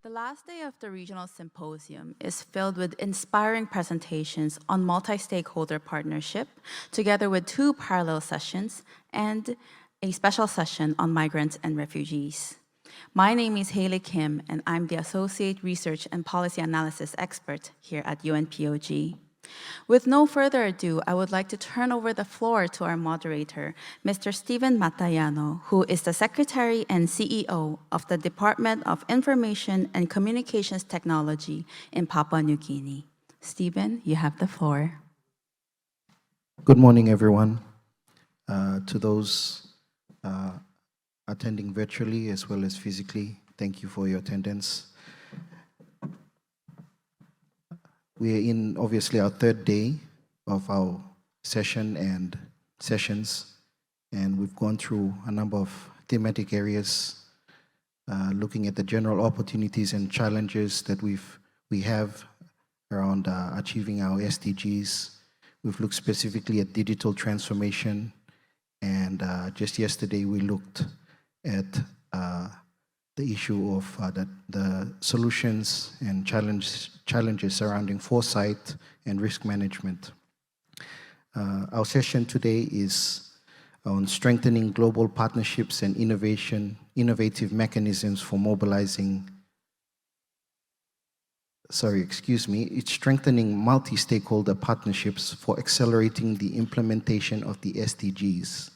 The last day of the Regional Symposium is filled with inspiring presentations on multi-stakeholder partnership, together with 2 parallel sessions and a special session on migrants and refugees. My name is Haley Kim, and I'm the Associate Research and Policy Analysis Expert here at UNPOG. With no further ado, I would like to turn over the floor to our moderator, Mr. Steven Matayano, who is the Secretary and CEO of the Department of Information and Communications Technology in Papua New Guinea. Steven, you have the floor. Good morning, everyone. To those attending virtually as well as physically, thank you for your attendance. We are in, obviously, our 3rd day of our session and sessions, and we've gone through a number of thematic areas, looking at the general opportunities and challenges that we have around achieving our SDGs. We've looked specifically at digital transformation, and just yesterday we looked at the issue of the solutions and challenges surrounding foresight and risk management. Our session today is on strengthening global partnerships and innovative mechanisms for mobilizing. It's strengthening multi-stakeholder partnerships for accelerating the implementation of the SDGs.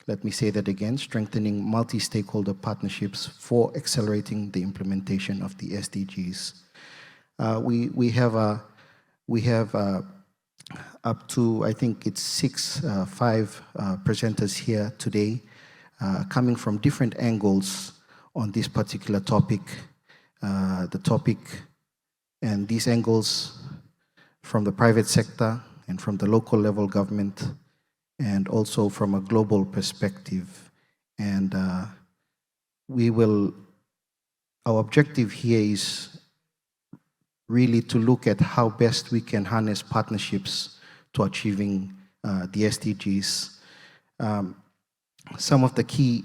Let me say that again, strengthening multi-stakeholder partnerships for accelerating the implementation of the SDGs. We have up to, I think it's 5 presenters here today, coming from different angles on this particular topic. And these angles from the private sector and from the local level government, and also from a global perspective. And our objective here is really to look at how best we can harness partnerships to achieving the SDGs. Some of the key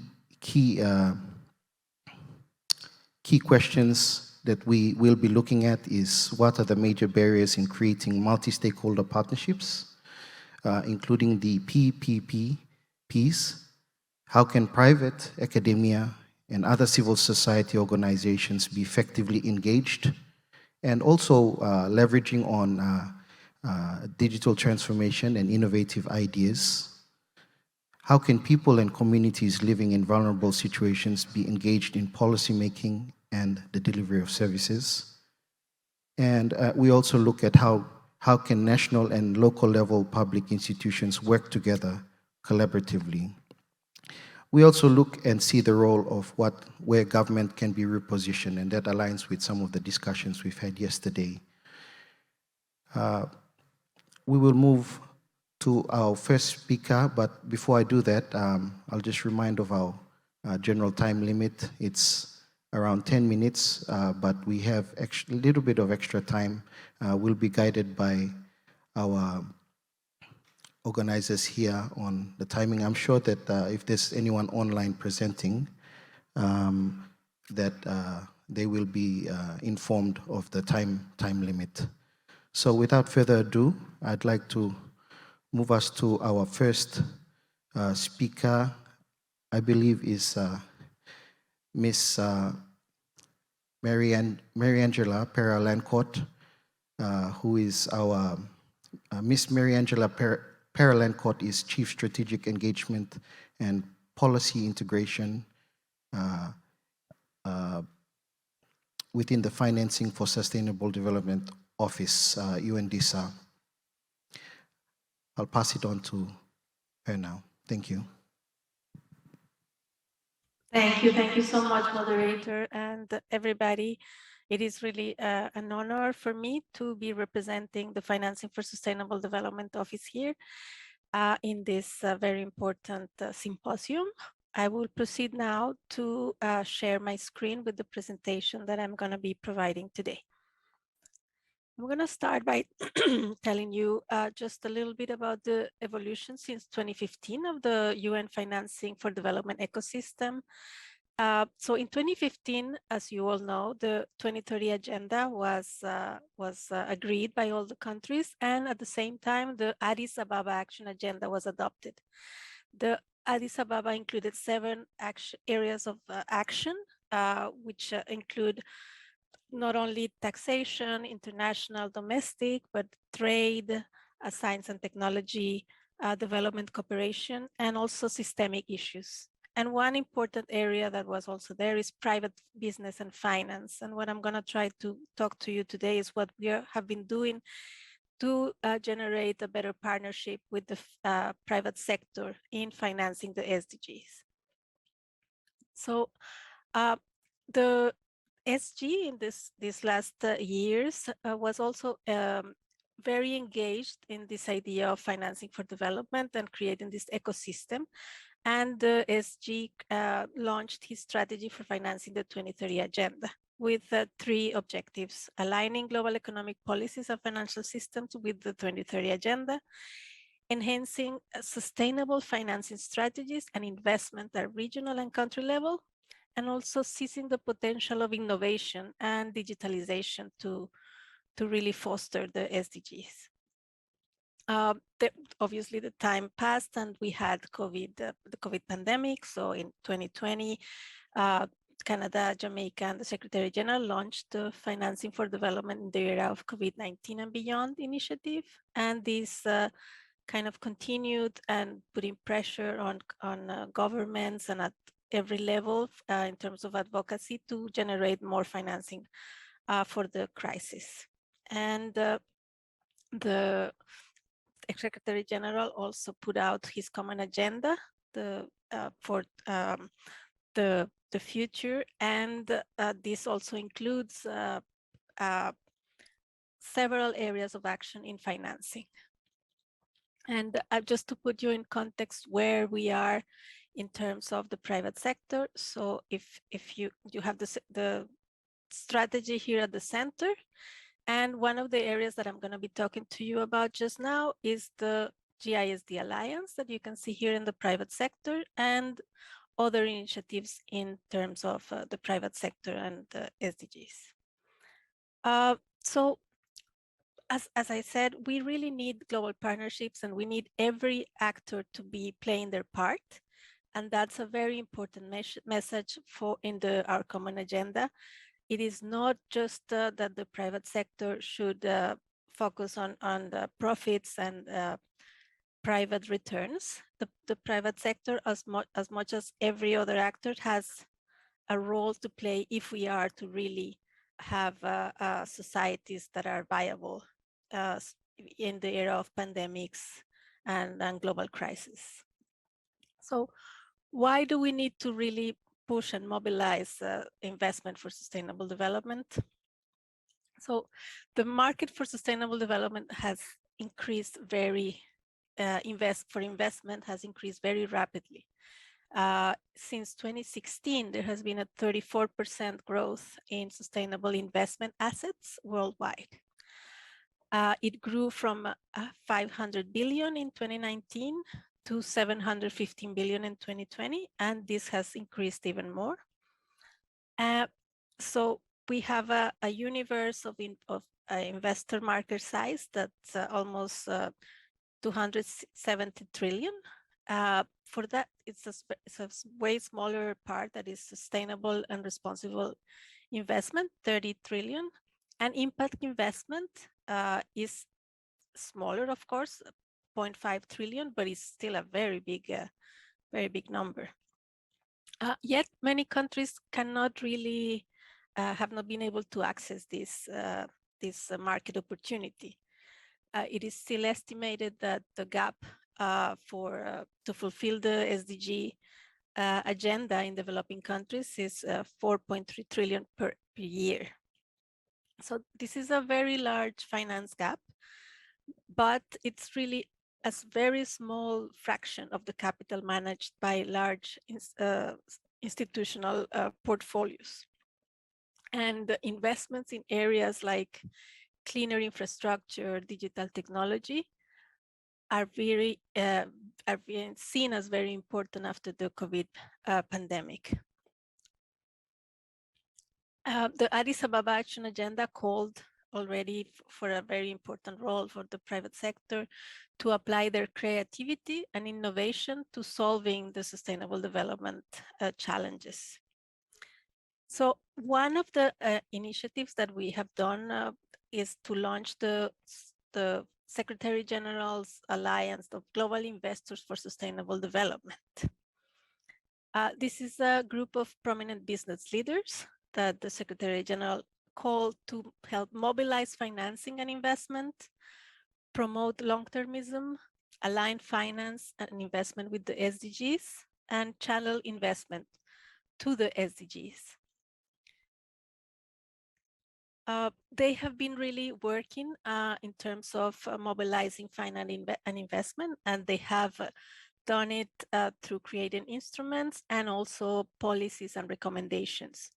questions that we will be looking at is, what are the major barriers in creating multi-stakeholder partnerships, including the PPPs? How can private, academia, and other civil society organizations be effectively engaged? And also leveraging on digital transformation and innovative ideas. How can people and communities living in vulnerable situations be engaged in policymaking and the delivery of services? And we also look at how can national and local level public institutions work together collaboratively. We also look and see the role of where government can be repositioned, and that aligns with some of the discussions we've had yesterday. We will move to our first speaker, but before I do that, I'll just remind of our general time limit. It's around 10 minutes, but we have a little bit of extra time. We'll be guided by our organizers here on the timing. I'm sure that if there's anyone online presenting, that they will be informed of the time limit. So without further ado, I'd like to move us to our first speaker. I believe is Miss Mary-Angela Pera-Lancourt, who is our Miss Mary-Angela Pera-Lancourt is Chief Strategic Engagement and Policy Integration within the Financing for Sustainable Development Office, UNDISA. I'll pass it on to her now. Thank you. Thank you so much, moderator, and everybody. It is really an honor for me to be representing the Financing for Sustainable Development Office here in this very important symposium. I will proceed now to share my screen with the presentation that I'm going to be providing today. I'm going to start by telling you just a little bit about the evolution since 2015 of the UN Financing for Development ecosystem. So in 2015, as you all know, the 2030 agenda was agreed by all the countries, and at the same time, the Addis Ababa Action Agenda was adopted. The Addis Ababa included 7 areas of action, which include not only taxation, international, domestic, but trade, science and technology, development cooperation, and also systemic issues. And one important area that was also there is private business and finance. And what I'm going to try to talk to you today is what we have been doing to generate a better partnership with the private sector in financing the SDGs. So the SG in these last years was also very engaged in this idea of financing for development and creating this ecosystem. And the SG launched his strategy for financing the 2030 agenda with 3 objectives: aligning global economic policies and financial systems with the 2030 agenda, enhancing sustainable financing strategies and investment at regional and country level, and also seizing the potential of innovation and digitalization to really foster the SDGs. Obviously, the time passed and we had the COVID pandemic. So in 2020, Canada, Jamaica, and the Secretary General launched the Financing for Development in the Era of COVID-19 and Beyond initiative. And this kind of continued and putting pressure on governments and at every level in terms of advocacy to generate more financing for the crisis. And the Secretary General also put out his common agenda for the future, and this also includes several areas of action in financing. And just to put you in context where we are in terms of the private sector. So if you have the strategy here at the center, and one of the areas that I'm going to be talking to you about just now is the GISD Alliance that you can see here in the private sector, and other initiatives in terms of the private sector and the SDGs. So as I said, we really need global partnerships, and we need every actor to be playing their part. And that's a very important message in our common agenda. It is not just that the private sector should focus on the profits and private returns. The private sector, as much as every other actor, has a role to play if we are to really have societies that are viable in the era of pandemics and global crisis. So why do we need to really push and mobilize investment for sustainable development? So the market for sustainable development has increased investment has increased very rapidly. Since 2016, there has been a 34% growth in sustainable investment assets worldwide. It grew from 500 billion in 2019 to 715 billion in 2020, and this has increased even more. So we have a universe of investor market size that's almost 270 trillion. For that, it's a way smaller part that is sustainable and responsible investment, 30 trillion. And impact investment is smaller, of course, 0.5 trillion, but it's still a very big number. Yet many countries cannot really have not been able to access this market opportunity. It is still estimated that the gap to fulfill the SDG agenda in developing countries is 4.3 trillion per year. So this is a very large finance gap, but it's really a very small fraction of the capital managed by large institutional portfolios. And the investments in areas like cleaner infrastructure, digital technology are being seen as very important after the COVID pandemic. The Addis Ababa Action Agenda called already for a very important role for the private sector to apply their creativity and innovation to solving the sustainable development challenges. So one of the initiatives that we have done is to launch the Secretary General's Alliance of Global Investors for Sustainable Development. This is a group of prominent business leaders that the Secretary General called to help mobilize financing and investment, promote long-termism, align finance and investment with the SDGs, and channel investment to the SDGs. They have been really working in terms of mobilizing finance and investment, and they have done it through creating instruments and also policies and recommendations.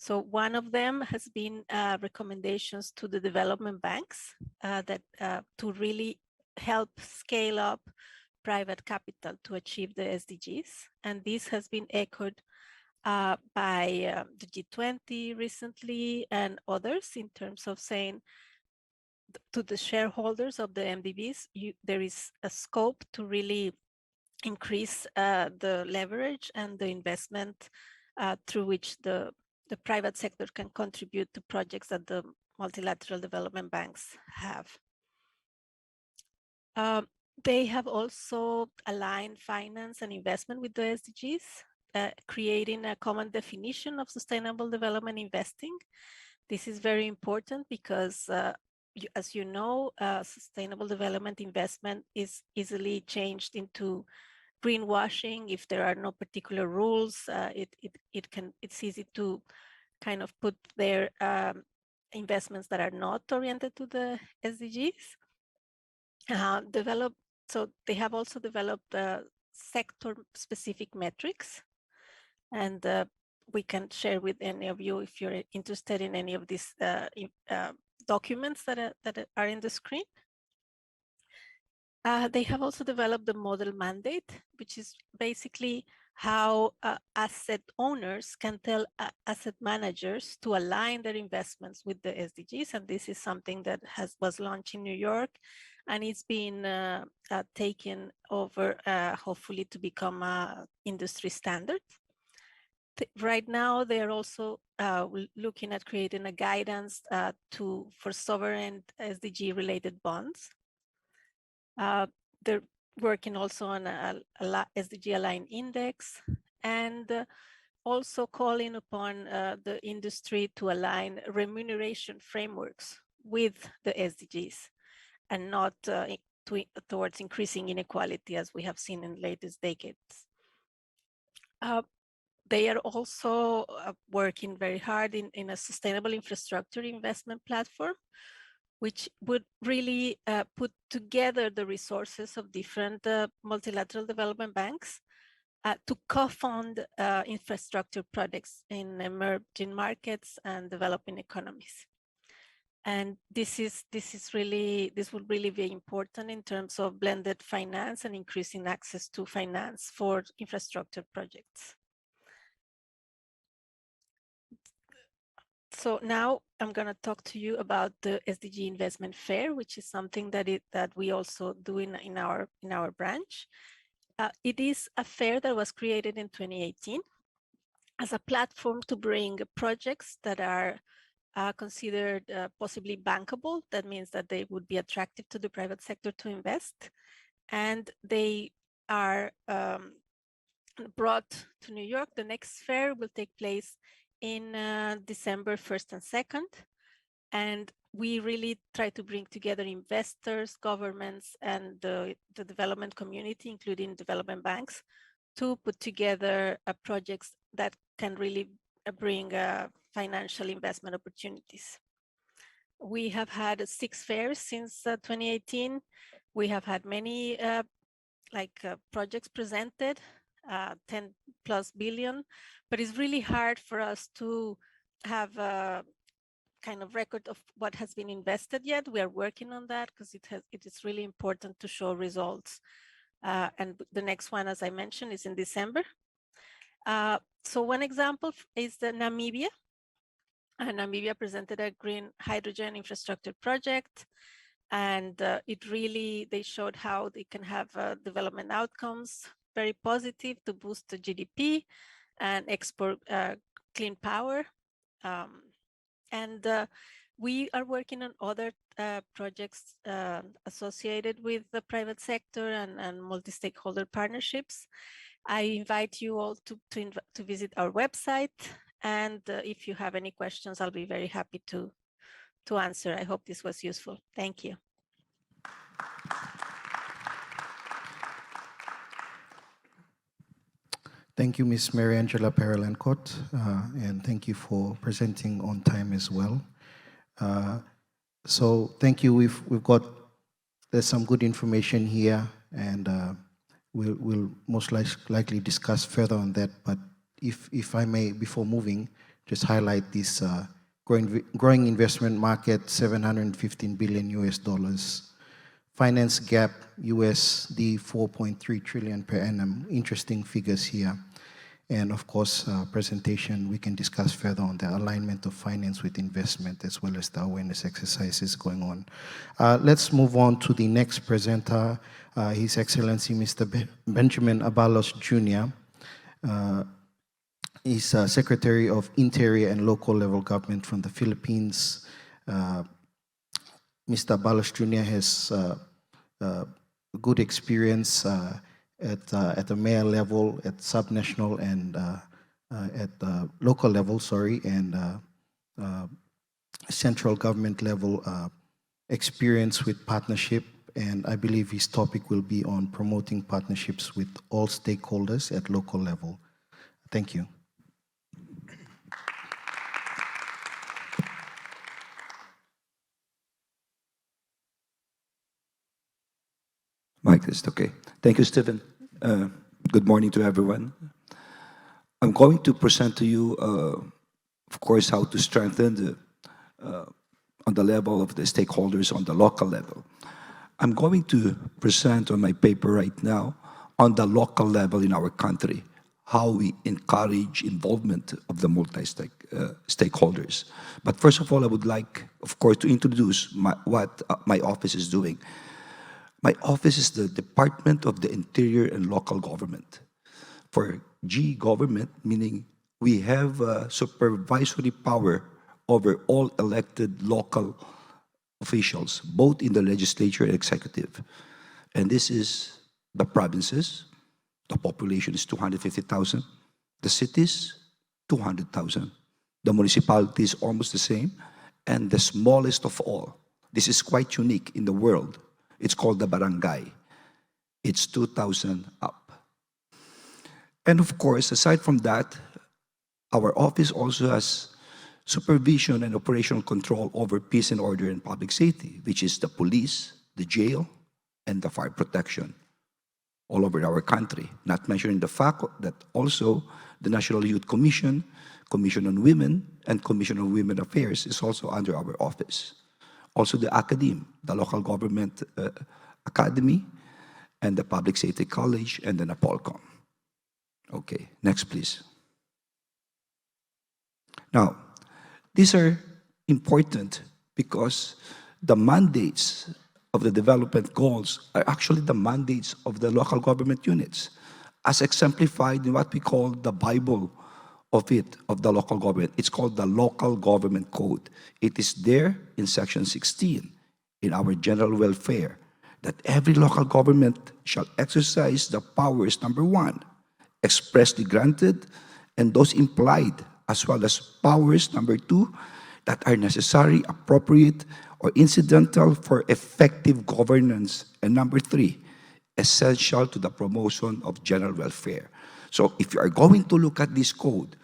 So one of them has been recommendations to the development banks that to really help scale up private capital to achieve the SDGs. And this has been echoed by the G20 recently and others in terms of saying to the shareholders of the MDBs, there is a scope to really increase the leverage and the investment through which the private sector can contribute to projects that the multilateral development banks have. They have also aligned finance and investment with the SDGs, creating a common definition of sustainable development investing. This is very important because as you know, sustainable development investment is easily changed into greenwashing if there are no particular rules. It's easy to kind of put their investments that are not oriented to the SDGs. So they have also developed sector-specific metrics, and we can share with any of you if you're interested in any of these documents that are in the screen. They have also developed the model mandate, which is basically how asset owners can tell asset managers to align their investments with the SDGs. And this is something that was launched in New York, and it's been taken over, hopefully, to become an industry standard. Right now, they're also looking at creating a guidance for sovereign SDG-related bonds. They're working also on a SDG-aligned index, and also calling upon the industry to align remuneration frameworks with the SDGs and not towards increasing inequality as we have seen in latest decades. They are also working very hard in a sustainable infrastructure investment platform, which would really put together the resources of different multilateral development banks to co-fund infrastructure projects in emerging markets and developing economies. And this would really be important in terms of blended finance and increasing access to finance for infrastructure projects. So now I'm going to talk to you about the SDG Investment Fair, which is something that we also do in our branch. It is a fair that was created in 2018 as a platform to bring projects that are considered possibly bankable. That means that they would be attractive to the private sector to invest, and they are brought to New York. The next fair will take place in December 1st and 2nd. And we really try to bring together investors, governments, and the development community, including development banks, to put together projects that can really bring financial investment opportunities. We have had 6 fairs since 2018. We have had many projects presented, 10+ billion, but it's really hard for us to have a kind of record of what has been invested yet. We are working on that because it is really important to show results. And the next one, as I mentioned, is in December. So one example is the Namibia. Namibia presented a green hydrogen infrastructure project, and they showed how they can have development outcomes very positive to boost the GDP and export clean power. We are working on other projects associated with the private sector and multi-stakeholder partnerships. I invite you all to visit our website, and if you have any questions, I'll be very happy to answer. I hope this was useful. Thank you. Thank you, Ms. Mariangela Paralancourt, and thank you for presenting on time as well. So thank you. There's some good information here, and we'll most likely discuss further on that. But if I may, before moving, just highlight this growing investment market, $715 billion US. Finance gap, USD 4.3 trillion per annum. Interesting figures here. And of course, presentation, we can discuss further on the alignment of finance with investment, as well as the awareness exercises going on. Let's move on to the next presenter, His Excellency Mr. Benjamin Abalos Jr. He's Secretary of Interior and Local Level Government from the Philippines. Mr. Abalos Jr. has good experience at the mayor level, at subnational and at the local level, and central government level experience with partnership. And I believe his topic will be on promoting partnerships with all stakeholders at local level. Thank you. Mike, is okay. Thank you, Stephen. Good morning to everyone. I'm going to present to you, of course, how to strengthen on the level of the stakeholders on the local level. I'm going to present on my paper right now on the local level in our country, how we encourage involvement of the multi-stakeholders. But first of all, I would like, of course, to introduce what my office is doing. My office is the Department of the Interior and Local Government. For G government, meaning we have supervisory power over all elected local officials, both in the legislature and executive. And this is the provinces. The population is 250,000. The cities, 200,000. The municipalities, almost the same. And the smallest of all, this is quite unique in the world. It's called the barangay. It's 2,000 up. And of course, aside from that, our office also has supervision and operational control over peace and order and public safety, which is the police, the jail, and the fire protection all over our country. Not mentioning the fact that also the National Youth Commission, Commission on Women, and Commission on Women Affairs is also under our office. Also the academe, the local government academy, and the public safety college, and then a Polcom. Okay, next please. Now, these are important because the mandates of the development goals are actually the mandates of the local government units, as exemplified in what we call the Bible of the local government. It's called the Local Government Code. It is there in section 16 in our general welfare that every local government shall exercise the powers, number one, expressly granted, and those implied, as well as powers, number two, that are necessary, appropriate, or incidental for effective governance, and number three, essential to the promotion of general welfare. So if you are going to look at this code,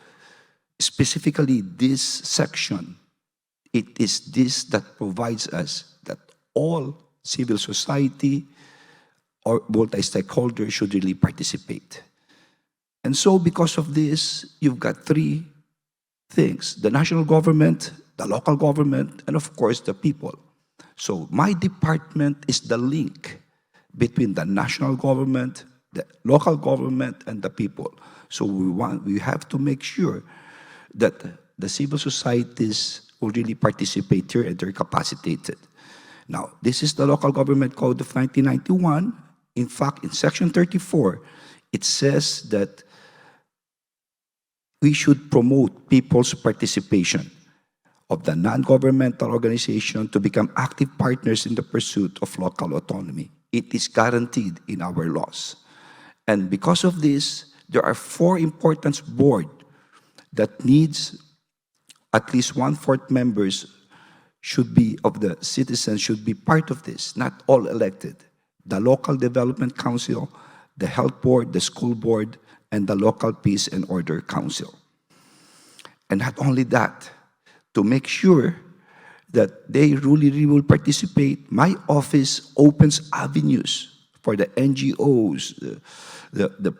specifically this section, it is this that provides us that all civil society or multi-stakeholders should really participate. And so because of this, you've got three things: the national government, the local government, and of course the people. So my department is the link between the national government, the local government, and the people. So we have to make sure that the civil societies will really participate here and they're capacitated. Now, this is the Local Government Code of 1991. In fact, in Section 34, it says that we should promote people's participation of the non-governmental organization to become active partners in the pursuit of local autonomy. It is guaranteed in our laws. And because of this, there are 4 important boards that needs at least 1/4 members should be of the citizens should be part of this, not all elected. The Local Development Council, the Health Board, the School Board, and the Local Peace and Order Council. And not only that, to make sure that they really will participate, my office opens avenues for the NGOs, the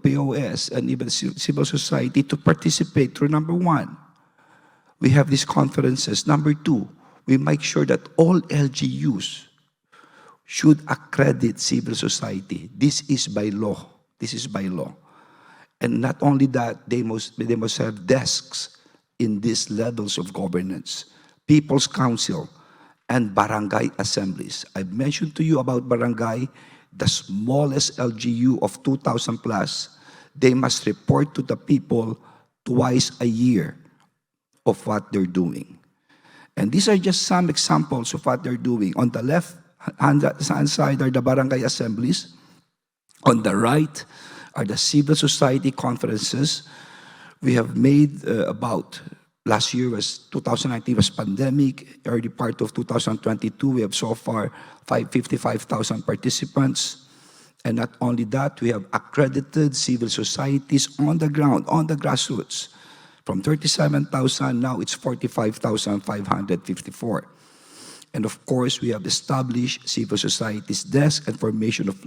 POS, and even civil society to participate through number 1. We have these conferences. Number 2, we make sure that all LGUs should accredit civil society. This is by law. This is by law. And not only that, they must have desks in these levels of governance. People's Council and barangay assemblies. I've mentioned to you about barangay, the smallest LGU of 2,000 plus. They must report to the people twice a year of what they're doing. And these are just some examples of what they're doing. On the left-hand side are the barangay assemblies. On the right are the civil society conferences. We have made last year was 2019 was pandemic, early part of 2022, we have so far 55,000 participants. And not only that, we have accredited civil societies on the ground, on the grassroots. From 37,000, now it's 45,554. And of course, we have established civil societies desk and formation of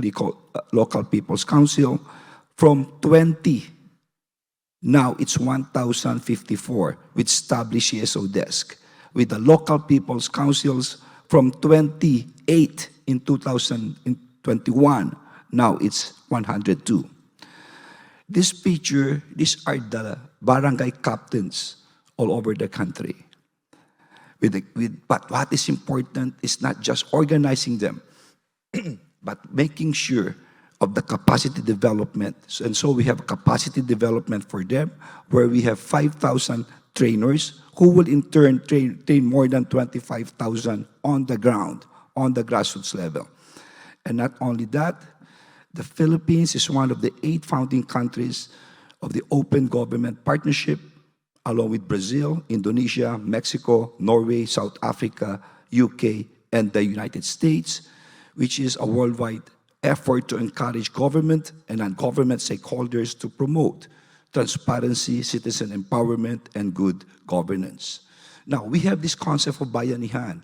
local people's council from 20. Now it's 1,054 with established CSO desk. With the local people's councils from 28 in 2021, now it's 102. This picture, these are the barangay captains all over the country. But what is important is not just organizing them, but making sure of the capacity development. And so we have capacity development for them, where we have 5,000 trainers who will in turn train more than 25,000 on the ground, on the grassroots level. And not only that, the Philippines is one of the 8 founding countries of the Open Government Partnership, along with Brazil, Indonesia, Mexico, Norway, South Africa, UK, and the United States, which is a worldwide effort to encourage government and non-government stakeholders to promote transparency, citizen empowerment, and good governance. Now, we have this concept of bayanihan.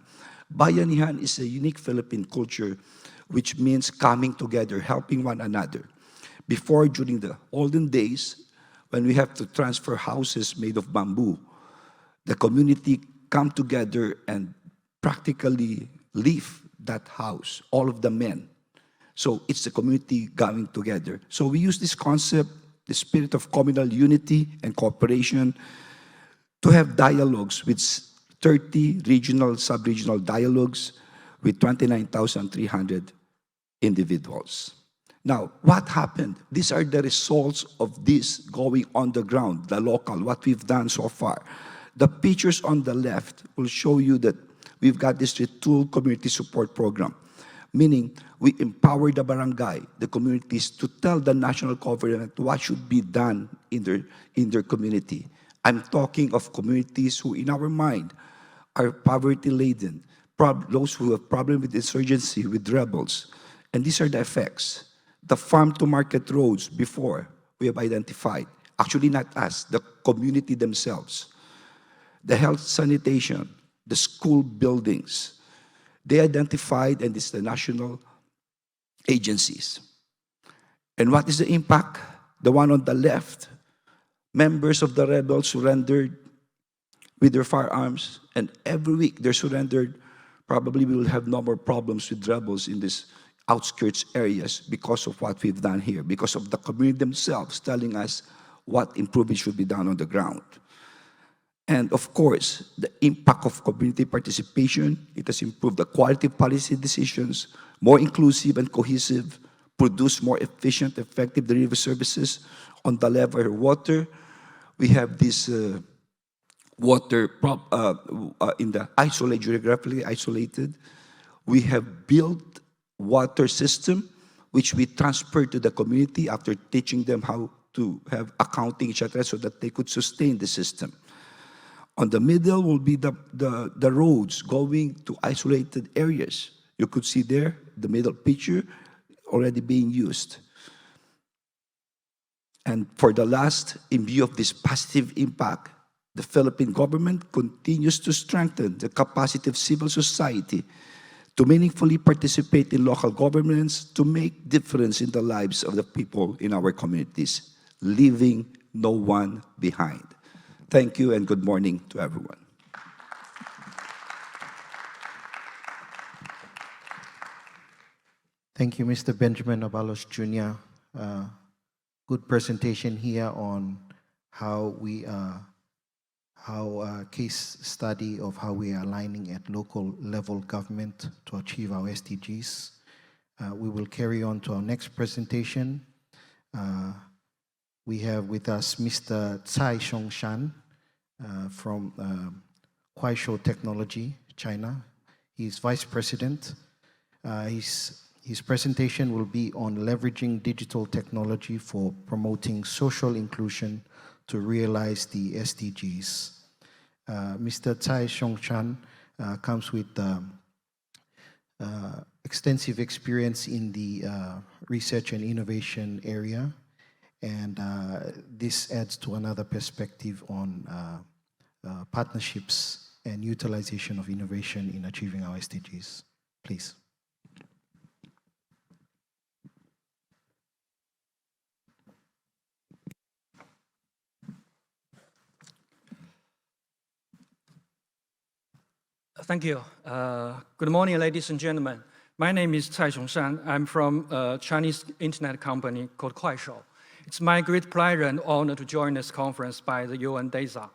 Bayanihan is a unique Philippine culture which means coming together, helping one another. Before, during the olden days, when we have to transfer houses made of bamboo, the community come together and practically leave that house, all of the men. So it's the community coming together. So we use this concept, the spirit of communal unity and cooperation, to have dialogues with 30 regional, sub-regional dialogues with 29,300 individuals. Now, what happened? These are the results of this going on the ground, the local, what we've done so far. The pictures on the left will show you that we've got this retool community support program, meaning we empower the barangay, the communities, to tell the national government what should be done in their community. I'm talking of communities who, in our mind, are poverty-laden, those who have problems with insurgency, with rebels. And these are the effects. The farm-to-market roads before we have identified, actually not us, the community themselves. The health sanitation, the school buildings, they identified, and it's the national agencies. And what is the impact? The one on the left, members of the rebels surrendered with their firearms, and every week they're surrendered. Probably we will have no more problems with rebels in these outskirts areas because of what we've done here, because of the community themselves telling us what improvement should be done on the ground. And of course, the impact of community participation, it has improved the quality of policy decisions, more inclusive and cohesive, produce more efficient, effective delivery services on the level of water. We have this water in the geographically isolated. We have built water system, which we transferred to the community after teaching them how to have accounting, etc., so that they could sustain the system. On the middle will be the roads going to isolated areas. You could see there, the middle picture, already being used. And for the last, in view of this positive impact, the Philippine government continues to strengthen the capacity of civil society to meaningfully participate in local governments, to make difference in the lives of the people in our communities, leaving no one behind. Thank you and good morning to everyone. Thank you, Mr. Benjamin Abalos Jr. Good presentation here on how a case study of how we are aligning at local level government to achieve our SDGs. We will carry on to our next presentation. We have with us Mr. Tsai Shongshan from Kuaishou Technology, China. He's Vice President. His presentation will be on leveraging digital technology for promoting social inclusion to realize the SDGs. Mr. Tsai Shongshan comes with extensive experience in the research and innovation area, and this adds to another perspective on partnerships and utilization of innovation in achieving our SDGs. Please. Thank you. Good morning, ladies and gentlemen. My name is Tsai Shongshan. I'm from a Chinese internet company called Kuaishou. It's my great pleasure and honor to join this conference by the UN DASA.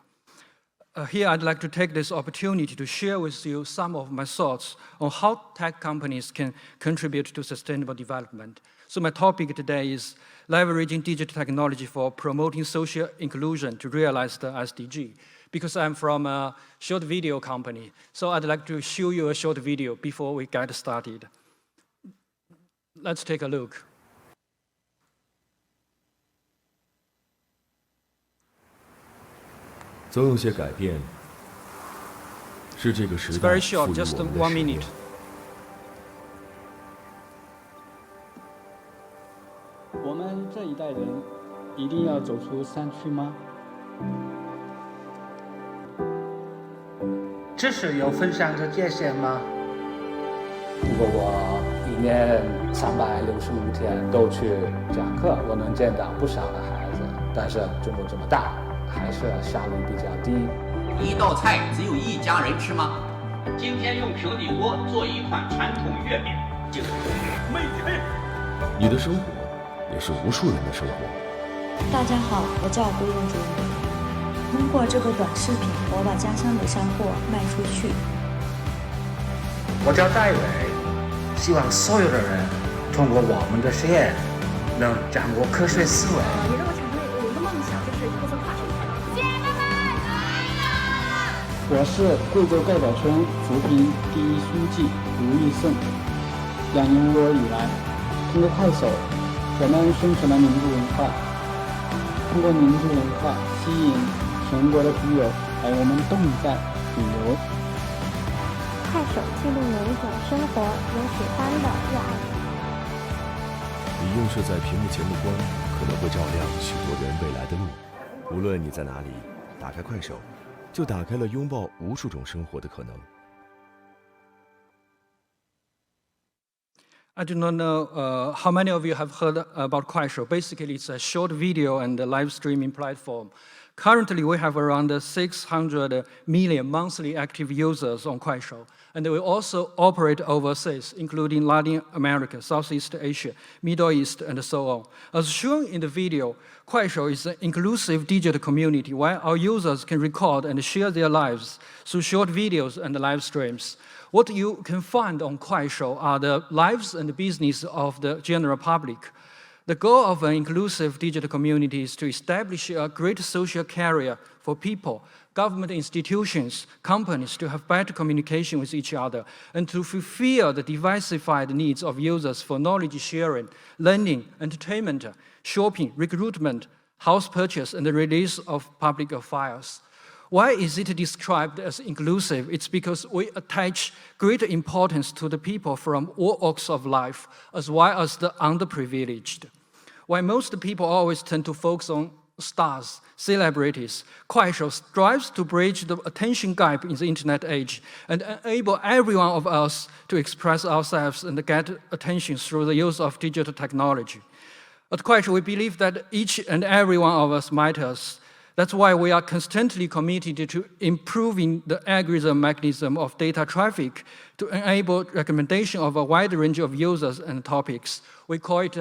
Here, I'd like to take this opportunity to share with you some of my thoughts on how tech companies can contribute to sustainable development. So my topic today is leveraging digital technology for promoting social inclusion to realize the SDG. Because I'm from a short video company, so I'd like to show you a short video before we get started. Let's take a look. It's very short, just 1 minute. 我们这一代人一定要走出山区吗？ 知识有分享的界限吗？如果我1年365天都去讲课，我能见到不少的孩子。但是中国这么大，还是效率比较低。一道菜只有1家人吃吗？今天用平底锅做一款传统月饼，就是美味。你的生活也是无数人的生活。大家好，我叫胡云竹。 通过这个短视频，我把家乡的山货卖出去。我叫戴伟，希望所有的人通过我们的实验，能掌握科学思维。也让我产生有一个梦想，就是以后做跨省台。家人们来了！我是贵州盖宝村扶贫第1书记卢玉胜。2年多以来，通过快手，我们宣传了民族文化，通过民族文化吸引 全国的朋友来我们侗寨旅游。快手记录有一种生活，有喜欢的，热爱的。你映射在屏幕前的光，可能会照亮许多人未来的路。无论你在哪里，打开快手，就打开了拥抱无数种生活的可能。 I do not know how many of you have heard about Kuaishou. Basically, it's a short video and a live streaming platform Currently, we have around 600 million monthly active users on Kuaishou, and we also operate overseas, including Latin America, Southeast Asia, Middle East, and so on. As shown in the video, Kuaishou is an inclusive digital community where our users can record and share their lives through short videos and live streams. What you can find on Kuaishou are the lives and business of the general public. The goal of an inclusive digital community is to establish a great social carrier for people, government institutions, companies to have better communication with each other, and to fulfill the diversified needs of users for knowledge sharing, learning, entertainment, shopping, recruitment, house purchase, and the release of public affairs. Why is it described as inclusive? It's because we attach great importance to the people from all walks of life, as well as the underprivileged. While most people always tend to focus on stars, celebrities, Kuaishou strives to bridge the attention gap in the internet age and enable every one of us to express ourselves and get attention through the use of digital technology. At Kuaishou, we believe that each and every one of us matters. That's why we are constantly committed to improving the algorithm mechanism of data traffic to enable recommendation of a wide range of users and topics. We call it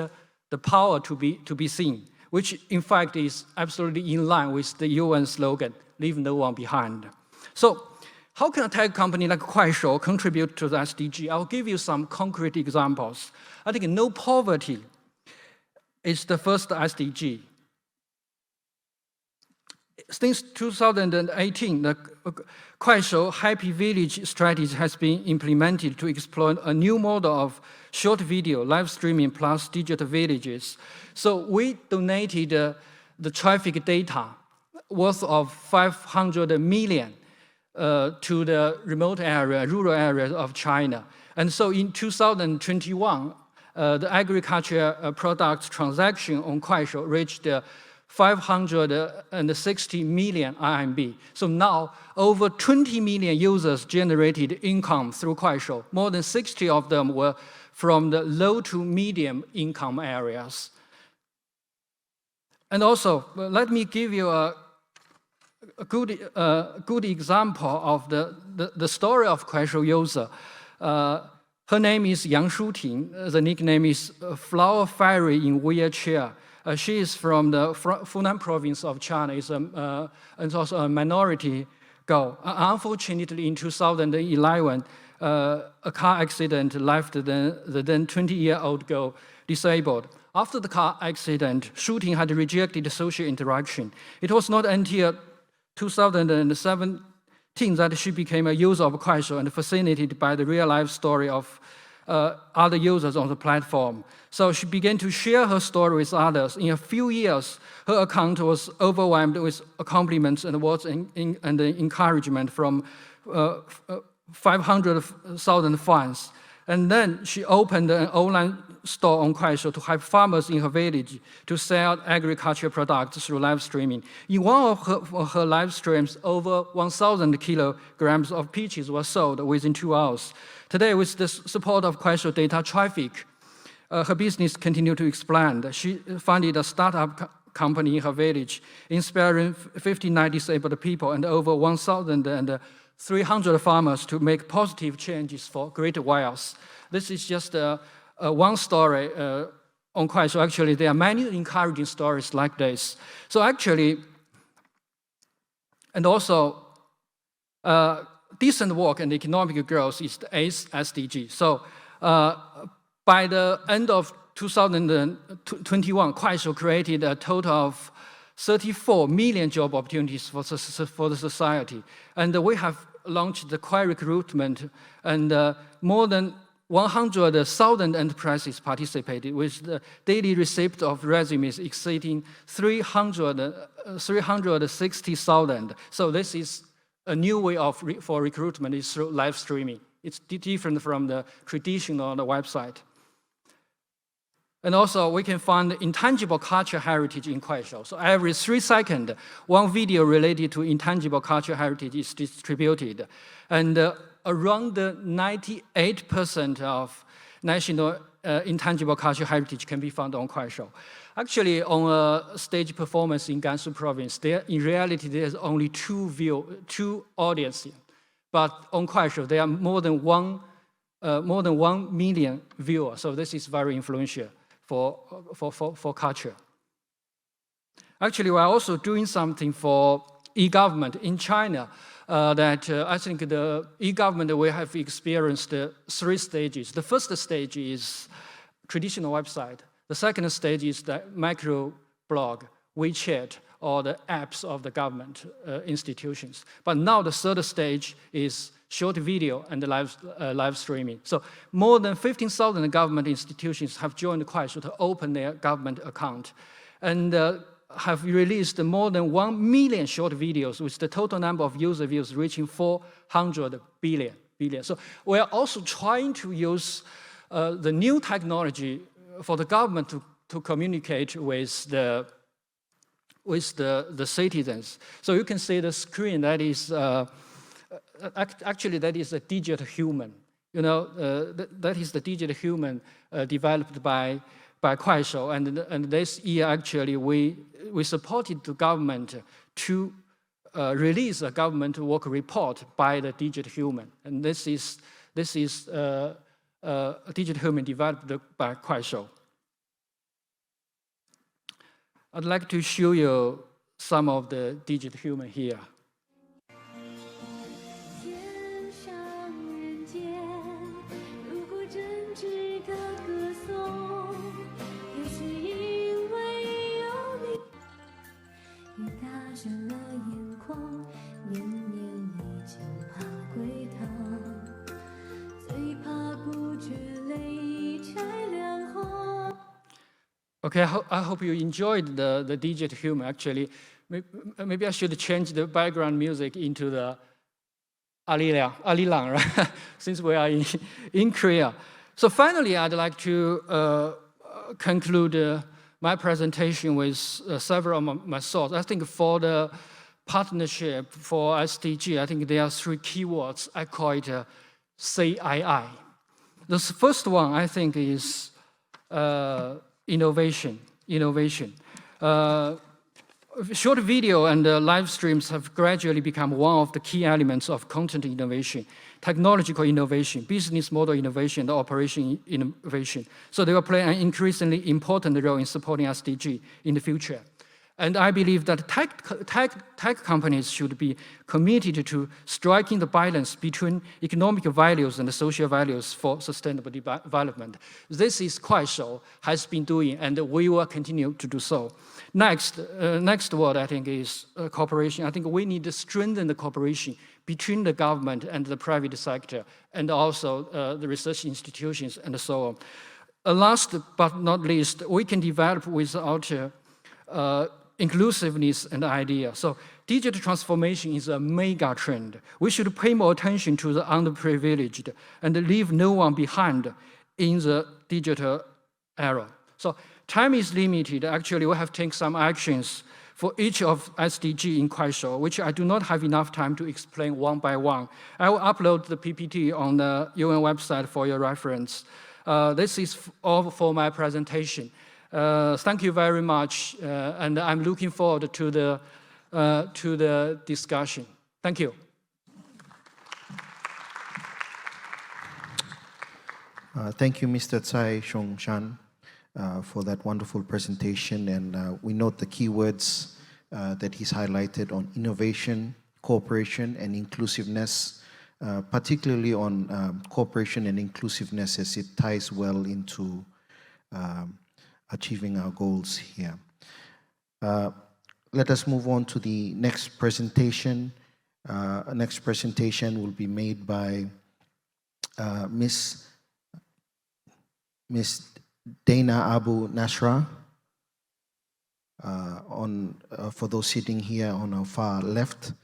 the power to be seen, which in fact is absolutely in line with the UN slogan, leave no one behind. So how can a tech company like Kuaishou contribute to the SDG? I'll give you some concrete examples. I think no poverty is the first SDG. Since 2018, the Kuaishou Happy Village strategy has been implemented to explore a new model of short video, live streaming plus digital villages. So we donated the traffic data worth of 500 million to the remote area, rural areas of China. And so in 2021, the agriculture product transaction on Kuaishou reached 560 million RMB. So now, over 20 million users generated income through Kuaishou. More than 60 of them were from the low to medium income areas. And also, let me give you a good example of the story of Kuaishou user. Her name is Yang Shuting. The nickname is Flower Fairy in Wheelchair. She is from the Funan province of China, and also a minority girl. Unfortunately, in 2011, a car accident left the then 20-year-old girl disabled. After the car accident, Shuting had rejected social interaction. It was not until 2017 that she became a user of Kuaishou and fascinated by the real-life story of other users on the platform. So she began to share her story with others. In a few years, her account was overwhelmed with compliments and words and encouragement from 500,000 fans. And then she opened an online store on Kuaishou to help farmers in her village to sell agricultural products through live streaming. In one of her live streams, over 1,000 kilograms of peaches were sold within 2 hours. Today, with the support of Kuaishou data traffic, her business continued to expand. She founded a startup company in her village, inspiring 59 disabled people and over 1,300 farmers to make positive changes for greater wealth. This is just one story on Kuaishou. Actually, there are many encouraging stories like this. So actually, and also, decent work and economic growth is the 8th SDG. So by the end of 2021, Kuaishou created a total of 34 million job opportunities for the society. And we have launched the Kuai recruitment, and more than 100,000 enterprises participated, with the daily receipt of resumes exceeding 360,000. So this is a new way for recruitment is through live streaming. It's different from the traditional website. And also, we can find intangible cultural heritage in Kuaishou. So every 3 seconds, one video related to intangible cultural heritage is distributed. And around 98% of national intangible cultural heritage can be found on Kuaishou. Actually, on a stage performance in Gansu province, in reality, there's only two audiences. But on Kuaishou, there are more than 1 million viewers. So this is very influential for culture. Actually, we're also doing something for e-government in China. I think the e-government will have experienced 3 stages. The first stage is traditional website. The second stage is the microblog, WeChat, or the apps of the government institutions. But now the third stage is short video and live streaming. So more than 15,000 government institutions have joined Kuaishou to open their government account, and have released more than 1 million short videos, with the total number of user views reaching 400 billion. So we are also trying to use the new technology for the government to communicate with the citizens. So you can see the screen. That is actually that is a digital human. You know, that is the digital human developed by Kuaishou, and this year actually we supported the government to release a government work report by the digital human, and this is a digital human developed by Kuaishou. I'd like to show you some of the digital human here. Okay, I hope you enjoyed the digital humor. Actually, maybe I should change the background music into the Alilang, right? Since we are in Korea. So finally, I'd like to conclude my presentation with several of my thoughts. I think for the partnership for SDG, I think there are 3 keywords. I call it CII. The first one, I think, is innovation. Short video and live streams have gradually become one of the key elements of content innovation, technological innovation, business model innovation, and operation innovation. So they will play an increasingly important role in supporting SDG in the future. And I believe that tech companies should be committed to striking the balance between economic values and social values for sustainable development. This is Kuaishou has been doing, and we will continue to do so. Next word, I think, is cooperation. I think we need to strengthen the cooperation between the government and the private sector, and also the research institutions and so on. Last but not least, we can develop without inclusiveness and idea. So digital transformation is a mega trend. We should pay more attention to the underprivileged and leave no one behind in the digital era. So time is limited. Actually, we have taken some actions for each of SDG in Kuaishou, which I do not have enough time to explain one by one. I will upload the PPT on the UN website for your reference. This is all for my presentation. Thank you very much, and I'm looking forward to the discussion. Thank you. Thank you, Mr. Tsai Shongshan, for that wonderful presentation. And we note the keywords that he's highlighted on innovation, cooperation, and inclusiveness, particularly on cooperation and inclusiveness, as it ties well into achieving our goals here. Let us move on to the next presentation. Next presentation will be made by Miss Dana Abu Nashra. For those sitting here on our far left,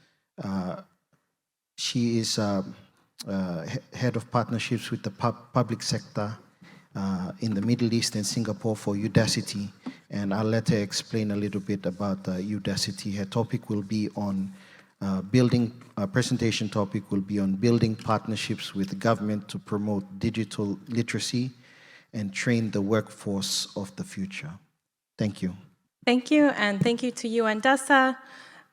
she is head of partnerships with the public sector in the Middle East and Singapore for Udacity, and I'll let her explain a little bit about Udacity. Her topic will be on presentation topic will be on building partnerships with the government to promote digital literacy and train the workforce of the future. Thank you. Thank you, and thank you to UNDESA,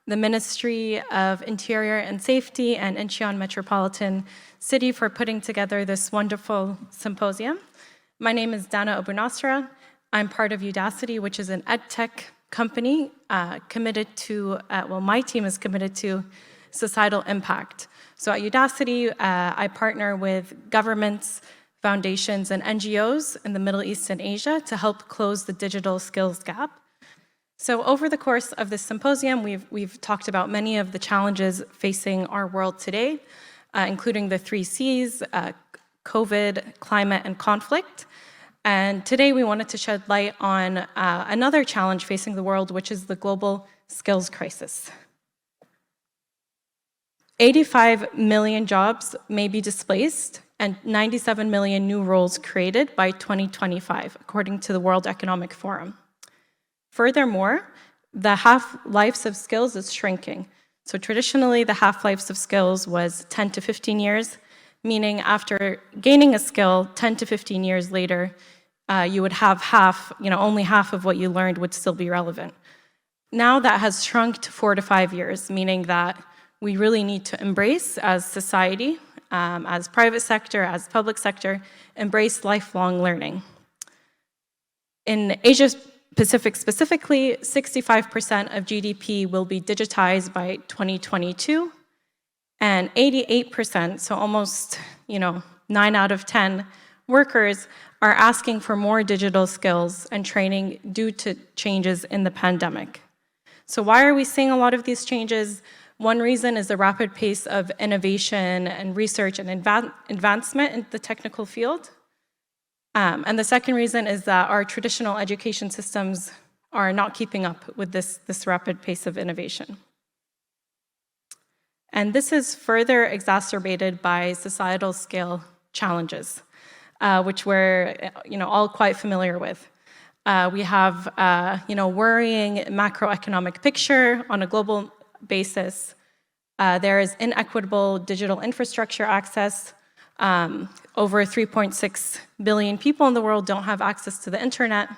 the Ministry of Interior and Safety, and Incheon Metropolitan City for putting together this wonderful symposium. My name is Dana Obunasra. I'm part of Udacity, which is an edtech company committed to, my team is committed to societal impact. So at Udacity, I partner with governments, foundations, and NGOs in the Middle East and Asia to help close the digital skills gap. So over the course of this symposium, we've talked about many of the challenges facing our world today, including the 3 Cs, COVID, climate, and conflict. And today we wanted to shed light on another challenge facing the world, which is the global skills crisis. 85 million jobs may be displaced and 97 million new roles created by 2025, according to the World Economic Forum. Furthermore, the half-lives of skills is shrinking. So traditionally, the half-lives of skills was 10 to 15 years, meaning after gaining a skill, 10 to 15 years later, you would have only half of what you learned would still be relevant. Now that has shrunk to 4 to 5 years, meaning that we really need to embrace as society, as private sector, as public sector, embrace lifelong learning. In Asia Pacific specifically, 65% of GDP will be digitized by 2022, and 88%, so almost 9 out of 10 workers are asking for more digital skills and training due to changes in the pandemic. So why are we seeing a lot of these changes? One reason is the rapid pace of innovation and research and advancement in the technical field. And the second reason is that our traditional education systems are not keeping up with this rapid pace of innovation. And this is further exacerbated by societal scale challenges, which we're all quite familiar with. We have worrying macroeconomic picture on a global basis. There is inequitable digital infrastructure access. Over 3.6 billion people in the world don't have access to the internet.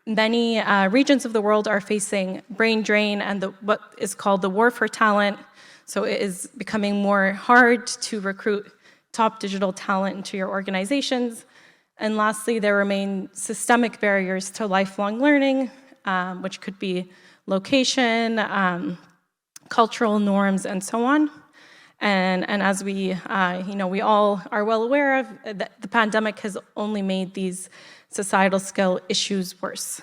Many regions of the world are facing brain drain and what is called the war for talent. So it is becoming more hard to recruit top digital talent into your organizations. And lastly, there remain systemic barriers to lifelong learning, which could be location, cultural norms, and so on. And as we all are well aware of, the pandemic has only made these societal skill issues worse.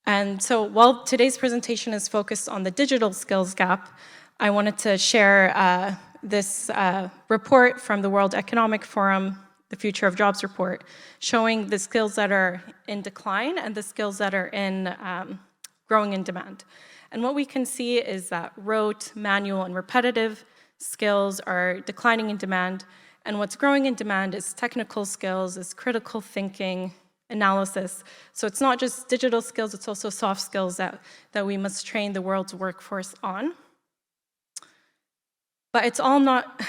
And so while today's presentation is focused on the digital skills gap, I wanted to share this report from the World Economic Forum, the Future of Jobs report, showing the skills that are in decline and the skills that are growing in demand. And what we can see is that rote, manual, and repetitive skills are declining in demand, and what's growing in demand is technical skills, is critical thinking, analysis. So it's not just digital skills, it's also soft skills that we must train the world's workforce on. But it's all not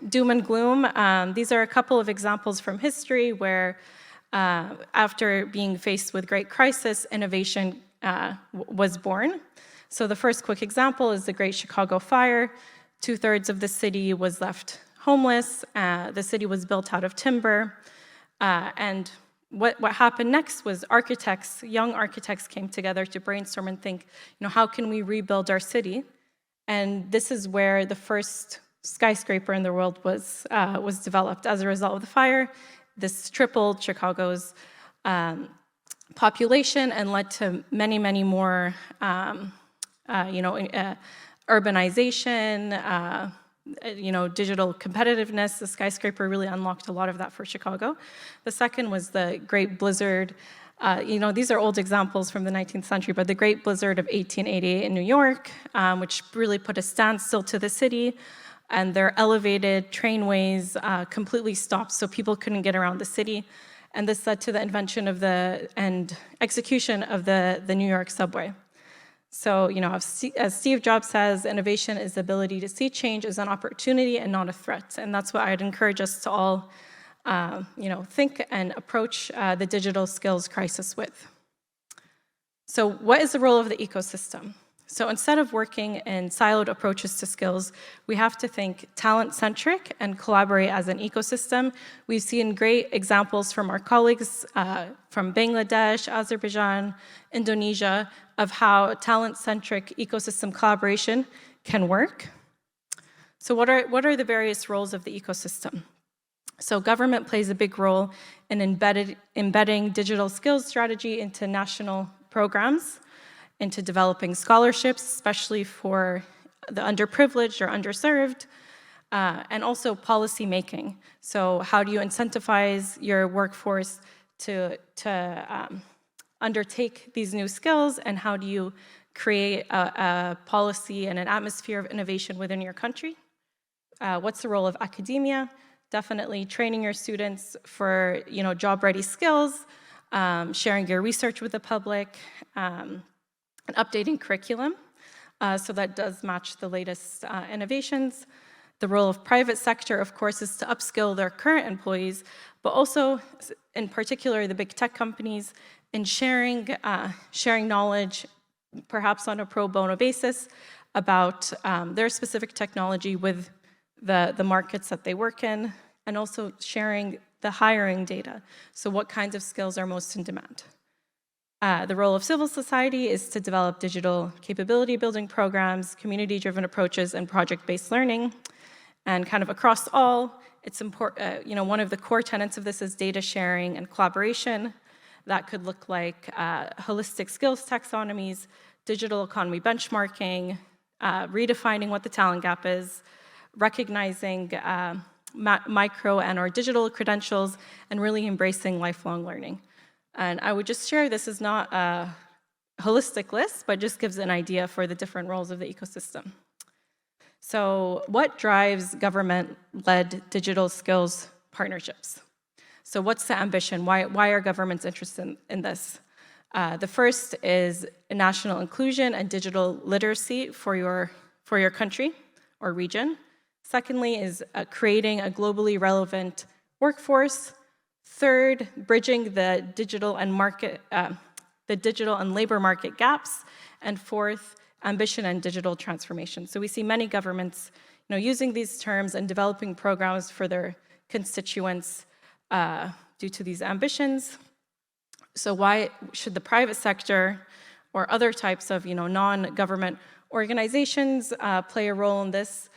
doom and gloom. These are a couple of examples from history where after being faced with great crisis, innovation was born. So the first quick example is the Great Chicago Fire. 2/3 of the city was left homeless. The city was built out of timber. And what happened next was young architects came together to brainstorm and think, how can we rebuild our city? And this is where the first skyscraper in the world was developed. As a result of the fire, this tripled Chicago's population and led to many, many more urbanization, digital competitiveness. The skyscraper really unlocked a lot of that for Chicago. The second was the Great Blizzard. These are old examples from the 19th century, but the Great Blizzard of 1888 in New York, which really put a standstill to the city, and their elevated trainways completely stopped, so people couldn't get around the city. And this led to the invention of and execution of the New York subway. So, as Steve Jobs says, innovation is the ability to see change as an opportunity and not a threat. And that's what I'd encourage us to all think and approach the digital skills crisis with. So what is the role of the ecosystem? So instead of working in siloed approaches to skills, we have to think talent-centric and collaborate as an ecosystem. We've seen great examples from our colleagues from Bangladesh, Azerbaijan, Indonesia, of how talent-centric ecosystem collaboration can work. So what are the various roles of the ecosystem? So government plays a big role in embedding digital skills strategy into national programs, into developing scholarships, especially for the underprivileged or underserved, and also policy making. So how do you incentivize your workforce to undertake these new skills, and how do you create a policy and an atmosphere of innovation within your country? What's the role of academia? Definitely training your students for job-ready skills, sharing your research with the public, and updating curriculum so that does match the latest innovations. The role of private sector, of course, is to upskill their current employees, but also, in particular, the big tech companies in sharing knowledge, perhaps on a pro bono basis, about their specific technology with the markets that they work in, and also sharing the hiring data. So what kinds of skills are most in demand? The role of civil society is to develop digital capability building programs, community-driven approaches, and project-based learning. And kind of across all, it's important, one of the core tenets of this is data sharing and collaboration. That could look like holistic skills taxonomies, digital economy benchmarking, redefining what the talent gap is, recognizing micro and or digital credentials, and really embracing lifelong learning. And I would just share, this is not a holistic list, but just gives an idea for the different roles of the ecosystem. So what drives government-led digital skills partnerships? So what's the ambition? Why are governments interested in this? The first is national inclusion and digital literacy for your country or region. Secondly is creating a globally relevant workforce. Third, bridging the digital and labor market gaps. And fourth, ambition and digital transformation. So we see many governments, using these terms and developing programs for their constituents due to these ambitions. So why should the private sector or other types of, non-government organizations play a role in this?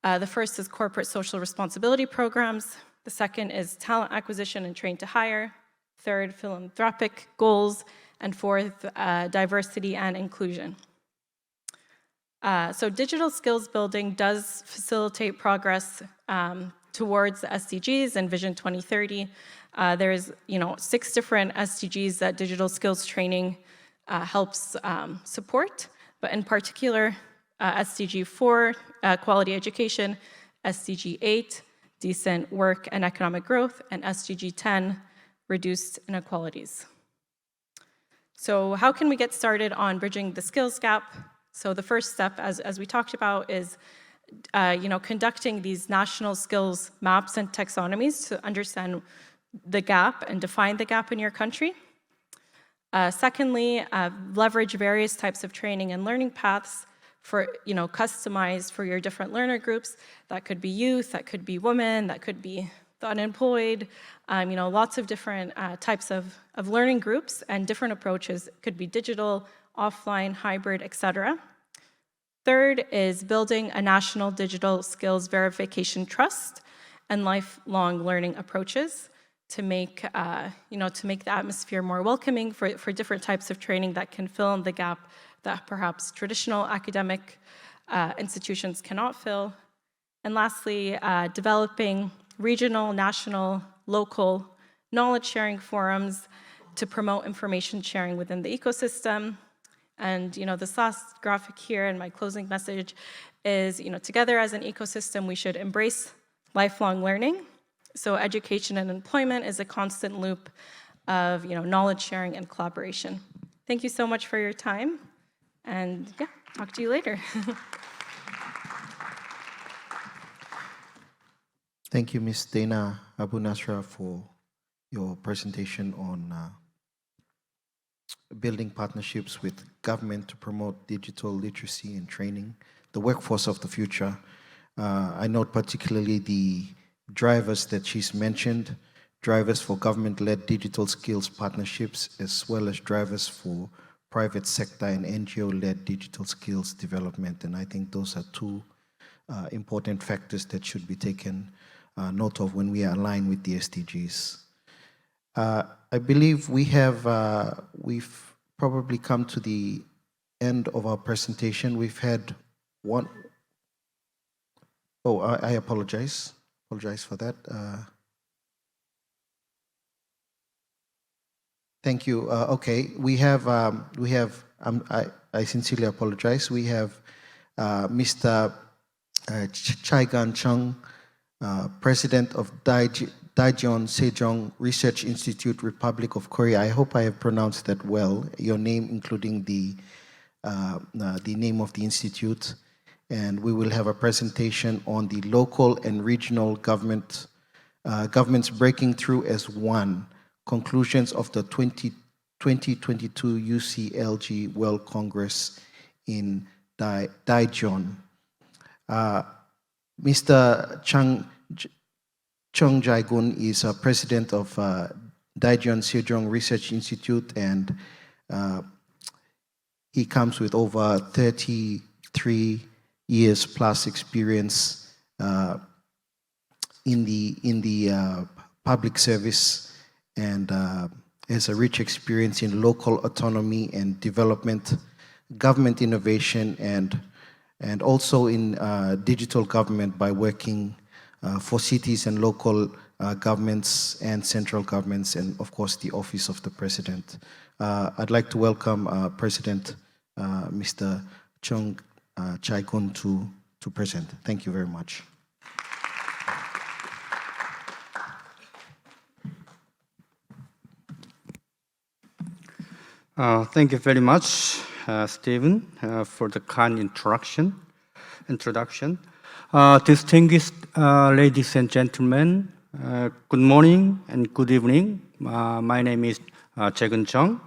The first is corporate social responsibility programs. The second is talent acquisition and train to hire. Third, philanthropic goals. And fourth, diversity and inclusion. So digital skills building does facilitate progress towards the SDGs and Vision 2030. There's 6 different SDGs that digital skills training helps support, but in particular, SDG 4, quality education, SDG 8, decent work and economic growth, and SDG 10, reduced inequalities. So how can we get started on bridging the skills gap? So the first step, as we talked about, is conducting these national skills maps and taxonomies to understand the gap and define the gap in your country. Secondly, leverage various types of training and learning paths for, customized for your different learner groups. That could be youth, that could be women, that could be the unemployed, lots of different types of learning groups and different approaches. It could be digital, offline, hybrid, etc. Third is building a national digital skills verification trust and lifelong learning approaches to make, to make the atmosphere more welcoming for different types of training that can fill in the gap that perhaps traditional academic institutions cannot fill. And lastly, developing regional, national, local knowledge sharing forums to promote information sharing within the ecosystem. And this last graphic here and my closing message is, together as an ecosystem, we should embrace lifelong learning. So education and employment is a constant loop of knowledge sharing and collaboration. Thank you so much for your time. And yeah, talk to you later. Thank you, Ms. Dana Abu Nasra, for your presentation on building partnerships with government to promote digital literacy and training, the workforce of the future. I note particularly the drivers that she's mentioned, drivers for government-led digital skills partnerships, as well as drivers for private sector and NGO-led digital skills development. And I think those are two important factors that should be taken note of when we are aligned with the SDGs. I believe we've probably come to the end of our presentation. We've had one. Oh, I apologize. Apologize for that. Thank you. Okay, I sincerely apologize. We have Mr. Chai-Gan Chung, President of Daejeon Sejong Research Institute, Republic of Korea. I hope I have pronounced that well. Your name, including the name of the institute, and we will have a presentation on the local and regional governments breaking through as one. Conclusions of the 2022 UCLG World Congress in Daejeon. Mr. Chung Jae-gun is president of Daejeon Sejong Research Institute, and he comes with over 33 years plus experience in the public service, and has a rich experience in local autonomy and development, government innovation, and also in digital government by working for cities and local governments and central governments, and of course the Office of the President. I'd like to welcome President Mr. Chung Jae-gun to present. Thank you very much. Thank you very much, Stephen, for the kind introduction. Distinguished ladies and gentlemen, good morning and good evening. My name is Jae-gun Chung.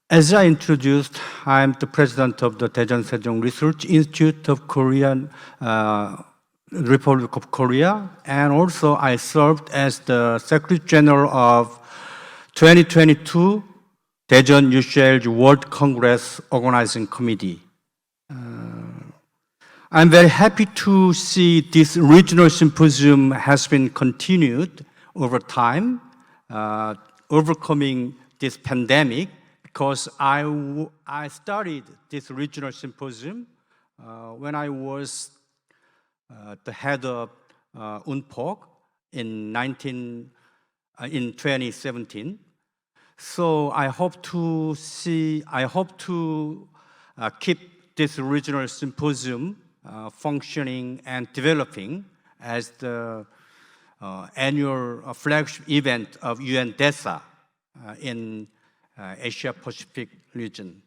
As I introduced, I'm the president of the Daejeon Sejong Research Institute of Korean Republic of Korea, and also I served as the Secretary General of 2022 Daejeon UCLG World Congress Organizing Committee. I'm very happy to see this regional symposium has been continued over time, overcoming this pandemic, because I started this regional symposium when I was the head of UNPOC in 2017. So I hope to keep this regional symposium functioning and developing as the annual flagship event of UN DESA in Asia Pacific region.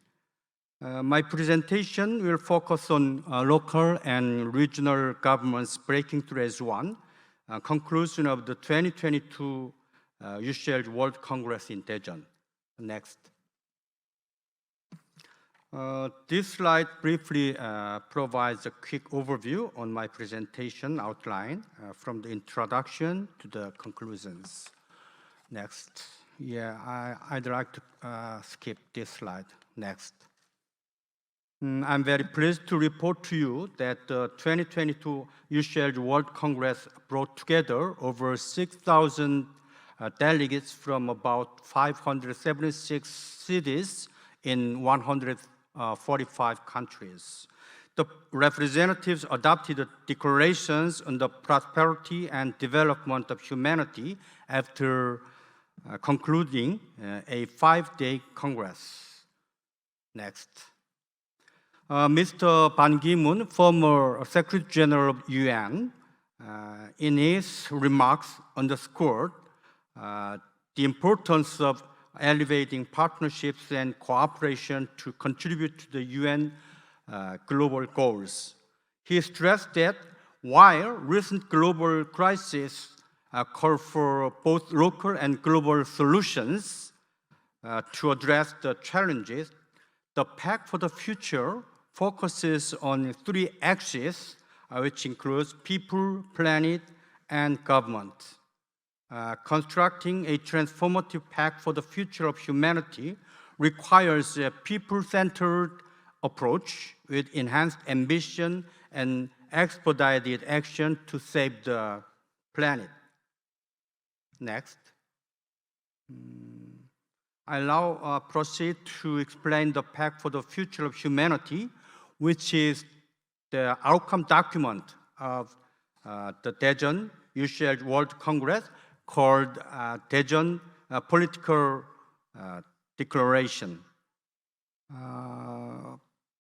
My presentation will focus on local and regional governments breaking through as one, conclusion of the 2022 UCLG World Congress in Daejeon. Next. This slide briefly provides a quick overview on my presentation outline from the introduction to the conclusions. Next. Yeah, I'd like to skip this slide. Next. I'm very pleased to report to you that the 2022 UCLG World Congress brought together over 6,000 delegates from about 576 cities in 145 countries. The representatives adopted declarations on the prosperity and development of humanity after concluding a 5-day Congress. Next. Mr. Ban Ki-moon, former Secretary General of UN, in his remarks underscored the importance of elevating partnerships and cooperation to contribute to the UN global goals. He stressed that while recent global crises call for both local and global solutions to address the challenges, the Pact for the Future focuses on 3 axes, which includes people, planet, and government. Constructing a transformative pact for the future of humanity requires a people-centered approach with enhanced ambition and expedited action to save the planet. Next. I now proceed to explain the Pact for the Future of Humanity, which is the outcome document of the Daejeon UCL World Congress called Daejeon Political Declaration.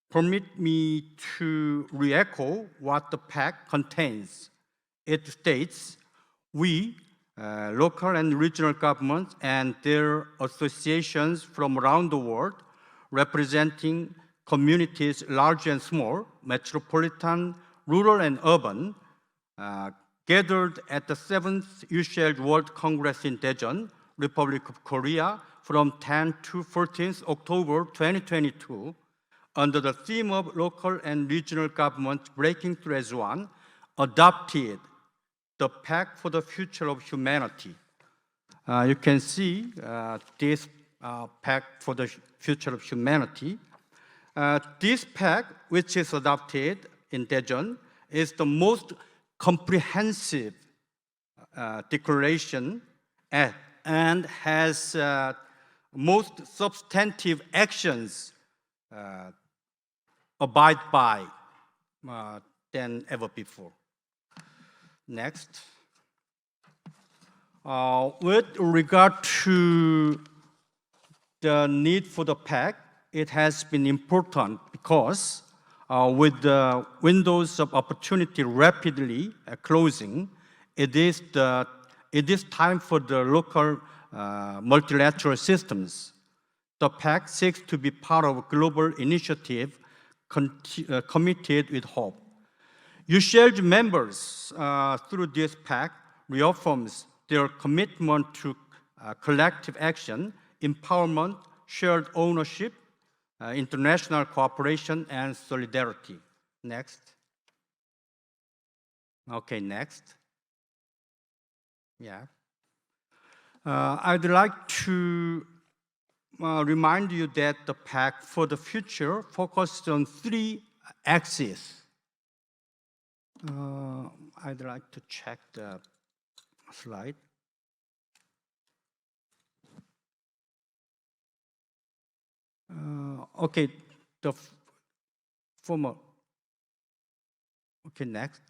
Permit me to re-echo what the pact contains. It states, we, local and regional governments and their associations from around the world, representing communities large and small, metropolitan, rural and urban, gathered at the 7th UCL World Congress in Daejeon, Republic of Korea, from 10 to 14th October 2022, under the theme of local and regional governments breaking through as one, adopted the Pact for the Future of Humanity. You can see this Pact for the Future of Humanity. This pact, which is adopted in Daejeon, is the most comprehensive declaration and has most substantive actions abide by than ever before. Next. With regard to the need for the pact, it has been important because with the windows of opportunity rapidly closing, it is time for the local multilateral systems. The pact seeks to be part of a global initiative committed with hope. UCL's members, through this pact, reaffirms their commitment to collective action, empowerment, shared ownership, international cooperation, and solidarity. Next. Okay, next. Yeah. I'd like to remind you that the Pact for the Future focused on 3 axes. I'd like to check the slide. Okay, the former. Okay, next.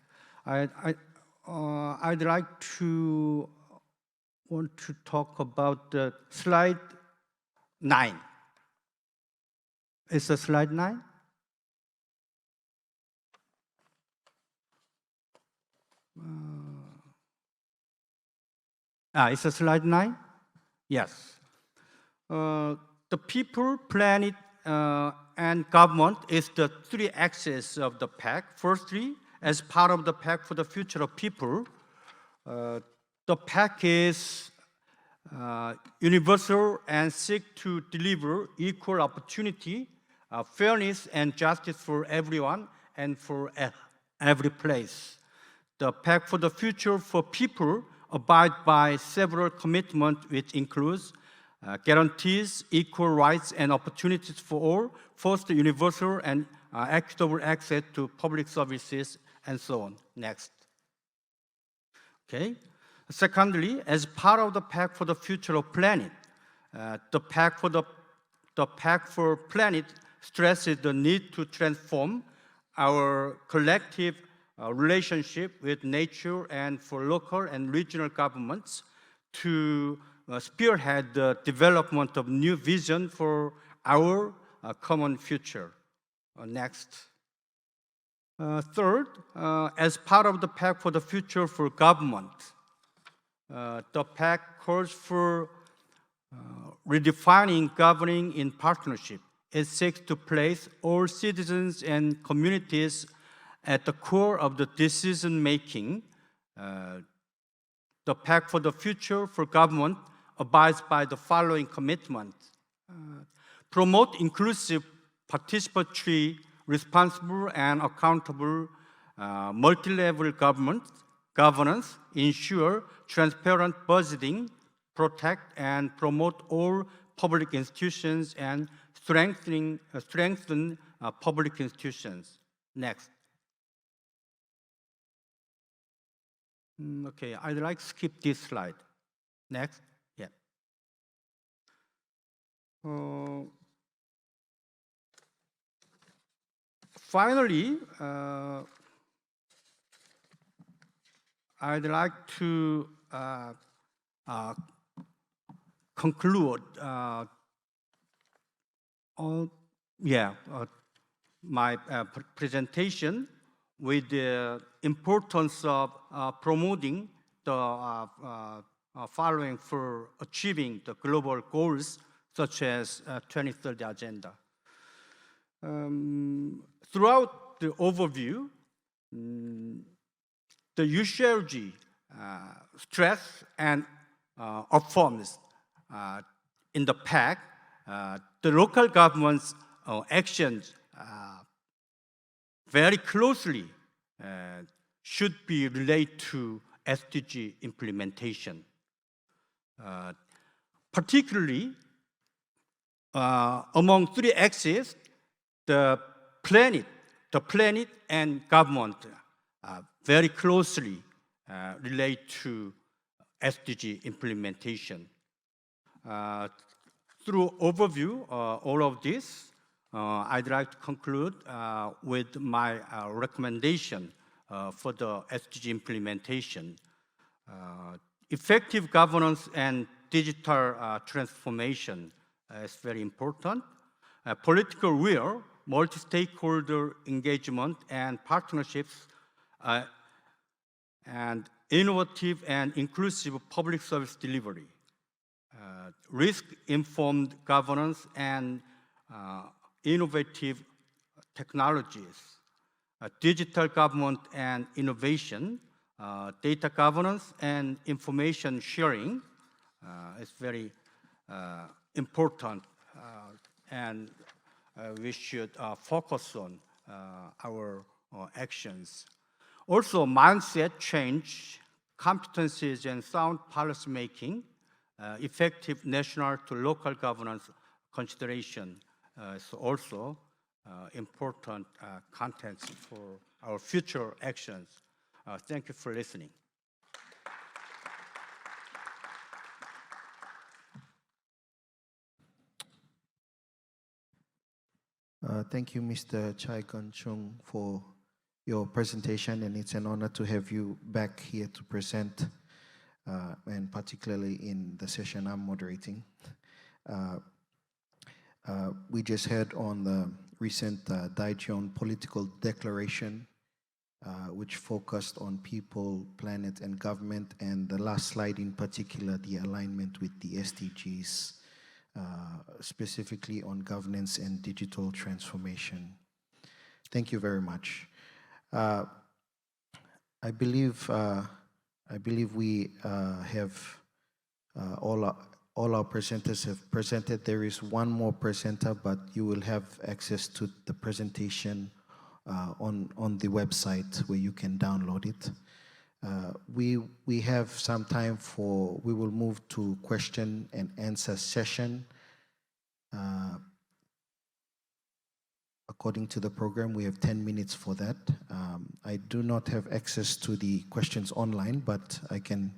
I'd like to want to talk about the slide 9. Is the slide 9? Is the slide 9? Yes. The people, planet, and government is the 3 axes of the pact. Firstly, as part of the Pact for the Future of People, the pact is universal and seek to deliver equal opportunity, fairness, and justice for everyone and for every place. The Pact for the Future for People abide by several commitments, which includes guarantees equal rights and opportunities for all, foster universal and equitable access to public services, and so on. Next. Okay. Secondly, as part of the Pact for the Future of Planet, the Pact for Planet stresses the need to transform our collective relationship with nature and for local and regional governments to spearhead the development of new vision for our common future. Next. Third, as part of the Pact for the Future for Government, the pact calls for redefining governing in partnership. it seeks to place all citizens and communities at the core of the decision-making. The Pact for the Future for Government abides by the following commitments. Promote inclusive, participatory, responsible, and accountable multi-level governance, ensure transparent budgeting, protect and promote all public institutions, and strengthen public institutions. Next. Okay, I'd like to skip this slide. Next. Yeah. Finally, I'd like to conclude my presentation with the importance of promoting the following for achieving the global goals such as 2030 Agenda. Throughout the overview, the UCLG stress and affirms in the pact the local government's actions very closely should be related to SDG implementation. Particularly among three axes, the planet and government very closely relate to SDG implementation. Through overview, all of this, I'd like to conclude with my recommendation for the SDG implementation. Effective governance and digital transformation is very important. Political will, multi-stakeholder engagement and partnerships, and innovative and inclusive public service delivery. Risk-informed governance and innovative technologies, digital government and innovation, data governance and information sharing is very important, and we should focus on our actions. Also, mindset change, competencies and sound policy making, effective national to local governance consideration is also important contents for our future actions. Thank you for listening. Thank you, Mr. Chai Gun-chung, for your presentation, and it's an honor to have you back here to present, and particularly in the session I'm moderating. We just heard on the recent Daejeon political declaration, which focused on people, planet, and government, and the last slide in particular, the alignment with the SDGs, specifically on governance and digital transformation. Thank you very much. I believe we have all our presenters have presented. There is one more presenter, but you will have access to the presentation on the website where you can download it. We have some time we will move to question and answer session. According to the program, we have 10 minutes for that. I do not have access to the questions online, but I can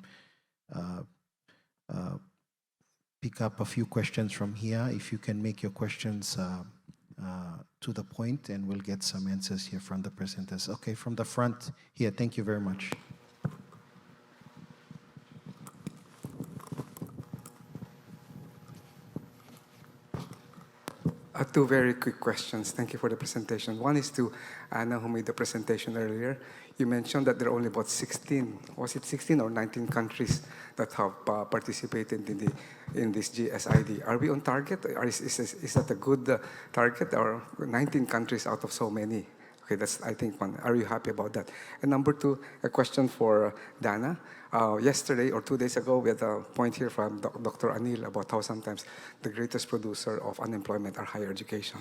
pick up a few questions from here. If you can make your questions to the point, and we'll get some answers here from the presenters. Okay, from the front here, thank you very much. two very quick questions. Thank you for the presentation. One is to Anna, who made the presentation earlier. You mentioned that there are only about 16, was it 16 or 19 countries that have participated in this GSID. Are we on target? Is that a good target, or 19 countries out of so many? Okay, that's, I think, one. Are you happy about that? And number two, a question for Dana. Yesterday or 2 days ago, we had a point here from Dr. Anil about how sometimes the greatest producer of unemployment are higher education.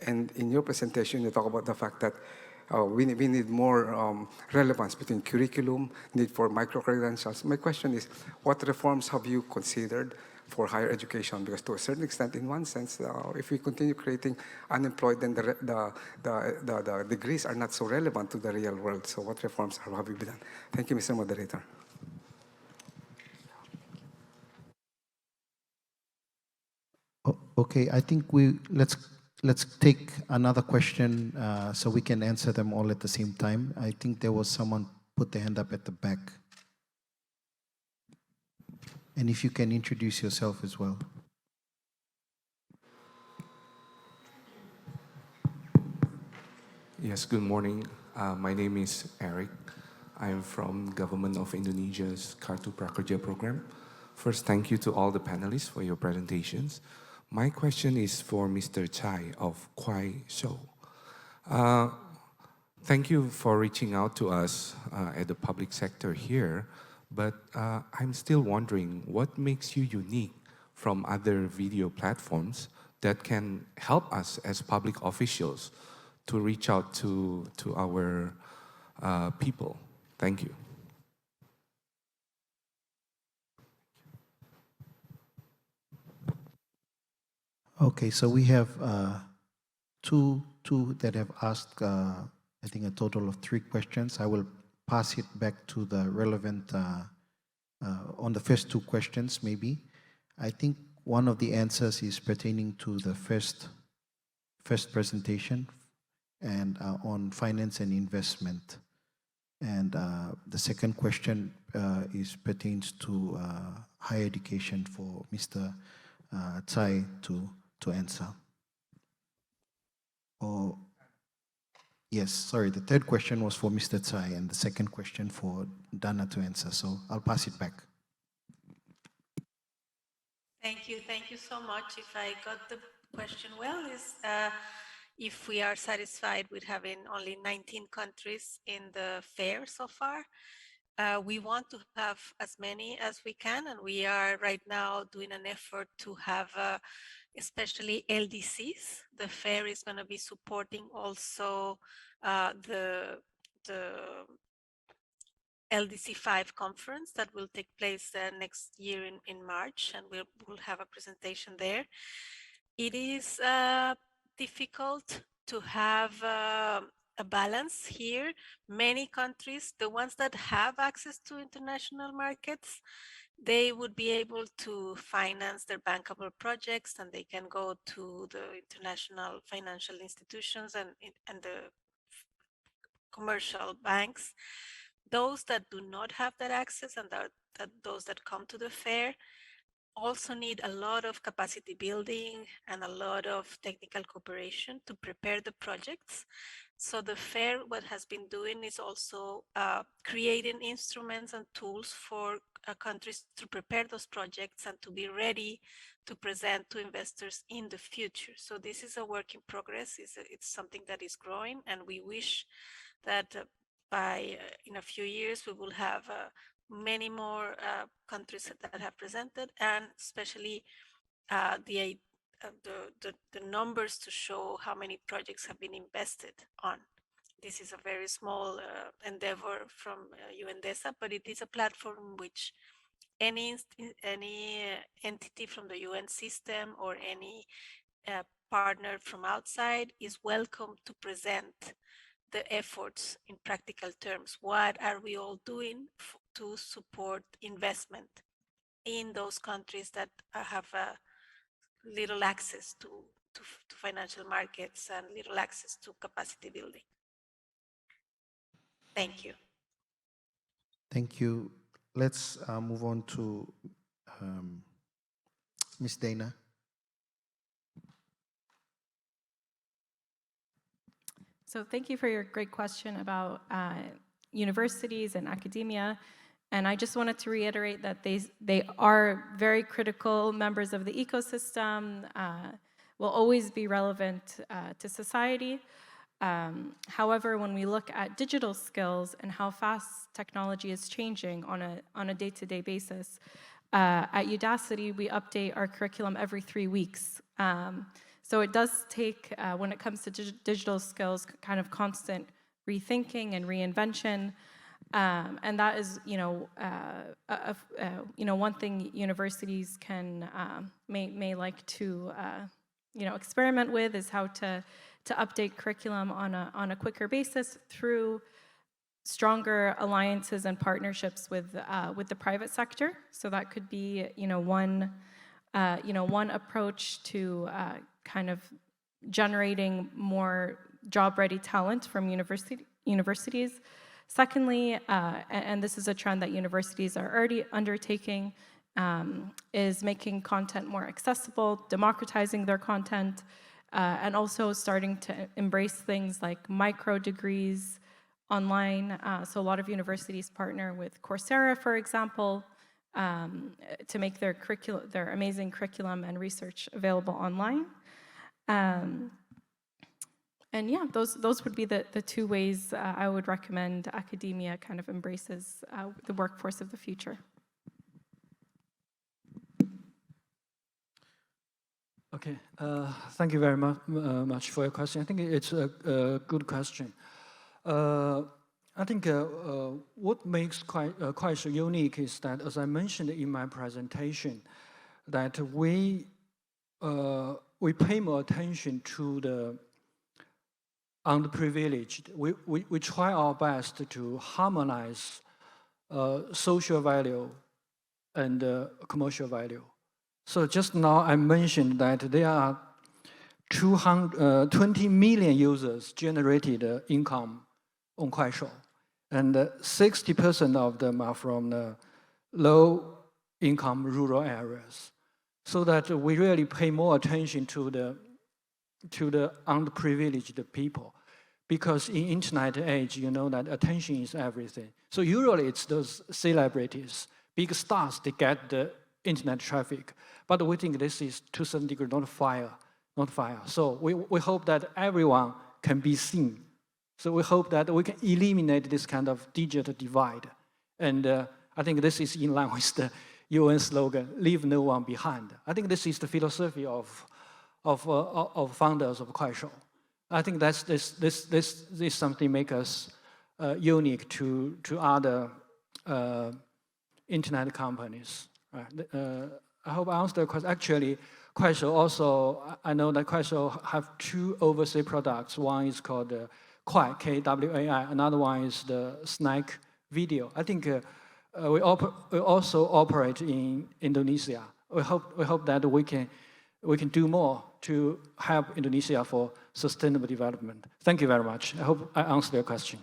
And in your presentation, you talk about the fact that we need more relevance between curriculum, need for micro-credentials. My question is, what reforms have you considered for higher education? Because to a certain extent, in one sense, if we continue creating unemployed, then the degrees are not so relevant to the real world. So what reforms have you done? Thank you, Mr. Moderator. Okay, I think let's take another question so we can answer them all at the same time. I think there was someone put their hand up at the back. And if you can introduce yourself as well. Yes, good morning. My name is Eric. I am from Government of Indonesia's Kartu Prakerja program. First, thank you to all the panelists for your presentations. My question is for Mr. Chai of Kwai Show. Thank you for reaching out to us at the public sector here, but I'm still wondering what makes you unique from other video platforms that can help us as public officials to reach out to our people. Thank you. Okay, so we have two that have asked, I think, a total of 3 questions. I will pass it back to the relevant, on the first 2 questions, maybe. I think one of the answers is pertaining to the first presentation and on finance and investment. And the second question pertains to higher education for Mr. Tsai to answer. Or, yes, sorry, the third question was for Mr. Tsai and the second question for Dana to answer. So I'll pass it back. Thank you so much. If I got the question well, is if we are satisfied with having only 19 countries in the fair so far. We want to have as many as we can, and we are right now doing an effort to have especially LDCs. The fair is going to be supporting also the LDC 5 conference that will take place next year in March, and we'll have a presentation there. It is difficult to have a balance here. Many countries, the ones that have access to international markets, they would be able to finance their bankable projects, and they can go to the international financial institutions and the commercial banks. Those that do not have that access and those that come to the fair also need a lot of capacity building and a lot of technical cooperation to prepare the projects. So the fair, what has been doing is also creating instruments and tools for countries to prepare those projects and to be ready to present to investors in the future. So this is a work in progress. It's something that is growing, and we wish that by in a few years we will have many more countries that have presented, and especially the numbers to show how many projects have been invested on. This is a very small endeavor from UNDESA, but it is a platform which any entity from the UN system or any partner from outside is welcome to present the efforts in practical terms. What are we all doing to support investment in those countries that have little access to financial markets and little access to capacity building? Thank you. Thank you. Let's move on to Ms. Dana. So thank you for your great question about universities and academia. And I just wanted to reiterate that they are very critical members of the ecosystem, will always be relevant to society. However, when we look at digital skills and how fast technology is changing on a day-to-day basis, at Udacity, we update our curriculum every 3 weeks. So it does take, when it comes to digital skills, kind of constant rethinking and reinvention. And that is, one thing universities may like to, experiment with is how to update curriculum on a quicker basis through stronger alliances and partnerships with the private sector. So that could be, one approach to kind of generating more job-ready talent from universities. Secondly, and this is a trend that universities are already undertaking, is making content more accessible, democratizing their content, and also starting to embrace things like micro degrees online. So a lot of universities partner with Coursera, for example, to make their amazing curriculum and research available online. And yeah, those would be the 2 ways I would recommend academia kind of embraces the workforce of the future. Okay, thank you very much for your question. I think it's a good question. I think what makes Kuaishou unique is that, as I mentioned in my presentation, that we pay more attention to the underprivileged. We try our best to harmonize social value and commercial value. So just now I mentioned that there are 20 million users generated income on Kuaishou, and 60% of them are from the low-income rural areas. So that we really pay more attention to the underprivileged people, because in internet age, you know that attention is everything. So usually it's those celebrities, big stars, they get the internet traffic. But we think this is to some degree not fire. So we hope that everyone can be seen. So we hope that we can eliminate this kind of digital divide. And I think this is in line with the UN slogan, leave no one behind. I think this is the philosophy of founders of Kuaishou. I think that's this something make us unique to other internet companies. Right? I hope I answered the question. Actually, Kuaishou also, I know that Kuaishou have 2 overseas products. One is called Kwai, Kwai. Another one is the snack video. I think we also operate in Indonesia. We hope that we can do more to help Indonesia for sustainable development. Thank you very much. I hope I answered your question.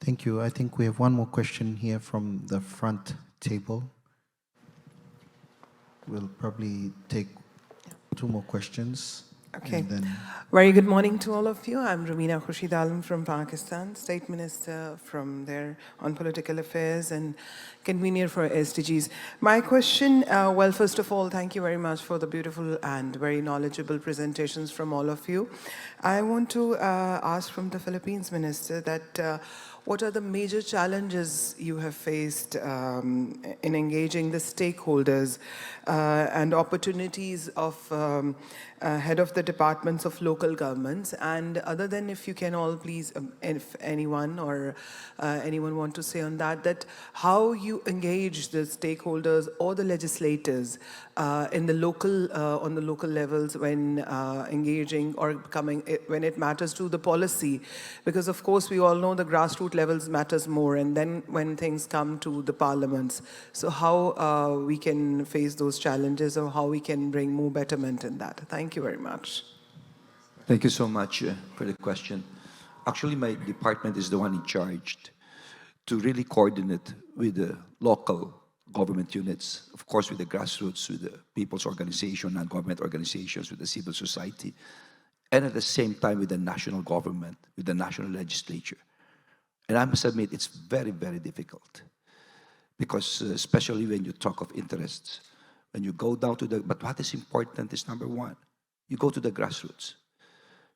Thank you. I think we have one more question here from the front table. We'll probably take 2 more questions. Okay. And then Very good morning to all of you. I'm Rumina Khurshid Alam from Pakistan, State Minister from there on Political Affairs and convener for SDGs. My question, well, first of all, thank you very much for the beautiful and very knowledgeable presentations from all of you. I want to ask from the Philippines Minister that what are the major challenges you have faced in engaging the stakeholders and opportunities of head of the departments of local governments? And other than, if you can all please, if anyone or anyone want to say on that how you engage the stakeholders or the legislators in the local, on the local levels when engaging or coming, when it matters to the policy, because of course we all know the grassroots levels matters more, and then when things come to the parliaments. So how we can face those challenges or how we can bring more betterment in that? Thank you very much. Thank you so much for the question. Actually, my department is the one in charge to really coordinate with the local government units, of course with the grassroots, with the people's organization and government organizations, with the civil society. and at the same time with the national government, with the national legislature. And I must admit, it's very, very difficult because especially when you talk of interests, when you go down to but what is important is number one, you go to the grassroots.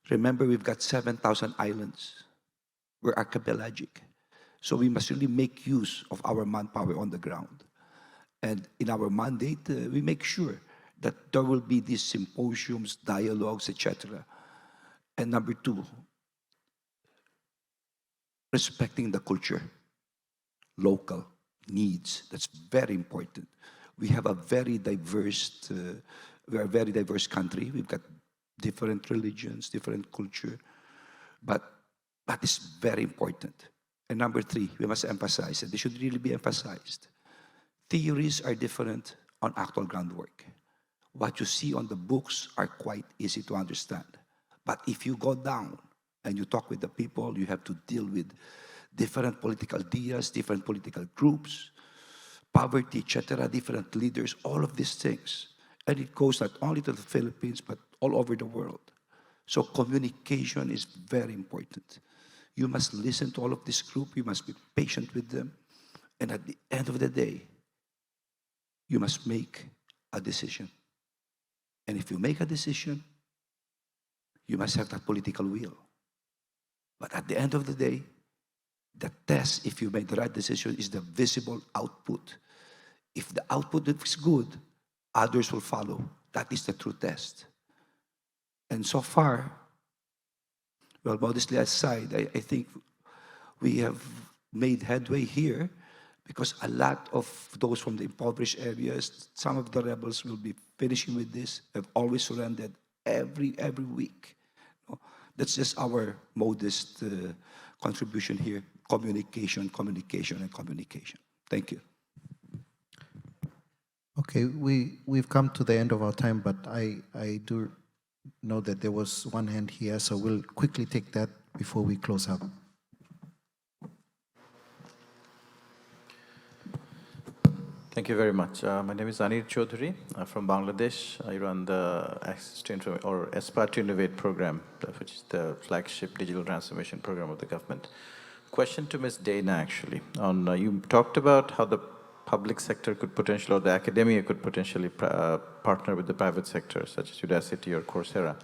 Remember, we've got 7,000 islands. We're archipelagic. So we must really make use of our manpower on the ground. And in our mandate, we make sure that there will be these symposiums, dialogues, etc. And number two, respecting the culture, local needs. That's very important. We have a very diverse, we're a very diverse country. We've got different religions, different culture, but it's very important. And number three, we must emphasize, and this should really be emphasized, theories are different on actual groundwork. What you see on the books are quite easy to understand. But if you go down and you talk with the people, you have to deal with different political ideas, different political groups, poverty, etc., different leaders, all of these things. And it goes not only to the Philippines, but all over the world. So communication is very important. You must listen to all of this group. You must be patient with them. And at the end of the day, you must make a decision. And if you make a decision, you must have that political will. But at the end of the day, the test, if you make the right decision, is the visible output. If the output is good, others will follow. That is the true test. And so far, well, modestly aside, I think we have made headway here because a lot of those from the impoverished areas, some of the rebels will be finishing with this, have always surrendered every week. That's just our modest contribution here. Communication, communication, and communication. Thank you. Okay, we've come to the end of our time, but I do know that there was one hand here, so we'll quickly take that before we close up. Thank you very much. My name is Anir Chaudhary. I'm from Bangladesh. I run the Access to or Aspire to Innovate program, which is the flagship digital transformation program of the government. Question to Ms. Dana, actually. You talked about how the public sector could potentially, or the academia could potentially partner with the private sector, such as Udacity or Coursera,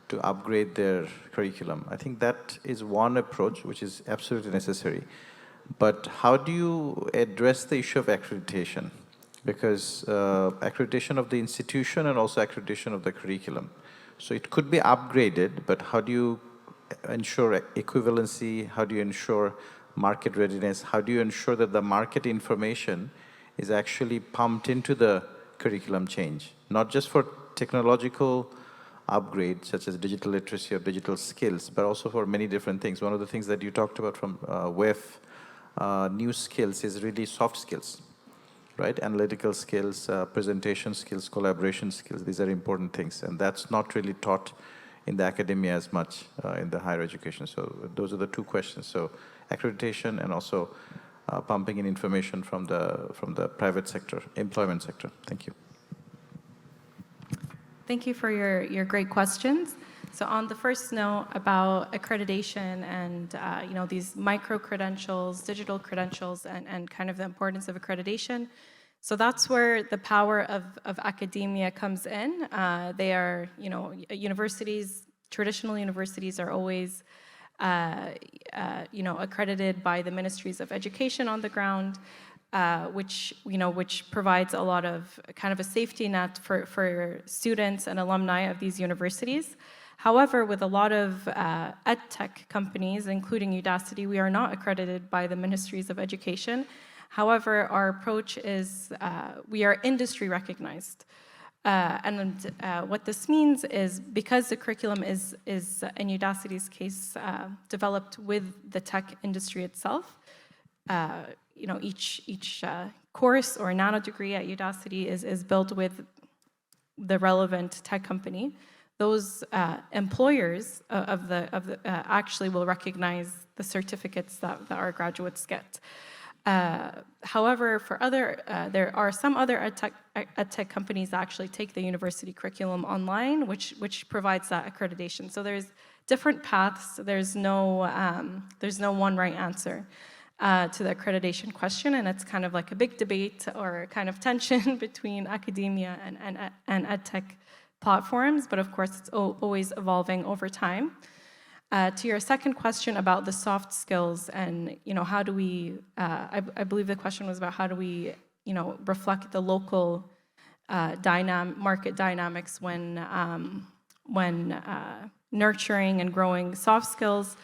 to upgrade their curriculum. I think that is one approach which is absolutely necessary. But how do you address the issue of accreditation? Because accreditation of the institution and also accreditation of the curriculum. So it could be upgraded, but how do you ensure equivalency? How do you ensure market readiness? How do you ensure that the market information is actually pumped into the curriculum change? Not just for technological upgrades, such as digital literacy or digital skills, but also for many different things. One of the things that you talked about from WEF, new skills, is really soft skills, right? Analytical skills, presentation skills, collaboration skills. These are important things, and that's not really taught in the academia as much in the higher education. So those are the two questions. So accreditation and also pumping in information from the private sector, employment sector. Thank you. Thank you for your great questions. So on the first note about accreditation and these micro credentials, digital credentials, and kind of the importance of accreditation. So that's where the power of academia comes in. They are, universities, traditional universities are always, accredited by the ministries of education on the ground, which provides a lot of kind of a safety net for students and alumni of these universities. However, with a lot of ed tech companies, including Udacity, we are not accredited by the ministries of education. However, our approach is we are industry recognized. What this means is because the curriculum is in Udacity's case, developed with the tech industry itself, each course or nano degree at Udacity is built with the relevant tech company. Those employers actually will recognize the certificates that our graduates get. However, there are some other edtech companies that actually take the university curriculum online, which provides that accreditation. So there's different paths. There's no one right answer to the accreditation question, and it's kind of like a big debate or kind of tension between academia and edtech platforms. But of course, it's always evolving over time. To your second question about the soft skills and how do we, I believe the question was about how do we reflect the local market dynamics when nurturing and growing soft skills.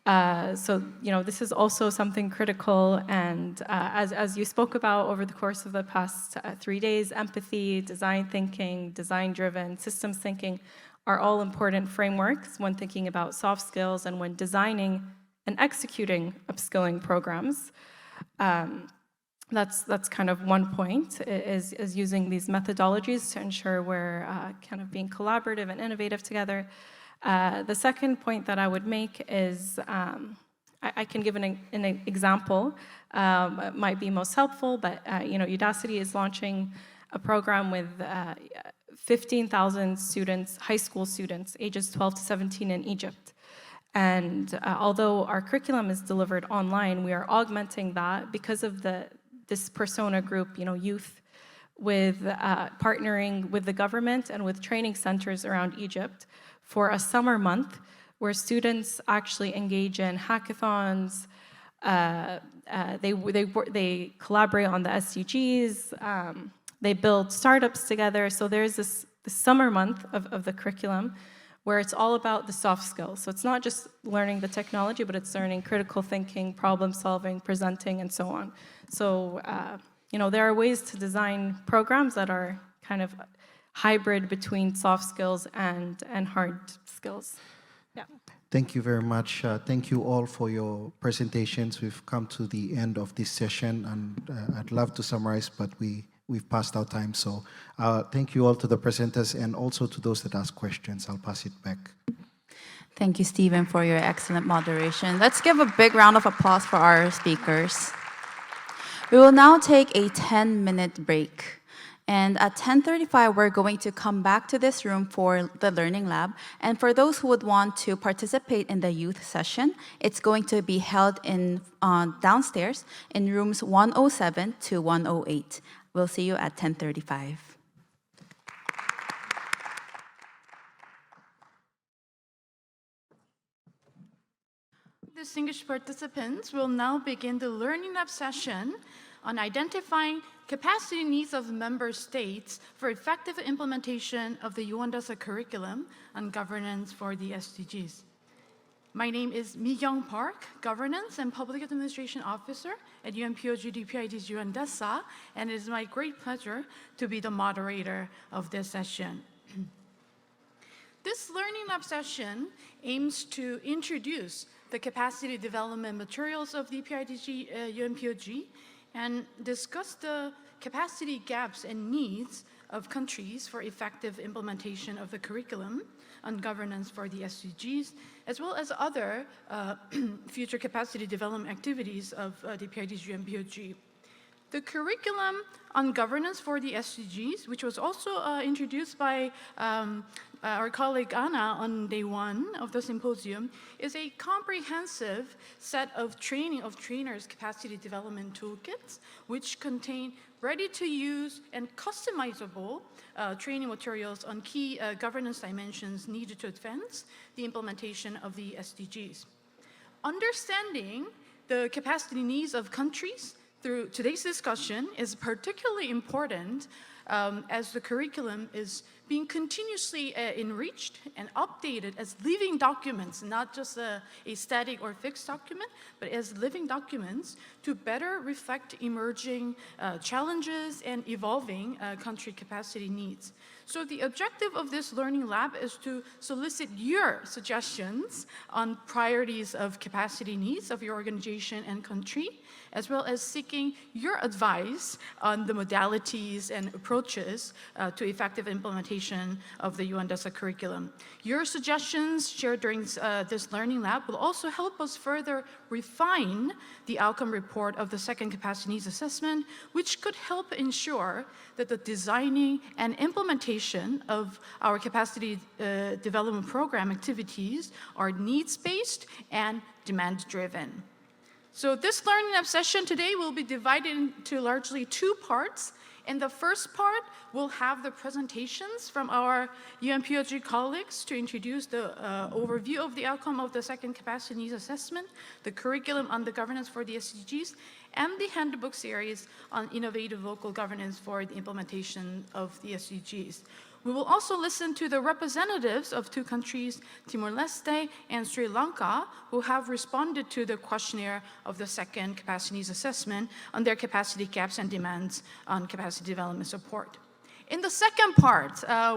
So this is also something critical, and as you spoke about over the course of the past 3 days, empathy, design thinking, design-driven systems thinking are all important frameworks when thinking about soft skills and when designing and executing upskilling programs. That's kind of one point, is using these methodologies to ensure we're kind of being collaborative and innovative together. The second point that I would make is, I can give an example, it might be most helpful, but Udacity is launching a program with 15,000 students, high school students, ages 12 to 17 in Egypt. And although our curriculum is delivered online, we are augmenting that because of this persona group, youth, with partnering with the government and with training centers around Egypt for a summer month where students actually engage in hackathons, they collaborate on the SDGs, they build startups together. So there's this summer month of the curriculum where it's all about the soft skills. So it's not just learning the technology, but it's learning critical thinking, problem solving, presenting, and so on. So, there are ways to design programs that are kind of hybrid between soft skills and hard skills. Yeah. Thank you very much. Thank you all for your presentations. We've come to the end of this session, and I'd love to summarize, but we've passed our time. So thank you all to the presenters and also to those that asked questions. I'll pass it back. Thank you, Stephen, for your excellent moderation. Let's give a big round of applause for our speakers. We will now take a 10-minute break. And at 10:35, we're going to come back to this room for the Learning Lab. And for those who would want to participate in the youth session, it's going to be held downstairs in rooms 107 to 108. We'll see you at 10:35. Distinguished participants, will now begin the Learning Lab session on identifying capacity needs of member states for effective implementation of the UNDASA curriculum on governance for the SDGs. My name is Mi-Young Park, Governance and Public Administration Officer at UNPOG DPID's UNDASA, and it is my great pleasure to be the moderator of this session. This Learning Lab session aims to introduce the capacity development materials of DPIDG UNPOG and discuss the capacity gaps and needs of countries for effective implementation of the curriculum on governance for the SDGs, as well as other future capacity development activities of DPID's UNPOG. The curriculum on governance for the SDGs, which was also introduced by our colleague Anna on day 1 of the symposium, is a comprehensive set of trainers' capacity development toolkits, which contain ready-to-use and customizable training materials on key governance dimensions needed to advance the implementation of the SDGs. Understanding the capacity needs of countries through today's discussion is particularly important as the curriculum is being continuously enriched and updated as living documents, not just a static or fixed document, but as living documents to better reflect emerging challenges and evolving country capacity needs. So the objective of this Learning Lab is to solicit your suggestions on priorities of capacity needs of your organization and country, as well as seeking your advice on the modalities and approaches approaches to effective implementation of the UNDESA curriculum. Your suggestions shared during this learning lab will also help us further refine the outcome report of the second capacity needs assessment, which could help ensure that the designing and implementation of our capacity development program activities are needs-based and demand-driven. So this learning lab session today will be divided into largely two parts. In the first part, we'll have the presentations from our UNPOG colleagues to introduce the overview of the outcome of the second capacity needs assessment, the curriculum on the governance for the SDGs, and the handbook series on innovative local governance for the implementation of the SDGs. We will also listen to the representatives of two countries, Timor-Leste and Sri Lanka, who have responded to the questionnaire of the second capacity needs assessment on their capacity gaps and demands on capacity development support. In the second part,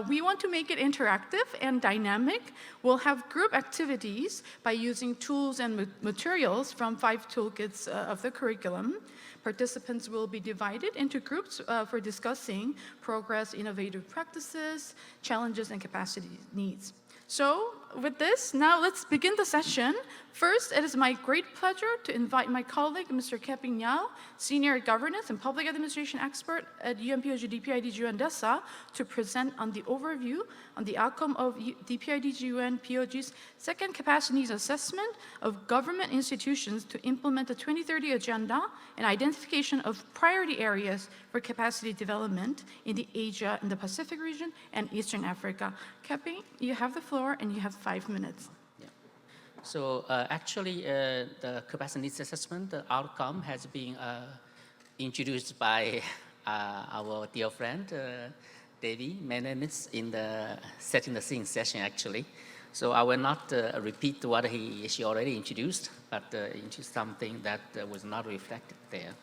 we want to make it interactive and dynamic. We'll have group activities by using tools and materials from 5 toolkits of the curriculum. Participants will be divided into groups for discussing progress, innovative practices, challenges, and capacity needs. So with this, now let's begin the session. First, it is my great pleasure to invite my colleague, Mr. Keping Nyao, Senior Governance and Public Administration Expert at UNPOG DPIDG UNDESA, to present on the overview on the outcome of DPIDG UNPOG's second capacity needs assessment of government institutions to implement the 2030 agenda and identification of priority areas for capacity development in the Asia and the Pacific region and Eastern Africa. Keping, you have the floor and you have 5 minutes. So actually, the capacity needs assessment, the outcome has been introduced by our dear friend, Davy, many minutes in the setting the scene session, actually. So I will not repeat what she already introduced, but into something that was not reflected there.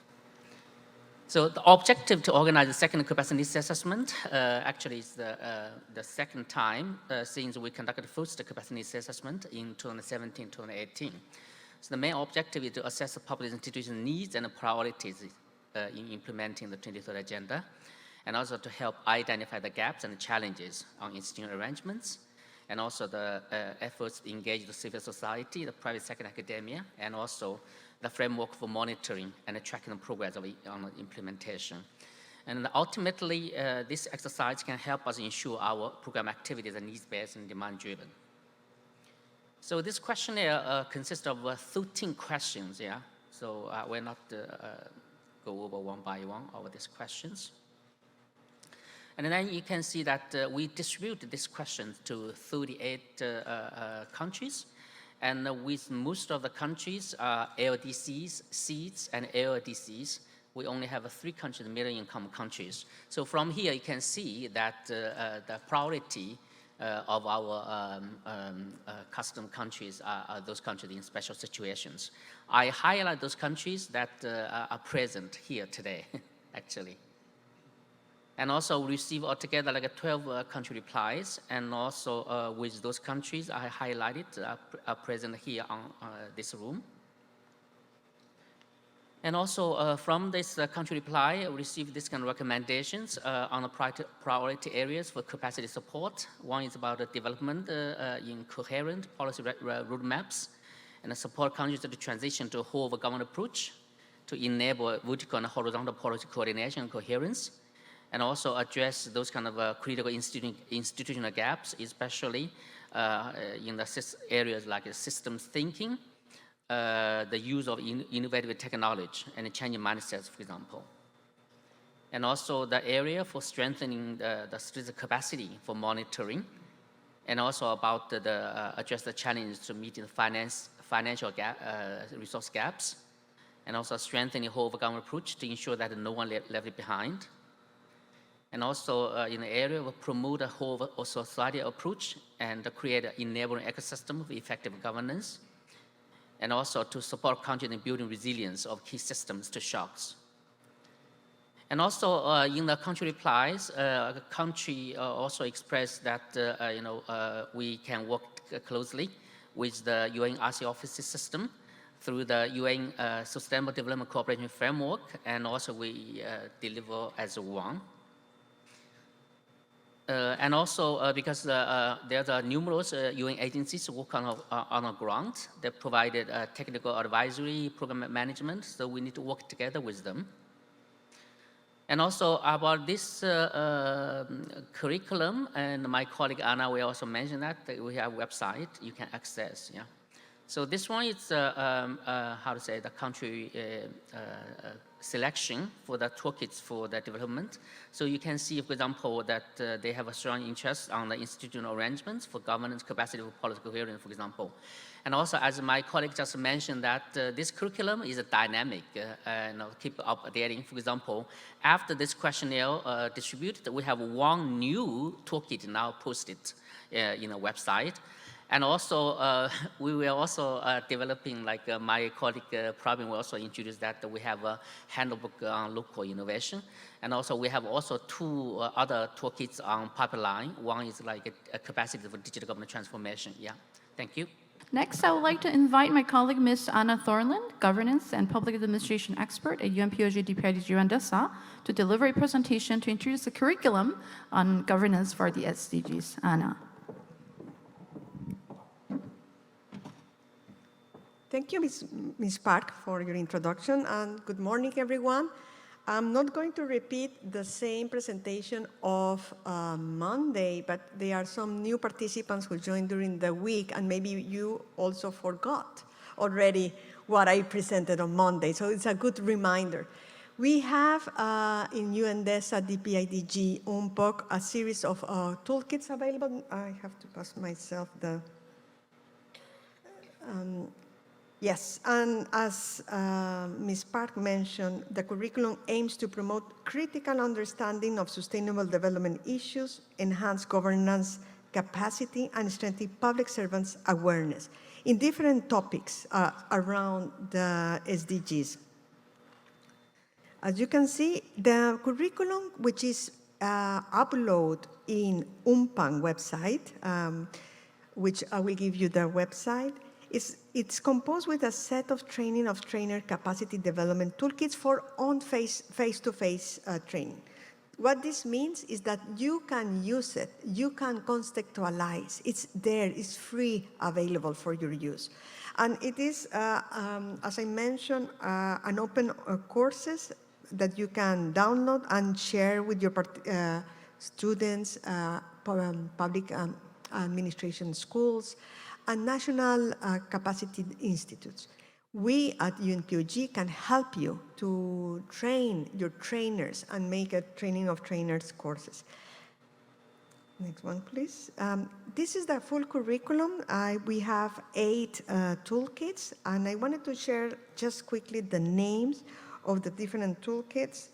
So the objective to organize the second capacity needs assessment actually is the second time since we conducted the first capacity needs assessment in 2017-2018. So the main objective is to assess the public institution needs and priorities in implementing the 2030 agenda, and also to help identify the gaps and challenges on institutional arrangements, and also the efforts to engage the civil society, the private sector, academia, and also the framework for monitoring and tracking the progress on implementation. And ultimately, this exercise can help us ensure our program activities are needs-based and demand-driven. So this questionnaire consists of 13 questions, yeah? So I will not go over one by one over these questions. And then you can see that we distributed these questions to 38 countries. And with most of the countries, LDCs, SEEDs, and LDCs, we only have 3 countries, middle-income countries. So from here, you can see that the priority of our custom countries are those countries in special situations. I highlight those countries that are present here today, actually. And also we receive altogether like 12 country replies, and also with those countries I highlighted are present here on this room. And also from this country reply, we received this kind of recommendations on the priority areas for capacity support. One is about the development in coherent policy roadmaps, and support countries to transition to a whole of government approach to enable vertical and horizontal policy coordination and coherence, and also address those kind of critical institutional gaps, especially in the areas like systems thinking, the use of innovative technology and changing mindsets, for example. And also the area for strengthening the strategic capacity for monitoring, and also about address the challenges to meet the financial resource gaps, and also strengthening the whole of government approach to ensure that no one left behind. And also in the area of promote a whole of society approach and create an enabling ecosystem of effective governance, and also to support countries in building resilience of key systems to shocks. And also in the country replies, the country also expressed that we can work closely with the UN RC offices system through the UN Sustainable Development Cooperation Framework, and also we deliver as one. And also because there are numerous UN agencies work on the ground that provided technical advisory, program management, so we need to work together with them. And also about this curriculum, and my colleague Anna will also mention that we have a website you can access. Yeah. So this one is how to say the country selection for the toolkits for the development. So you can see, for example, that they have a strong interest on the institutional arrangements for governance capacity for political coherence, for example. And also, as my colleague just mentioned, that this curriculum is a dynamic and keep updating. For example, after this questionnaire distributed, we have one new toolkit now posted in a website. And also, we will also developing, like my colleague Pravin will also introduce that we have a handbook on local innovation. And also, we have also two other toolkits on pipeline. One is like a capacity for digital government transformation. Yeah, thank you. Next, I would like to invite my colleague, Ms. Anna Thorland, Governance and Public Administration Expert at UNPOG DPIDG UNDESA, to deliver a presentation to introduce the curriculum on governance for the SDGs. Anna. Thank you, Ms. Park, for your introduction, and good morning, everyone. I'm not going to repeat the same presentation of Monday, but there are some new participants who joined during the week, and maybe you also forgot already what I presented on Monday, so it's a good reminder. We have in UNDESA DPIDG UNPOC a series of toolkits available. I have to pass myself the... Yes, and as Ms. Park mentioned, the curriculum aims to promote critical understanding of sustainable development issues, enhance governance capacity, and strengthen public servants' awareness in different topics around the SDGs. As you can see, the curriculum, which is uploaded in UNPAN website, which I will give you the website, it's composed with a set of training of trainer capacity development toolkits for face-to-face training. What this means is that you can use it, you can contextualize. It's there, it's free, available for your use. And it is, as I mentioned, an open courses that you can download and share with your students, public administration schools, and national capacity institutes. We at UNPOG can help you to train your trainers and make a training of trainers courses. Next one, please. This is the full curriculum. We have 8 toolkits, and I wanted to share just quickly the names of the different toolkits.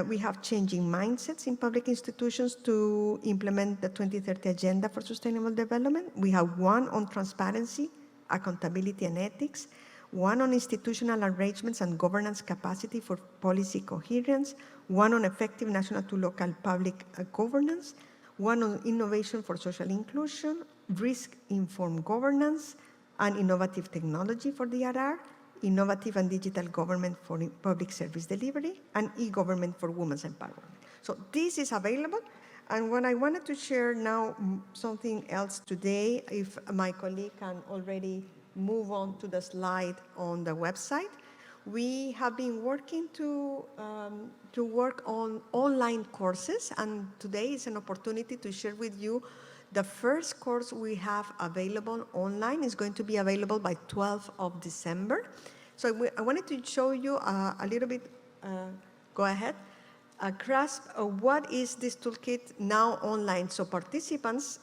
We have changing mindsets in public institutions to implement the 2030 Agenda for Sustainable Development. We have one on transparency, accountability, and ethics, one on institutional arrangements and governance capacity for policy coherence, one on effective national to local public governance, one on innovation for social inclusion, risk-informed governance, and innovative technology for DRR, innovative and digital government for public service delivery, and e-government for women's empowerment. So this is available. And what I wanted to share now, something else today, if my colleague can already move on to the slide on the website. We have been working to work on online courses, and today is an opportunity to share with you the first course we have available online. Is going to be available by 12th of December. So I wanted to show you a little bit, go ahead, a grasp of what is this toolkit now online. So participants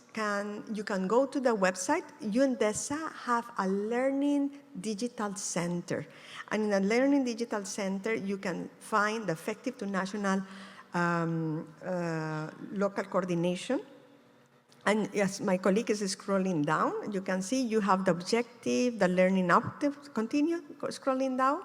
you can go to the website. UNDESA have a Learning Digital Center. And in the Learning Digital Center, you can find the effective to national local coordination. And yes, my colleague is scrolling down. You can see you have the objective, the learning objective. Continue scrolling down.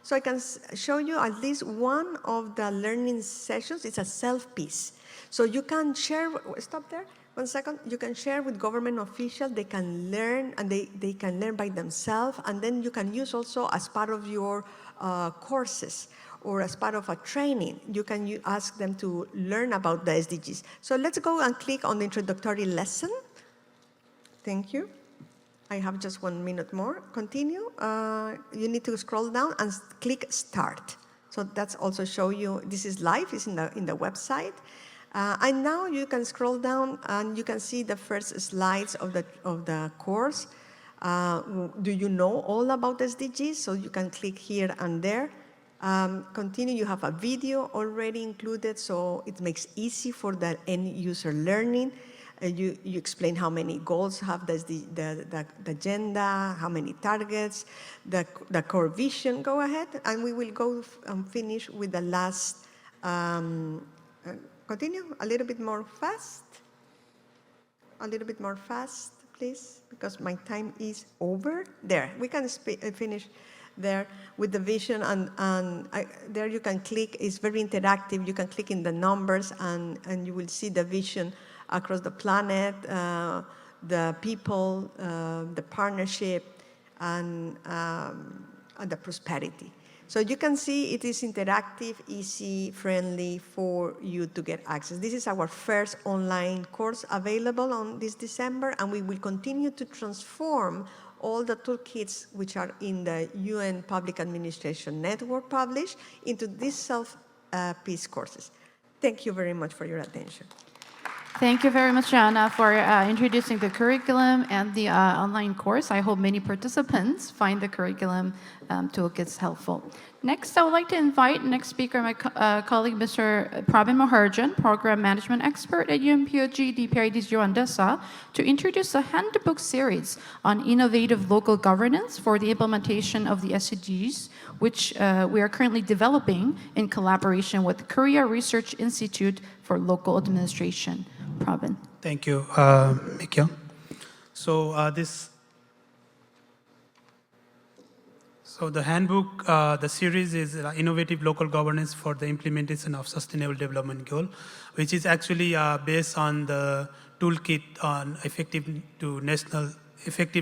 So I can show you at least one of the learning sessions. It's a self-piece. So you can share, stop there, 1 second. You can share with government officials. They can learn, and they can learn by themselves. And then you can use also as part of your courses. or as part of a training, you can ask them to learn about the SDGs. So let's go and click on the introductory lesson. Thank you. I have just 1 minute more. Continue. You need to scroll down and click Start. So that's also show you, this is live, it's in the website. And now you can scroll down and you can see the first slides of the course. Do you know all about SDGs? So you can click here and there. Continue, you have a video already included, so it makes easy for the end user learning. You explain how many goals have the agenda, how many targets, the core vision. Go ahead, and we will go and finish with the last. Continue a little bit more fast. A little bit more fast, please, because my time is over. There, we can finish there with the vision, and there you can click. It's very interactive. You can click in the numbers, and you will see the vision across the planet, the people, the partnership, and the prosperity. So you can see it is interactive, easy, friendly for you to get access. This is our first online course available on this December, and we will continue to transform all the toolkits which are in the UN Public Administration Network published into these self-paced courses. Thank you very much for your attention. Thank you very much, Anna, for introducing the curriculum and the online course. I hope many participants find the curriculum toolkits helpful. Next, I would like to invite next speaker, my colleague, Mr. Pravin Maharjan, Program Management Expert at UMPOG DPIDG Andesa, to introduce a handbook series on innovative local governance for the implementation of the SDGs, which we are currently developing in collaboration with Korea Research Institute for Local Administration. Pravin. Thank you, Mikhail. So the handbook, the series is Innovative Local Governance for the Implementation of Sustainable Development Goal, which is actually based on the toolkit on effective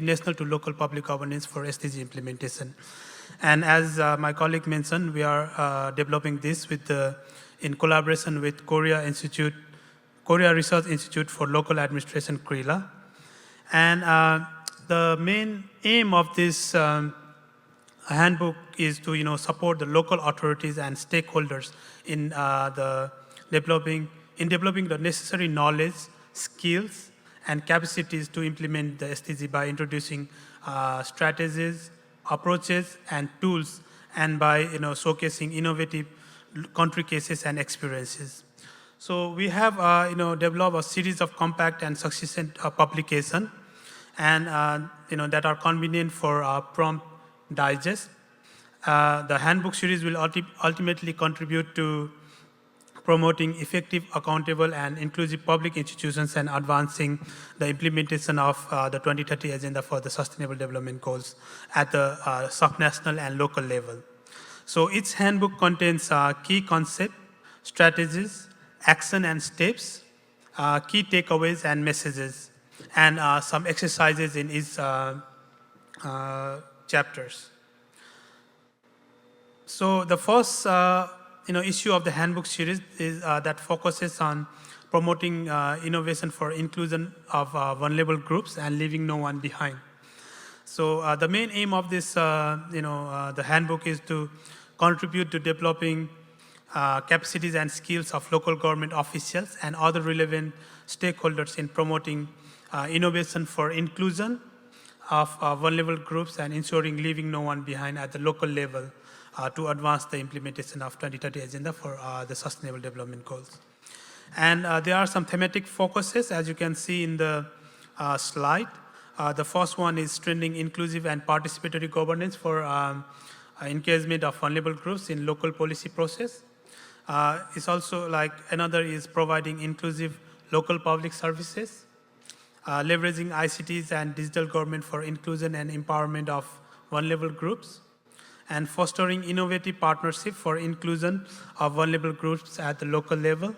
national to local public governance for SDG implementation. And as my colleague mentioned, we are developing this in collaboration with Korea Research Institute for Local Administration, KRILA. And the main aim of this handbook is to support the local authorities and stakeholders in developing the necessary knowledge, skills, and capacities to implement the SDG by introducing strategies, approaches, and tools, and by showcasing innovative country cases and experiences. So we have developed a series of compact and succinct publication, and that are convenient for prompt digest. The handbook series will ultimately contribute to promoting effective, accountable, and inclusive public institutions and advancing the implementation of the 2030 Agenda for the Sustainable Development Goals at the subnational and local level. So each handbook contains key concepts, strategies, action and steps, key takeaways and messages, and some exercises in each chapters. So the first issue of the handbook series is that focuses on promoting innovation for inclusion of vulnerable groups and leaving no one behind. So the main aim of this, the handbook is to contribute to developing capacities and skills of local government officials and other relevant stakeholders in promoting innovation for inclusion of vulnerable groups and ensuring leaving no one behind at the local level to advance the implementation of 2030 Agenda for the Sustainable Development Goals. And there are some thematic focuses, as you can see in the slide. The first one is strengthening inclusive and participatory governance for engagement of vulnerable groups in local policy process. It's also another is providing inclusive local public services, leveraging ICTs and digital government for inclusion and empowerment of vulnerable groups, and fostering innovative partnership for inclusion of vulnerable groups at the local level,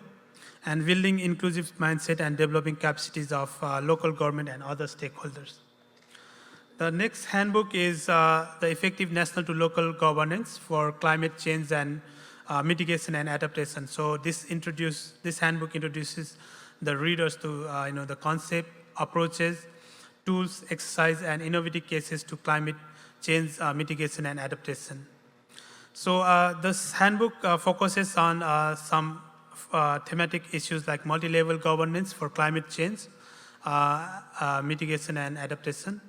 and building inclusive mindset and developing capacities of local government and other stakeholders. The next handbook is the effective national to local governance for climate change and mitigation and adaptation. So this handbook introduces the readers to the concept, approaches, tools, exercise, and innovative cases to climate change mitigation and adaptation. So this handbook focuses on some thematic issues like multi-level governance for climate change, mitigation and adaptation,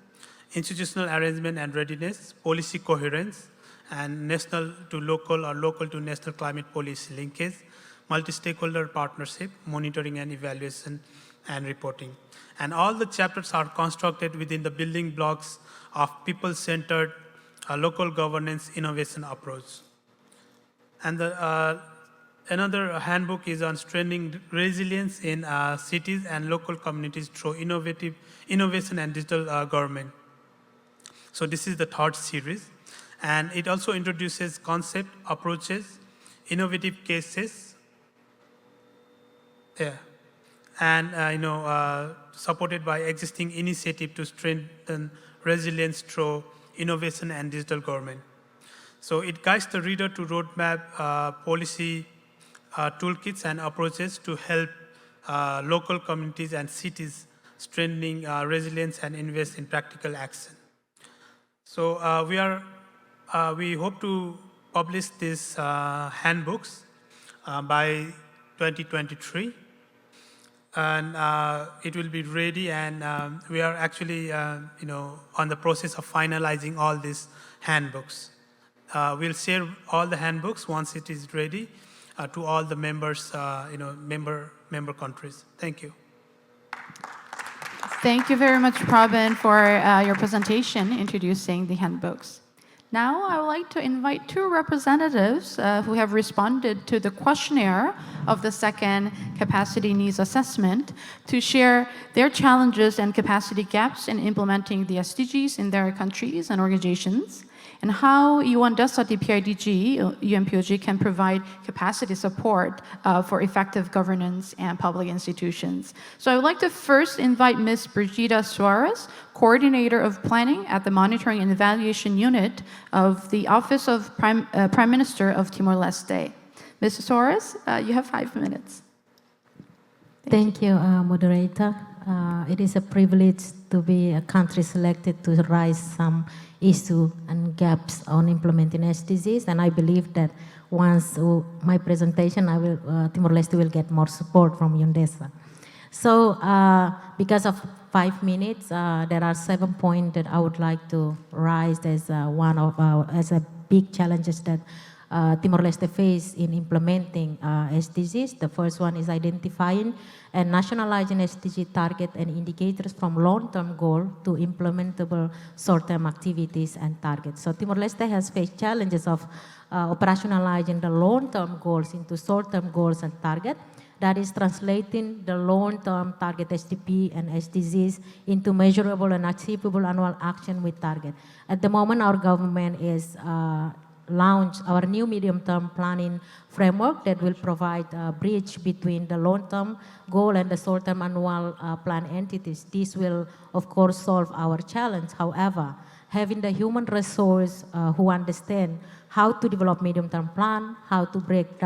institutional arrangement and readiness, policy coherence, and national to local or local to national climate policy linkage, multi-stakeholder partnership, monitoring and evaluation, and reporting. And all the chapters are constructed within the building blocks of people-centered local governance innovation approach. And another handbook is on strengthening resilience in cities and local communities through innovation and digital government. So this is the third series. And it also introduces concept, approaches, innovative cases, and supported by existing initiative to strengthen resilience through innovation and digital government. So it guides the reader to roadmap policy toolkits and approaches to help local communities and cities strengthening resilience and invest in practical action. So we hope to publish these handbooks by 2023, and it will be ready. And we are actually, on the process of finalizing all these handbooks. We'll share all the handbooks once it is ready to all the members, member countries. Thank you. Thank you very much, Prabin, for your presentation introducing the handbooks. Now, I would like to invite two representatives who have responded to the questionnaire of the second capacity needs assessment to share their challenges and capacity gaps in implementing the SDGs in their countries and organizations, and how UNDESA DPIDG, UNPOG, can provide capacity support for effective governance and public institutions. So I would like to first invite Ms. Brigida Suarez, Coordinator of Planning at the Monitoring and Evaluation Unit of the Office of Prime Minister of Timor-Leste. Ms. Suarez, you have 5 minutes. Thank you, moderator. It is a privilege to be a country selected to raise some issues and gaps on implementing SDGs, and I believe that once my presentation, Timor-Leste will get more support from UNDESA. So, because of 5 minutes, there are 7 points that I would like to raise as as a big challenges that Timor-Leste face in implementing SDGs. The first one is identifying and nationalizing SDG target and indicators from long-term goal to implementable short-term activities and targets. So Timor-Leste has faced challenges of operationalizing the long-term goals into short-term goals and targets. That is translating the long-term target SDP and SDGs into measurable and achievable annual action with target. At the moment, our government is launch our new medium-term planning framework that will provide a bridge between the long-term goal and the short-term annual plan entities. This will, of course, solve our challenge. However, having the human resource who understand how to develop medium-term plan, how to break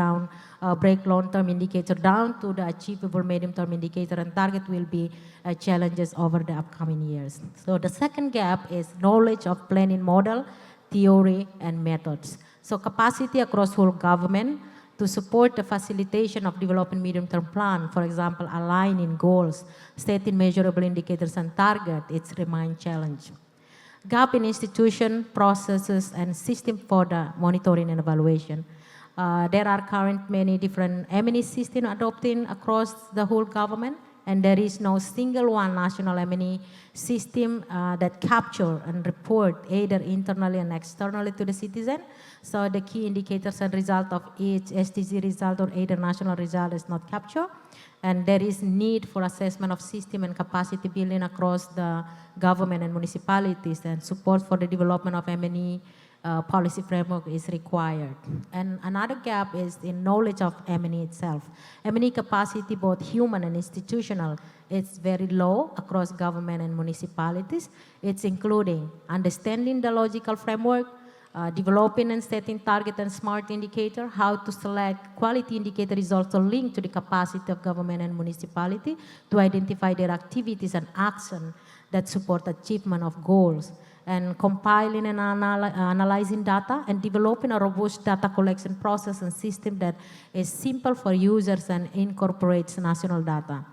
long-term indicator down to the achievable medium-term indicator and target will be challenges over the upcoming years. So the second gap is knowledge of planning model, theory, and methods. So capacity across whole government to support the facilitation of developing medium-term plan, for example, aligning goals, setting measurable indicators and target, it's remain challenge. Gap in institution, processes, and system for the monitoring and evaluation. There are current many different M&E systems adopting across the whole government, and there is no single one national M&E system that capture and report either internally and externally to the citizen. So the key indicators and result of each SDG result or either national result is not captured. And there is need for assessment of system and capacity building across the government and municipalities, and support for the development of M&E policy framework is required. And another gap is in knowledge of M&E itself. M&E capacity, both human and institutional, is very low across government and municipalities. It's including understanding the logical framework, developing and setting target and smart indicator. How to select quality indicator is also linked to the capacity of government and municipality to identify their activities and action that support achievement of goals. And compiling and analyzing data and developing a robust data collection process and system that is simple for users and incorporates national data.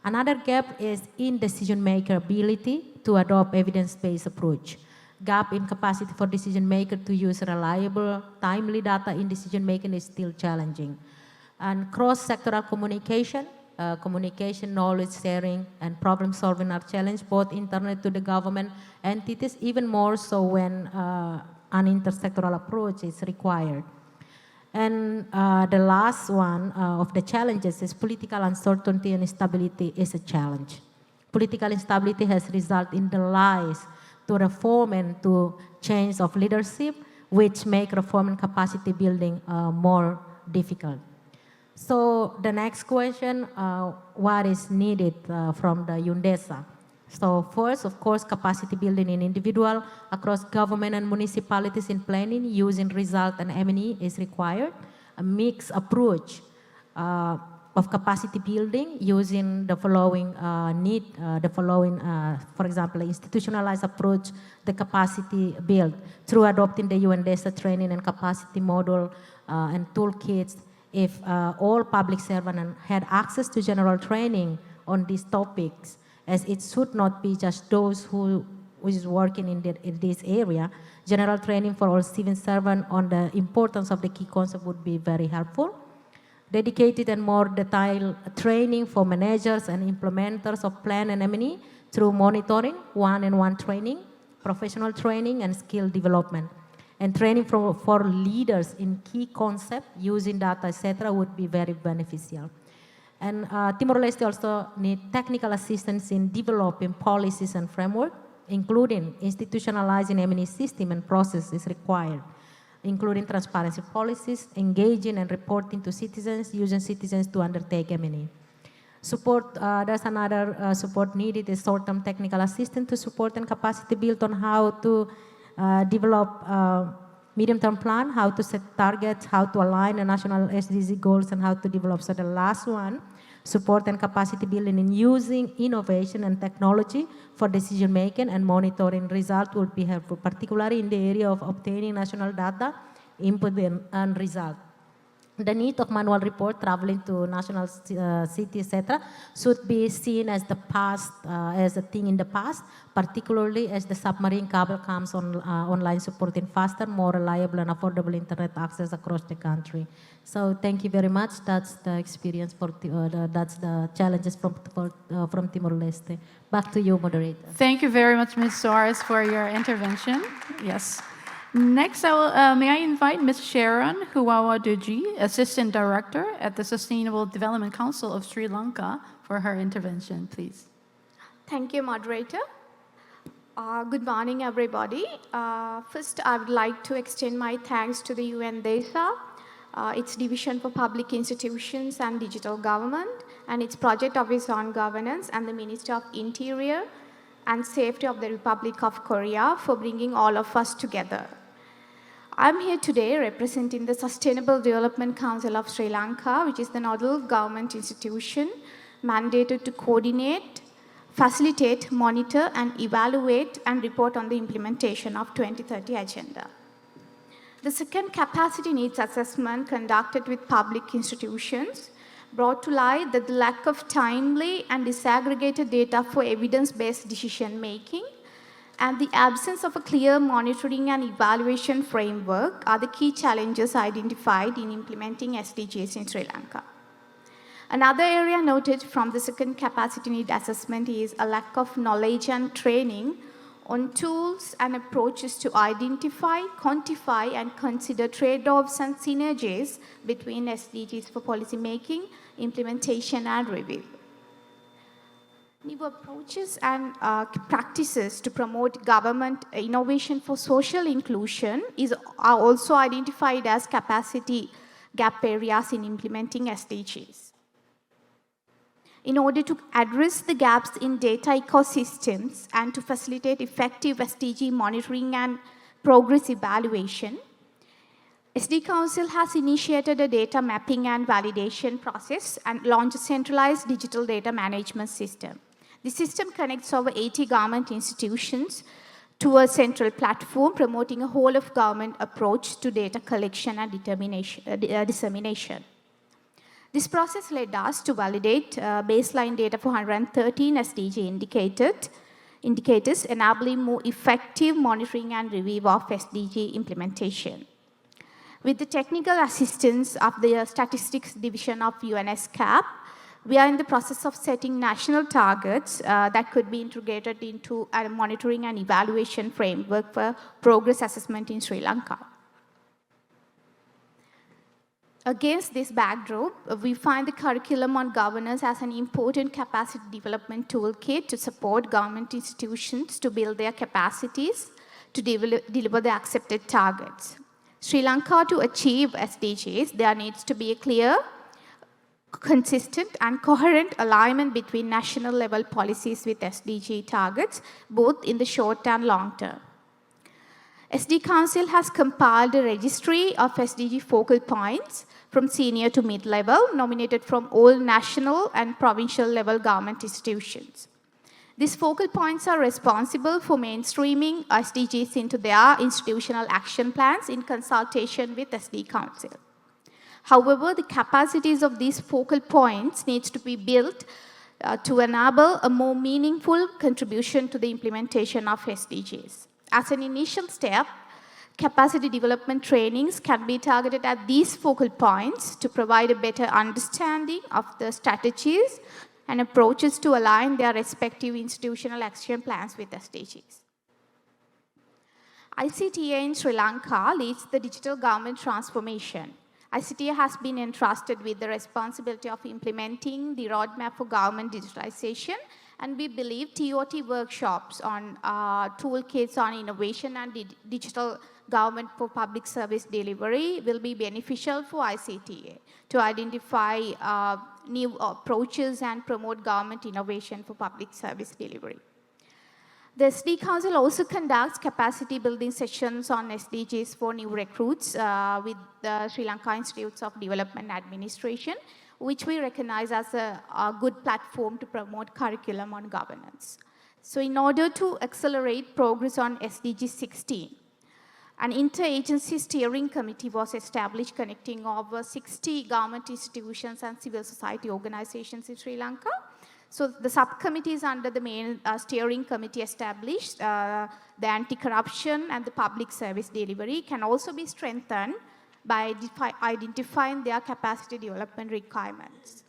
Another gap is in decision maker ability to adopt evidence-based approach. Gap in capacity for decision maker to use reliable, timely data in decision making is still challenging. And cross-sectoral communication, knowledge sharing, and problem solving are challenged both internally to the government entities, even more so when an intersectoral approach is required. And the last one of the challenges is political uncertainty and instability is a challenge. Political instability has resulted in delays to reform and to change of leadership, which make reform and capacity building more difficult. So the next question, what is needed from the UNDESA? So first, of course, capacity building in individual across government and municipalities in planning using result and M&E is required. A mixed approach of capacity building using the following for example, institutionalized approach, the capacity build through adopting the UNDESA training and capacity model and toolkits. If all public servants had access to general training on these topics, as it should not be just those who is working in this area, general training for all civil servants on the importance of the key concept would be very helpful. Dedicated and more detailed training for managers and implementers of plan and M&E through monitoring, one-on-one training, professional training, and skill development. And training for leaders in key concepts using data, etc., would be very beneficial. And Timor-Leste also need technical assistance in developing policies and framework, including institutionalizing M&E system and processes required, including transparency policies, engaging and reporting to citizens, using citizens to undertake M&E. Support, there's another support needed is short-term technical assistance to support and capacity build on how to develop medium-term plan, how to set targets, how to align the national SDG goals, and how to develop. So the last one, support and capacity building in using innovation and technology for decision-making and monitoring result would be helpful, particularly in the area of obtaining national data, input and result. The need of manual report traveling to national city, etc., should be seen as the past, as a thing in the past, particularly as the submarine cable comes on online, supporting faster, more reliable, and affordable internet access across the country. So thank you very much. That's the experience for that's the challenges from Timor-Leste. Back to you, moderator. Thank you very much, Ms. Soares, for your intervention. Yes. Next, may I invite Ms. Sharon Huwawaduji, Assistant Director at the Sustainable Development Council of Sri Lanka, for her intervention, please. Thank you, moderator. Good morning, everybody. First, I would like to extend my thanks to the UNDESA, its Division for Public Institutions and Digital Government, and its Project Office on Governance, and the Minister of Interior and Safety of the Republic of Korea for bringing all of us together. I'm here today representing the Sustainable Development Council of Sri Lanka, which is the nodal government institution mandated to coordinate, facilitate, monitor, and evaluate and report on the implementation of 2030 Agenda. The second capacity needs assessment conducted with public institutions brought to light that the lack of timely and disaggregated data for evidence-based decision-making and the absence of a clear monitoring and evaluation framework are the key challenges identified in implementing SDGs in Sri Lanka. Another area noted from the second capacity need assessment is a lack of knowledge and training on tools and approaches to identify, quantify, and consider trade-offs and synergies between SDGs for policy making, implementation, and review. New approaches and practices to promote government innovation for social inclusion are also identified as capacity gap areas in implementing SDGs. In order to address the gaps in data ecosystems and to facilitate effective SDG monitoring and progress evaluation. SD Council has initiated a data mapping and validation process and launched a centralized digital data management system. The system connects over 80 government institutions to a central platform, promoting a whole-of-government approach to data collection and dissemination. This process led us to validate baseline data for 113 SDG indicators, enabling more effective monitoring and review of SDG implementation. With the technical assistance of the Statistics Division of UNSCAP, we are in the process of setting national targets that could be integrated into a monitoring and evaluation framework for progress assessment in Sri Lanka. Against this backdrop, we find the curriculum on governance as an important capacity development toolkit to support government institutions to build their capacities to deliver the accepted targets. Sri Lanka, to achieve SDGs, there needs to be a clear, consistent and coherent alignment between national level policies with SDG targets, both in the short and long term. SD Council has compiled a registry of SDG focal points from senior to mid-level, nominated from all national and provincial level government institutions. These focal points are responsible for mainstreaming SDGs into their institutional action plans in consultation with SD Council. However, the capacities of these focal points needs to be built to enable a more meaningful contribution to the implementation of SDGs. As an initial step, capacity development trainings can be targeted at these focal points to provide a better understanding of the strategies and approaches to align their respective institutional action plans with SDGs. ICTA in Sri Lanka leads the digital government transformation. ICTA has been entrusted with the responsibility of implementing the roadmap for government digitalization, and we believe TOT workshops on toolkits on innovation and digital government for public service delivery will be beneficial for ICTA to identify new approaches and promote government innovation for public service delivery. The SD Council also conducts capacity building sessions on SDGs for new recruits with the Sri Lanka Institutes of Development Administration, which we recognize as a good platform to promote curriculum on governance. So in order to accelerate progress on SDG 16, an interagency steering committee was established connecting over 60 government institutions and civil society organizations in Sri Lanka. So the subcommittees under the main steering committee established, the anti-corruption and the public service delivery can also be strengthened by identifying their capacity development requirements.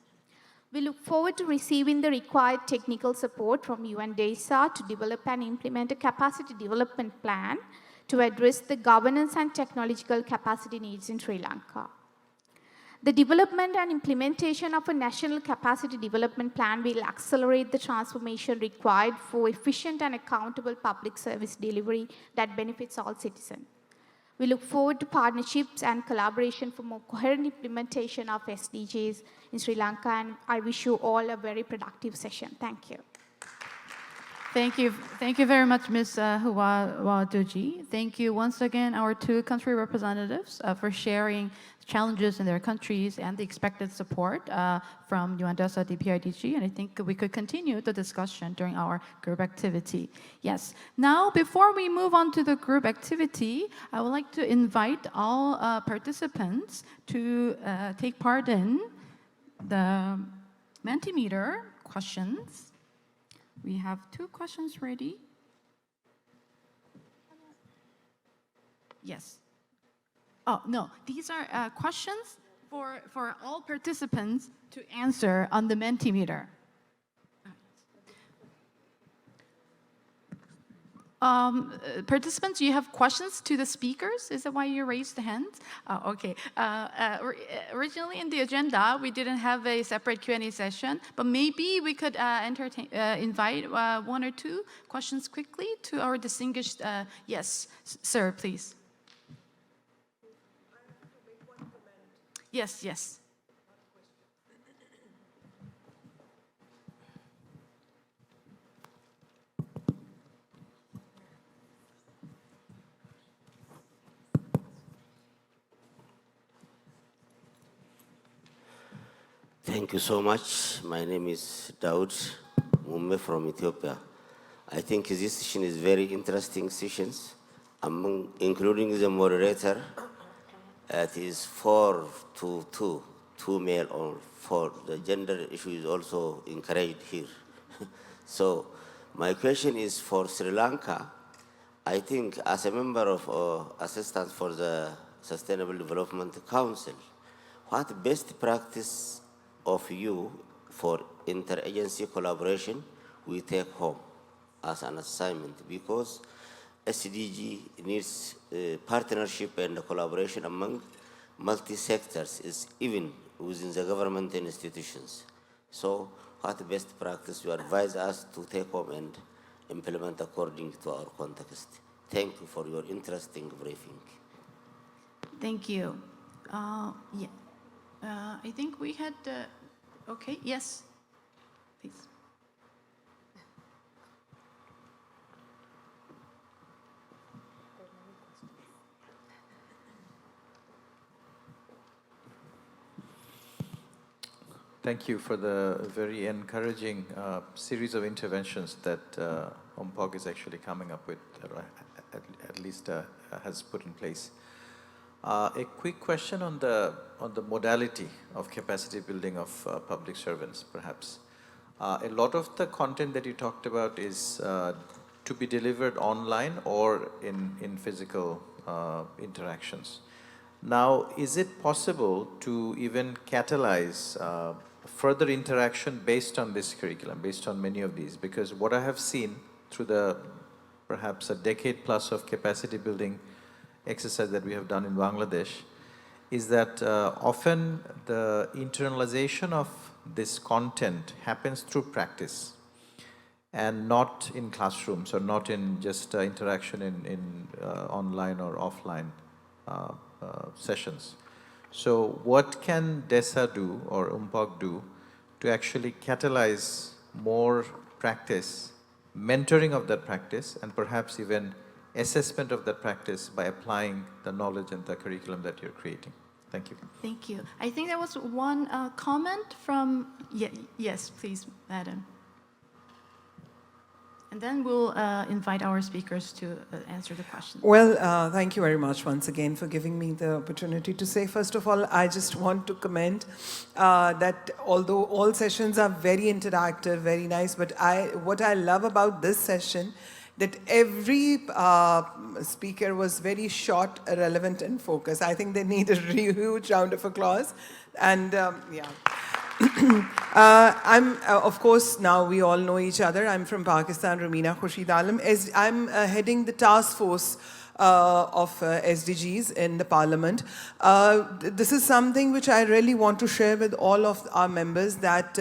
We look forward to receiving the required technical support from UNDESA to develop and implement a capacity development plan to address the governance and technological capacity needs in Sri Lanka. The development and implementation of a national capacity development plan will accelerate the transformation required for efficient and accountable public service delivery that benefits all citizens. We look forward to partnerships and collaboration for more coherent implementation of SDGs in Sri Lanka, and I wish you all a very productive session. Thank you. Thank you very much, Ms. Huwaduji. Thank you once again, our two country representatives, for sharing challenges in their countries and the expected support from UNDESA DPIDG. And I think we could continue the discussion during our group activity. Yes. Now, before we move on to the group activity, I would like to invite all participants to take part in the Mentimeter questions. We have 2 questions ready. Yes. Oh, no, these are questions for all participants to answer on the Mentimeter. Participants, you have questions to the speakers? Is that why you raised the hand? Oh, okay. Originally in the agenda, we didn't have a separate Q&A session, but maybe we could invite 1 or 2 questions quickly to our distinguished, yes, sir, please. Yes, yes. Thank you so much. My name is Daud Mumme from Ethiopia. I think this session is very interesting sessions, including the moderator. It is 4 to 2, 2 male or 4. The gender issue is also encouraged here. So my question is for Sri Lanka. I think as a member of assistance for the Sustainable Development Council, what best practice of you for interagency collaboration we take home as an assignment? Because SDG needs partnership and collaboration among multi-sectors, is even within the government institutions. So what best practice you advise us to take home and implement according to our context? Thank you for your interesting briefing. Thank you. I think we had, okay, yes, please. Thank you for the very encouraging series of interventions that OMPOG is actually coming up with, at least has put in place. A quick question on the modality of capacity building of public servants, perhaps. A lot of the content that you talked about is to be delivered online or in physical interactions. Now, is it possible to even catalyze further interaction based on this curriculum, based on many of these? Because what I have seen through the perhaps a decade plus of capacity building exercise that we have done in Bangladesh is that often the internalization of this content happens through practice and not in classrooms or not in just interaction in online or offline sessions. So what can DESA do or UMPOG do to actually catalyze more practice, mentoring of that practice, and perhaps even assessment of that practice by applying the knowledge and the curriculum that you're creating? Thank you. Thank you. I think there was one comment from, yes, please, Madam. And then we'll invite our speakers to answer the question. Well, thank you very much once again for giving me the opportunity to say. First of all, I just want to comment that although all sessions are very interactive, very nice, but what I love about this session, that every speaker was very short, relevant, and focused. I think they need a huge round of applause. And yeah. Of course, now we all know each other. I'm from Pakistan, Rumina Khurshid Alam. I'm heading the task force of SDGs in the parliament. This is something which I really want to share with all of our members, that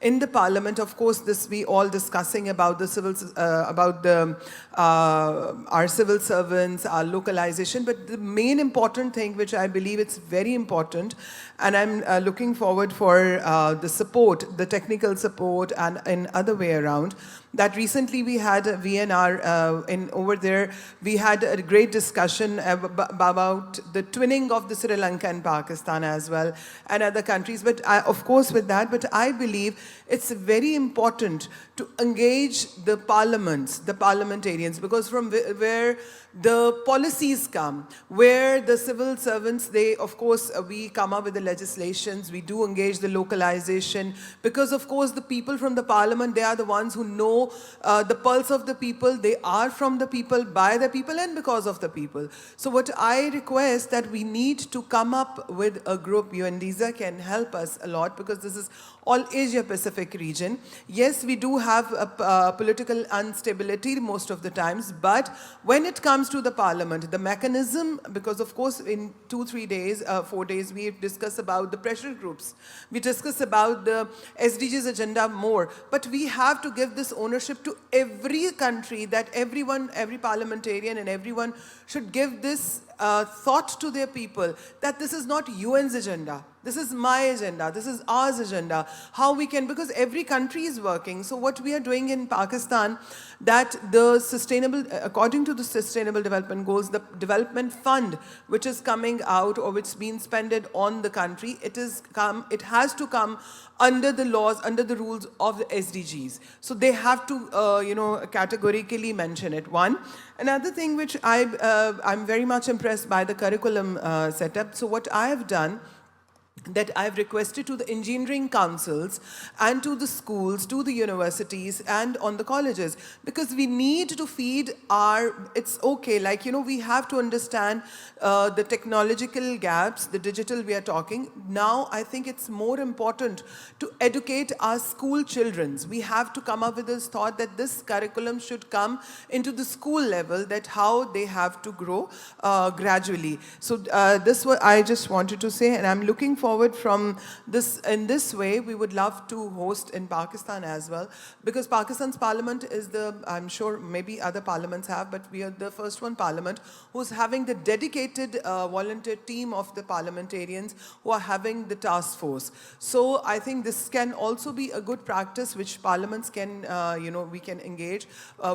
in the parliament, of course, this we all discussing about the our civil servants, our localization, but the main important thing, which I believe it's very important, and I'm looking forward for the support, the technical support, and in other way around, that recently we had a VNR over there. We had a great discussion about the twinning of the Sri Lanka and Pakistan as well, and other countries. But of course with that, but I believe it's very important to engage the parliaments, the parliamentarians, because from where the policies come, where the civil servants, they, of course, we come up with the legislations, we do engage the localization, because of course the people from the parliament, they are the ones who know the pulse of the people, they are from the people, by the people, and because of the people. So what I request that we need to come up with a group, UNDESA can help us a lot, because this is all Asia Pacific region. Yes, we do have a political instability most of the times, but when it comes to the parliament, the mechanism, because of course in 2-3 days, 4 days, we discuss about the pressure groups. We discuss about the SDGs agenda more, but we have to give this ownership to every country, that everyone, every parliamentarian and everyone should give this thought to their people that this is not UN's agenda. This is my agenda. This is ours agenda. How we can, because every country is working. So what we are doing in Pakistan, that the sustainable, according to the Sustainable Development Goals, the development fund which is coming out or which is being spent on the country, it has to come under the laws, under the rules of the SDGs. So they have to, categorically mention it. One. Another thing which I'm very much impressed by the curriculum setup. So what I have done, that I've requested to the engineering councils and to the schools, to the universities and on the colleges, because we need to feed it's okay, like, we have to understand the technological gaps, the digital we are talking. Now, I think it's more important to educate our school children. We have to come up with this thought that this curriculum should come into the school level, that how they have to grow gradually. So this what I just wanted to say, and I'm looking forward from this. In this way, we would love to host in Pakistan as well, because Pakistan's parliament is I'm sure maybe other parliaments have, but we are the first parliament who's having the dedicated volunteer team of the parliamentarians who are having the task force. So I think this can also be a good practice which parliaments can, we can engage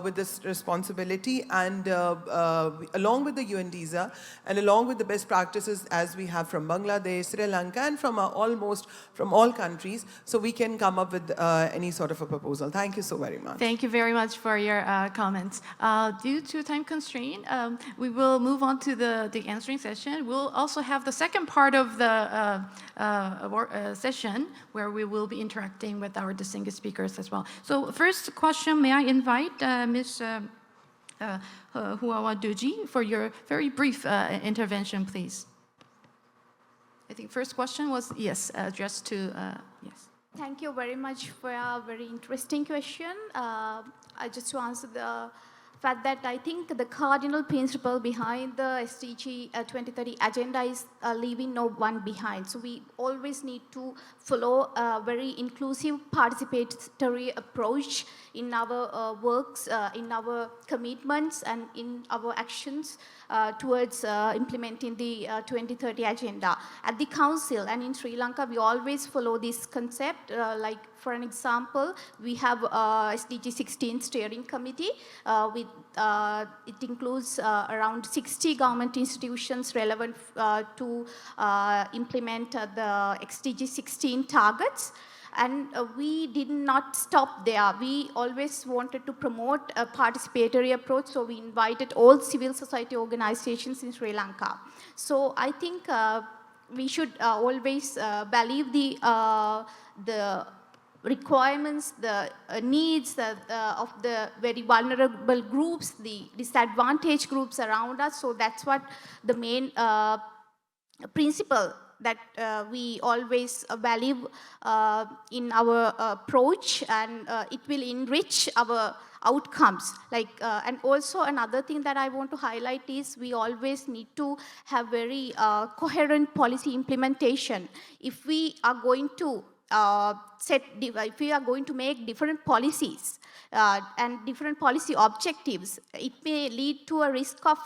with this responsibility, and along with the UNDISA and along with the best practices as we have from Bangladesh, Sri Lanka, and from almost from all countries, so we can come up with any sort of a proposal. Thank you so very much. Thank you very much for your comments. Due to time constraint, we will move on to the answering session. We'll also have the second part of the session where we will be interacting with our distinguished speakers as well. So first question, may I invite Ms. Huawa Duji for your very brief intervention, please. I think first question was, yes, addressed to, yes. Thank you very much for a very interesting question. Just to answer the fact that I think the cardinal principle behind the SDG 2030 agenda is leaving no one behind. So we always need to follow a very inclusive, participatory approach in our works, in our commitments, and in our actions towards implementing the 2030 agenda. At the Council and in Sri Lanka, we always follow this concept. Like, for an example, we have SDG 16 steering committee. It includes around 60 government institutions relevant to implement the SDG 16 targets. And we did not stop there. We always wanted to promote a participatory approach, so we invited all civil society organizations in Sri Lanka. So I think we should always value the requirements, the needs of the very vulnerable groups, the disadvantaged groups around us. So that's what the main principle that we always value in our approach, and it will enrich our outcomes. And also another thing that I want to highlight is we always need to have very coherent policy implementation. If we are going to if we are going to make different policies and different policy objectives, it may lead to a risk of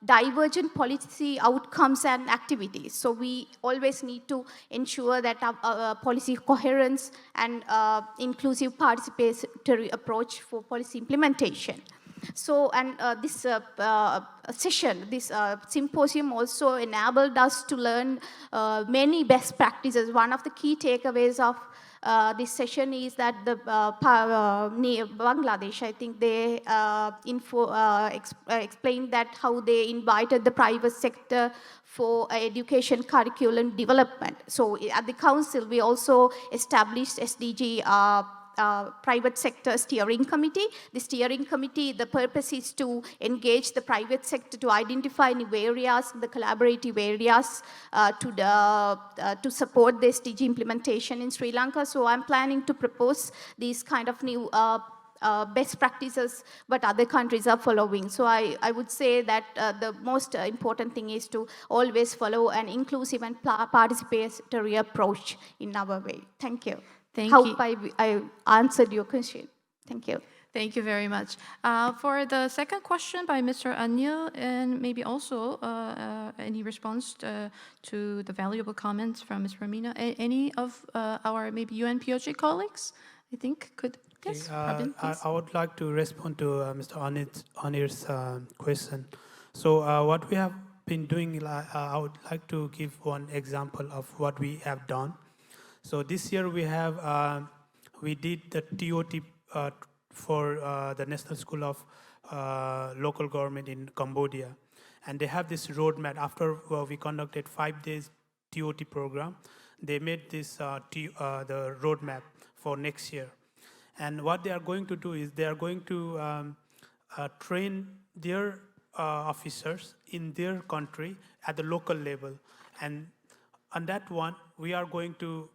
divergent policy outcomes and activities. So we always need to ensure that our policy coherence and inclusive participatory approach for policy implementation. So, and this session, this symposium also enabled us to learn many best practices. One of the key takeaways of this session is that the Bangladesh, I think they explained that how they invited the private sector for education curriculum development. So at the council, we also established SDG private sector steering committee. The steering committee, the purpose is to engage the private sector to identify new areas, the collaborative areas to support the SDG implementation in Sri Lanka. So I'm planning to propose these kind of new best practices what other countries are following. So I would say that the most important thing is to always follow an inclusive and participatory approach in our way. Thank you. Thank you. Hope I answered your question. Thank you. Thank you very much. For the second question by Mr. Anil, and maybe also any response to the valuable comments from Ms. Ramina, any of our maybe UNPOJ colleagues, I think, could, yes, Robin, please. I would like to respond to Mr. Anir's question. So what we have been doing, I would like to give one example of what we have done. So this year we did the TOT for the National School of Local Government in Cambodia. And they have this roadmap. After we conducted 5 days TOT program, they made this the roadmap for next year. And what they are going to do is they are going to train their officers in their country at the local level. And on that one, we are going to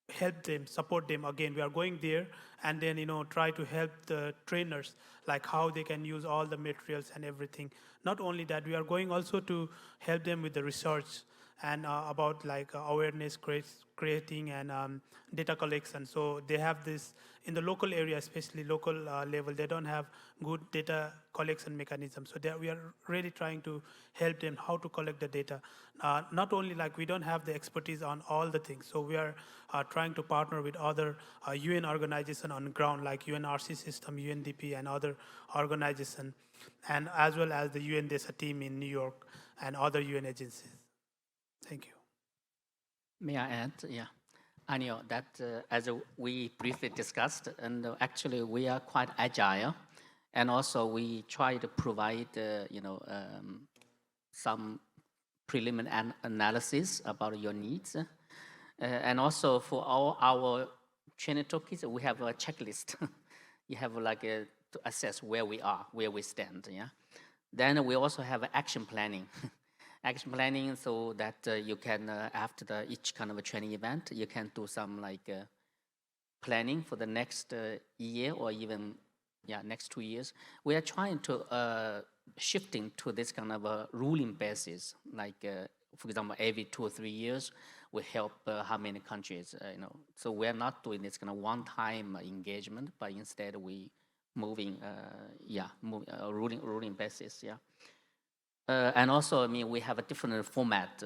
help them, support them. Again, we are going there and then, try to help the trainers, like how they can use all the materials and everything. Not only that, we are going also to help them with the research and about like awareness creating and data collection. So they have this in the local area, especially local level, they don't have good data collection mechanism. So we are really trying to help them how to collect the data. Not only like we don't have the expertise on all the things. So we are trying to partner with other UN organizations on ground like UNRC system, UNDP and other organizations, and as well as the UNDESA team in New York and other UN agencies. Thank you. May I add? Yeah. Anil, that as we briefly discussed, and actually we are quite agile, and also we try to provide, some preliminary analysis about your needs. And also for all our training toolkits, we have a checklist. You have like to assess where we are, where we stand, yeah? Then we also have action planning. Action planning so that you can, after each kind of a training event, you can do some like planning for the next year or even, next 2 years. We are trying to shifting to this kind of a ruling basis, like for example, every 2 or 3 years, we help how many countries, So we're not doing this kind of one-time engagement, but instead we moving, ruling basis, yeah. And also, we have a different format.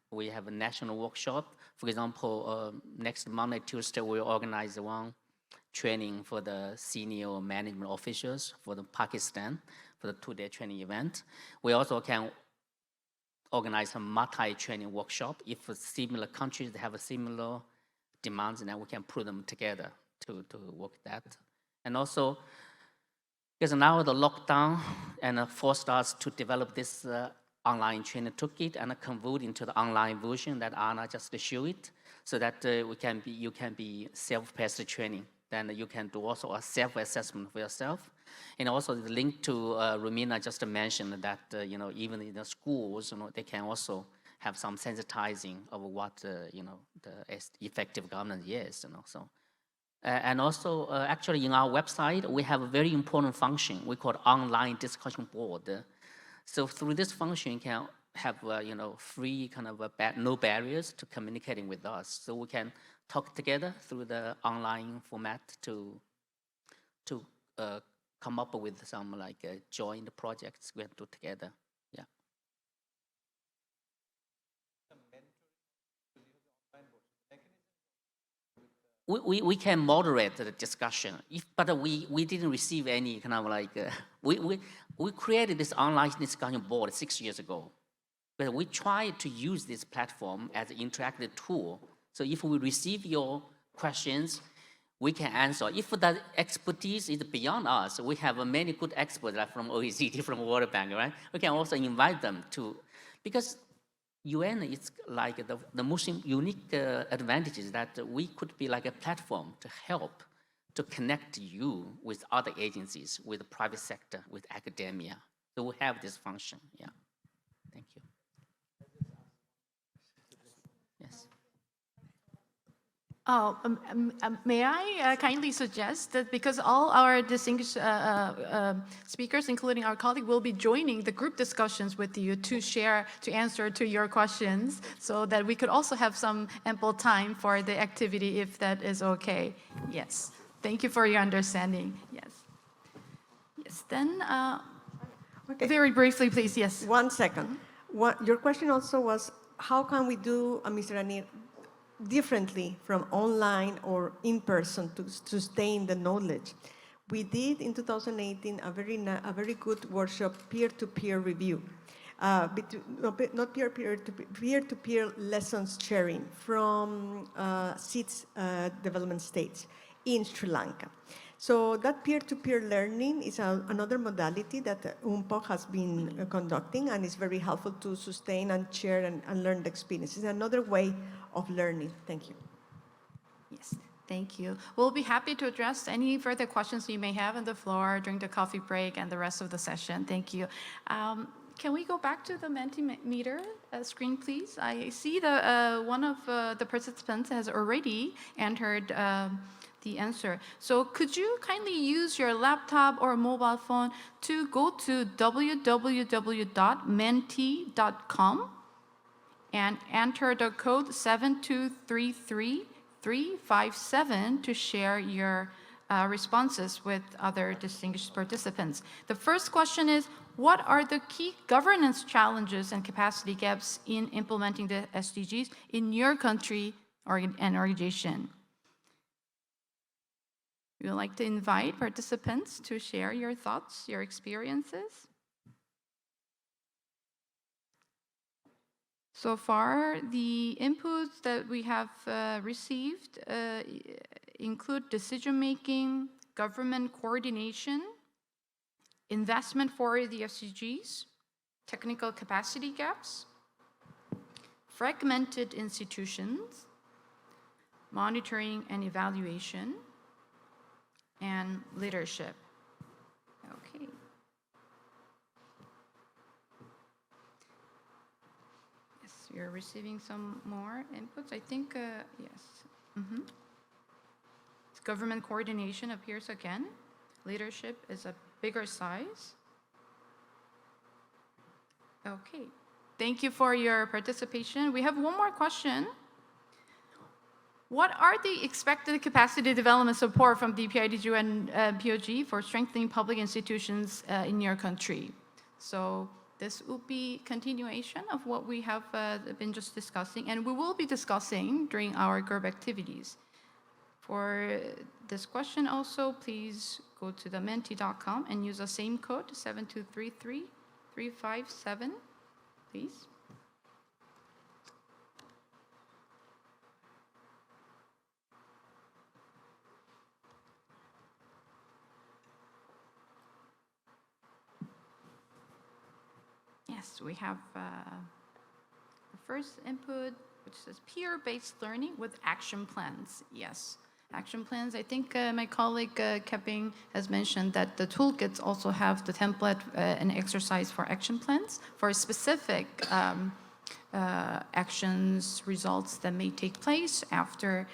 We have a national workshop. For example, next Monday, Tuesday, we'll organize one training for the senior management officials for the Pakistan for the 2-day training event. We also can organize a multi-training workshop. If similar countries have a similar demands, then we can put them together to work that. And also, because now the lockdown and forced us to develop this online training toolkit and convert into the online version that Anna just showed it, so that you can be self-paced training. Then you can do also a self-assessment for yourself. And also the link to Romina just mentioned that even in the schools, they can also have some sensitizing of what the effective governance is. So. And also, actually, in our website, we have a very important function we call online discussion board. So through this function, you can have free kind of no barriers to communicating with us. So we can talk together through the online format to come up with some like joint projects we have to do together. Yeah. We can moderate the discussion, but we didn't receive any kind of like, we created this online discussion board 6 years ago, but we tried to use this platform as an interactive tool. So if we receive your questions, we can answer. If the expertise is beyond us, we have many good experts like from OECD, from World Bank, right? We can also invite them to, because UN is like the most unique advantage is that we could be like a platform to help to connect you with other agencies, with the private sector, with academia. So we have this function, yeah. Thank you. Yes. Oh, may I kindly suggest that because all our distinguished speakers, including our colleague, will be joining the group discussions with you to answer to your questions, so that we could also have some ample time for the activity if that is okay. Yes. Thank you for your understanding. Yes. Yes, then very briefly, please, yes. 1 second. Your question also was, how can we do, Mr. Anir, differently from online or in person to sustain the knowledge? We did in 2018 a very good workshop, peer-to-peer review, not peer-to-peer lessons sharing from SEED's development states in Sri Lanka. So that peer-to-peer learning is another modality that UNPO has been conducting, and is very helpful to sustain and share and learn the experience. It's another way of learning. Thank you. Yes, thank you. We'll be happy to address any further questions you may have on the floor during the coffee break and the rest of the session. Thank you. Can we go back to the Mentimeter screen, please? I see one of the participants has already entered the answer. So could you kindly use your laptop or mobile phone to go to www.menti.com and enter the code 7233357 to share your responses with other distinguished participants. The first question is, what are the key governance challenges and capacity gaps in implementing the SDGs in your country and organization? We would like to invite participants to share your thoughts, your experiences. So far, the inputs that we have received include decision-making, government coordination, investment for the SDGs, technical capacity gaps, fragmented institutions, monitoring and evaluation, and leadership. Okay. Yes, we are receiving some more inputs. I think, yes. Government coordination appears again. Leadership is a bigger size. Okay. Thank you for your participation. We have one more question. What are the expected capacity development support from DPIDG and POG for strengthening public institutions in your country? So this will be continuation of what we have been just discussing, and we will be discussing during our group activities. For this question also, please go to the menti.com and use the same code, 7233357, please. Yes, we have the first input, which says peer-based learning with action plans. Yes, action plans. I think my colleague Keping has mentioned that the toolkits also have the template and exercise for action plans for specific actions, results that may take place after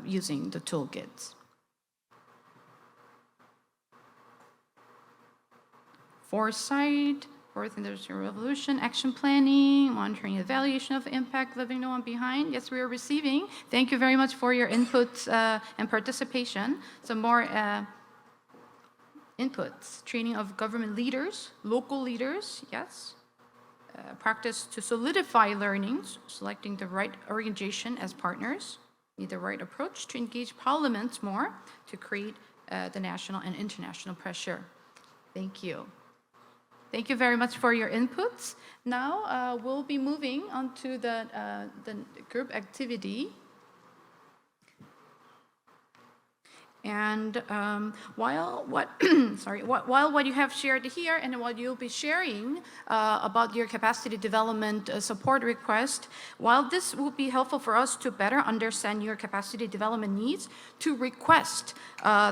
using the toolkits. Foresight, Fourth Industrial Revolution, action planning, monitoring and evaluation of impact, leaving no one behind. Yes, we are receiving. Thank you very much for your inputs and participation. Some more inputs. Training of government leaders, local leaders, yes. Practice to solidify learnings, selecting the right organization as partners. Need the right approach to engage parliaments more to create the national and international pressure. Thank you. Thank you very much for your inputs. Now we'll be moving on to the group activity. And while what you have shared here and what you'll be sharing about your capacity development support request, while this will be helpful for us to better understand your capacity development needs, to request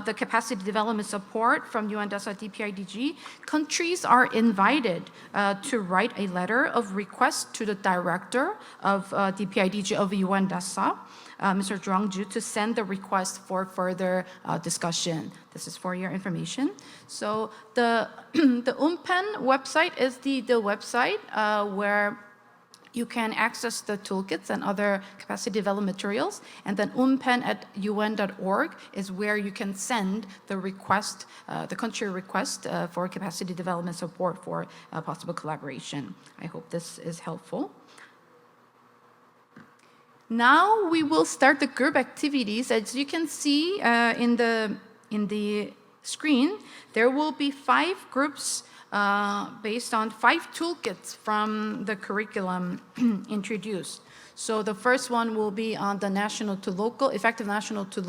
the capacity development support from UNDESA DPIDG, countries are invited to write a letter of request to the director of DPIDG of UNDESA, Mr. Zhuangju, to send the request for further discussion. This is for your information. So the UNPEN website is the website where you can access the toolkits and other capacity development materials. And then unpen@un.org is where you can send the request, the country request for capacity development support for possible collaboration. I hope this is helpful. Now we will start the group activities. As you can see in the screen, there will be 5 groups based on 5 toolkits from the curriculum introduced. So the first one will be on the national to local, effective national to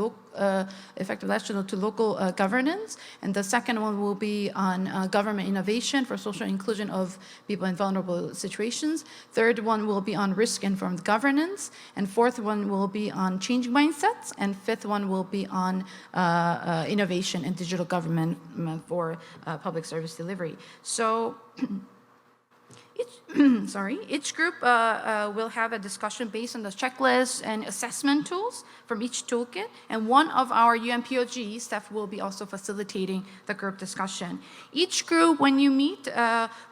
local governance, and the second one will be on government innovation for social inclusion of people in vulnerable situations. Third one will be on risk-informed governance, and fourth one will be on changing mindsets, and fifth one will be on innovation and digital government for public service delivery. So. Each group will have a discussion based on the checklist and assessment tools from each toolkit, and one of our UNPOG staff will be also facilitating the group discussion. Each group, when you meet,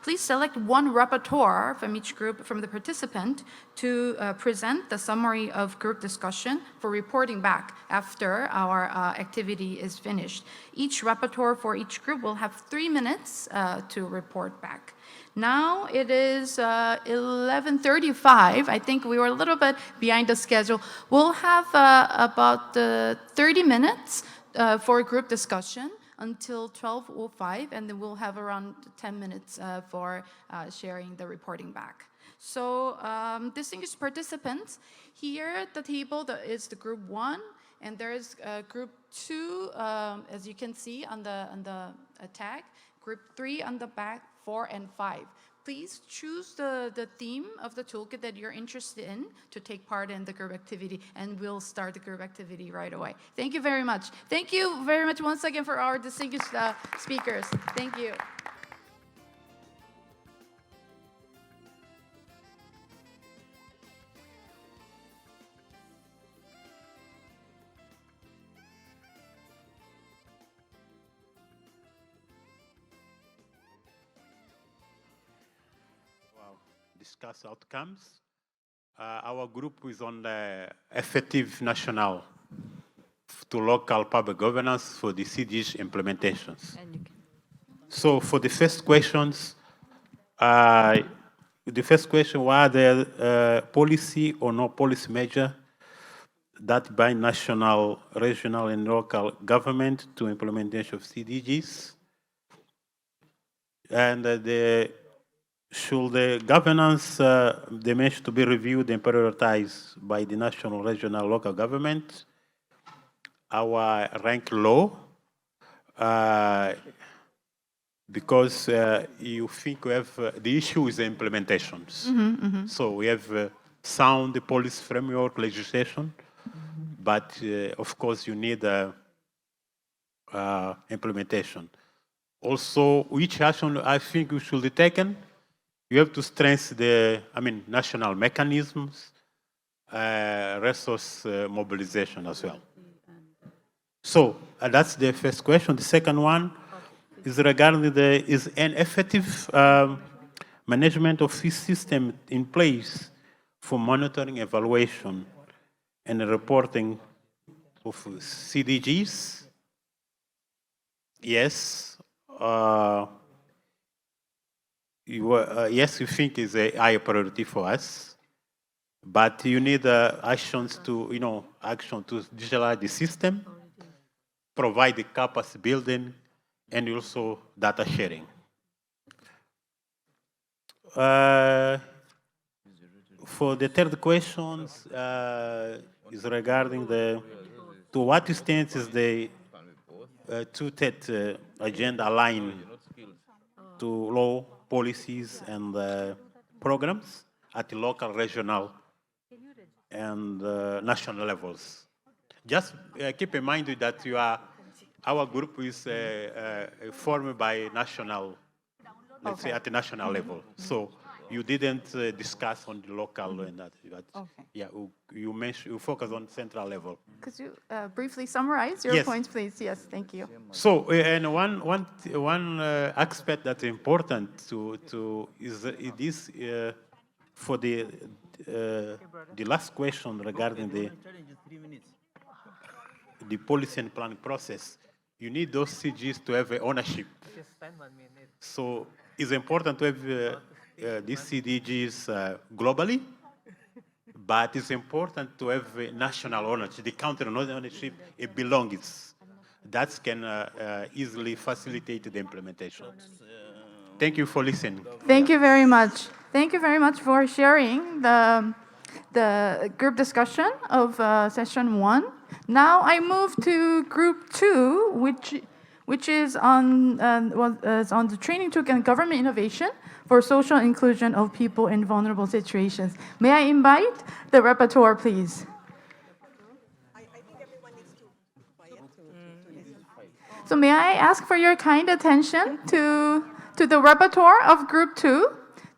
please select one rapporteur from each group, from the participant, to present the summary of group discussion for reporting back after our activity is finished. Each rapporteur for each group will have 3 minutes to report back. Now it is 11:35. I think we were a little bit behind the schedule. We'll have about 30 minutes for group discussion until 12:05, and then we'll have around 10 minutes for sharing the reporting back. So distinguished participants, here at the table is the group 1, and there is group 2, as you can see on the tag, group 3 on the back, 4 and 5. Please choose the theme of the toolkit that you're interested in to take part in the group activity, and we'll start the group activity right away. Thank you very much. Thank you very much once again for our distinguished speakers. Thank you. Discuss outcomes. Our group is on the effective national to local public governance for the CDG implementations. So for the first questions, were there policy or no policy measure that bind national, regional, and local government to implementation of CDGs? And should the governance dimension to be reviewed and prioritized by the national, regional, local government? Our rank low, because you think we have, the issue is the implementations. So we have sound policy framework legislation, but of course you need implementation. Also, which action I think we should be taken? You have to strengthen the, national mechanisms, resource mobilization as well. So that's the first question. The second one is regarding is an effective management of this system in place for monitoring, evaluation, and reporting of CDGs? Yes. Yes, we think is a high priority for us, but you need actions to, action to digitalize the system, provide the capacity building, and also data sharing. For the third question is regarding to what extent is the two-state agenda aligned to law, policies, and programs at the local, regional, and national levels. Just keep in mind that our group is formed by national, let's say at the national level. So you didn't discuss on the local and that. Yeah, you focus on central level. Could you briefly summarize your points, please? Yes, thank you. So, and one aspect that's important to is this For the last question regarding the policy and planning process, you need those CGs to have ownership. So it's important to have these CDGs globally, but it's important to have national ownership, the country ownership, it belongs. That can easily facilitate the implementation. Thank you for listening. Thank you very much. Thank you very much for sharing the group discussion of session 1. Now I move to group 2, which is on the training tool and government innovation for social inclusion of people in vulnerable situations. May I invite the rapporteur, please? So may I ask for your kind attention to the rapporteur of Group 2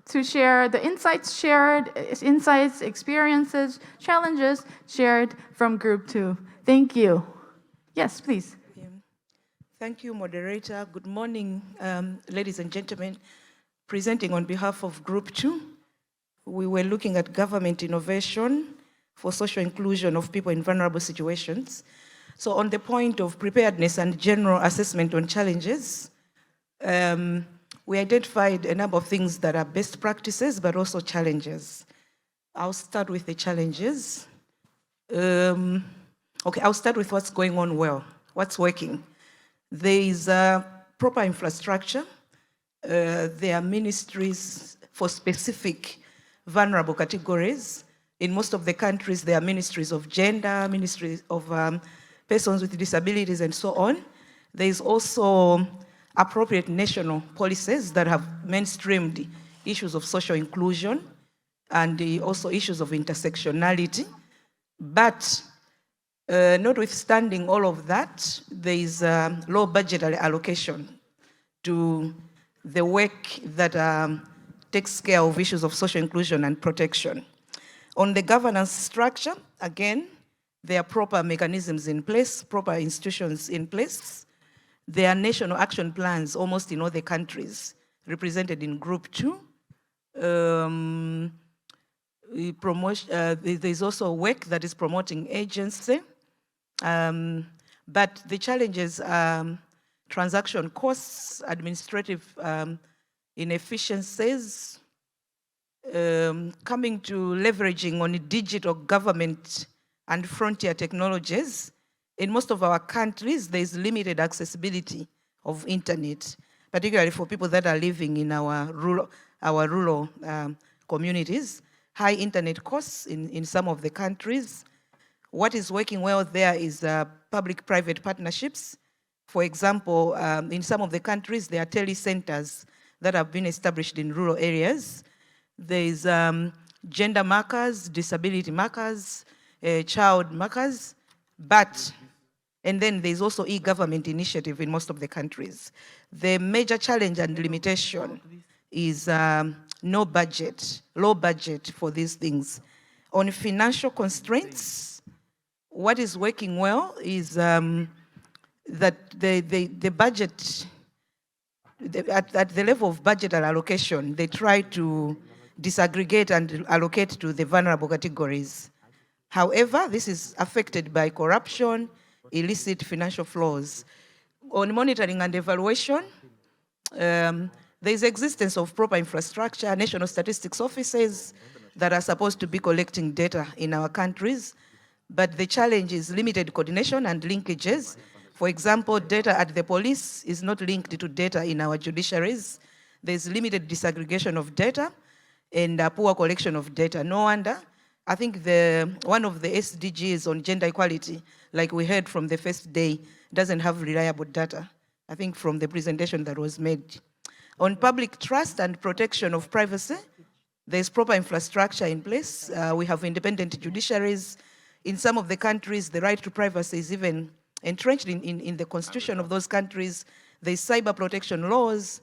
to share the insights, experiences, challenges shared from Group 2. Thank you. Yes, please. Thank you, moderator. Good morning, ladies and gentlemen. Presenting on behalf of Group 2, we were looking at government innovation for social inclusion of people in vulnerable situations. So on the point of preparedness and general assessment on challenges, we identified a number of things that are best practices, but also challenges. I'll start with the challenges. Okay, I'll start with what's going on well, what's working. There is proper infrastructure. There are ministries for specific vulnerable categories. In most of the countries, there are ministries of gender, ministries of persons with disabilities, and so on. There is also appropriate national policies that have mainstreamed issues of social inclusion and also issues of intersectionality. But notwithstanding all of that, there is low budgetary allocation to the work that takes care of issues of social inclusion and protection. On the governance structure, again, there are proper mechanisms in place, proper institutions in place. There are national action plans almost in all the countries represented in Group 2. There's also work that is promoting agency. But the challenges are transaction costs, administrative inefficiencies, coming to leveraging on digital government and frontier technologies. In most of our countries, there's limited accessibility of internet, particularly for people that are living in our rural communities. High internet costs in some of the countries. What is working well there is public-private partnerships. For example, in some of the countries, there are telecenters that have been established in rural areas. There's gender markers, disability markers, child markers, and then there's also e-government initiative in most of the countries. The major challenge and limitation is low budget for these things. On financial constraints, what is working well is that the budget, at the level of budgetary allocation, they try to disaggregate and allocate to the vulnerable categories. However, this is affected by corruption, illicit financial flows. On monitoring and evaluation, there is existence of proper infrastructure, national statistics offices that are supposed to be collecting data in our countries, but the challenge is limited coordination and linkages. For example, data at the police is not linked to data in our judiciaries. There's limited disaggregation of data and poor collection of data. No wonder. I think one of the SDGs on gender equality, like we heard from the first day, doesn't have reliable data, I think from the presentation that was made. On public trust and protection of privacy, there's proper infrastructure in place. We have independent judiciaries. In some of the countries, the right to privacy is even entrenched in the constitution of those countries. There's cyber protection laws,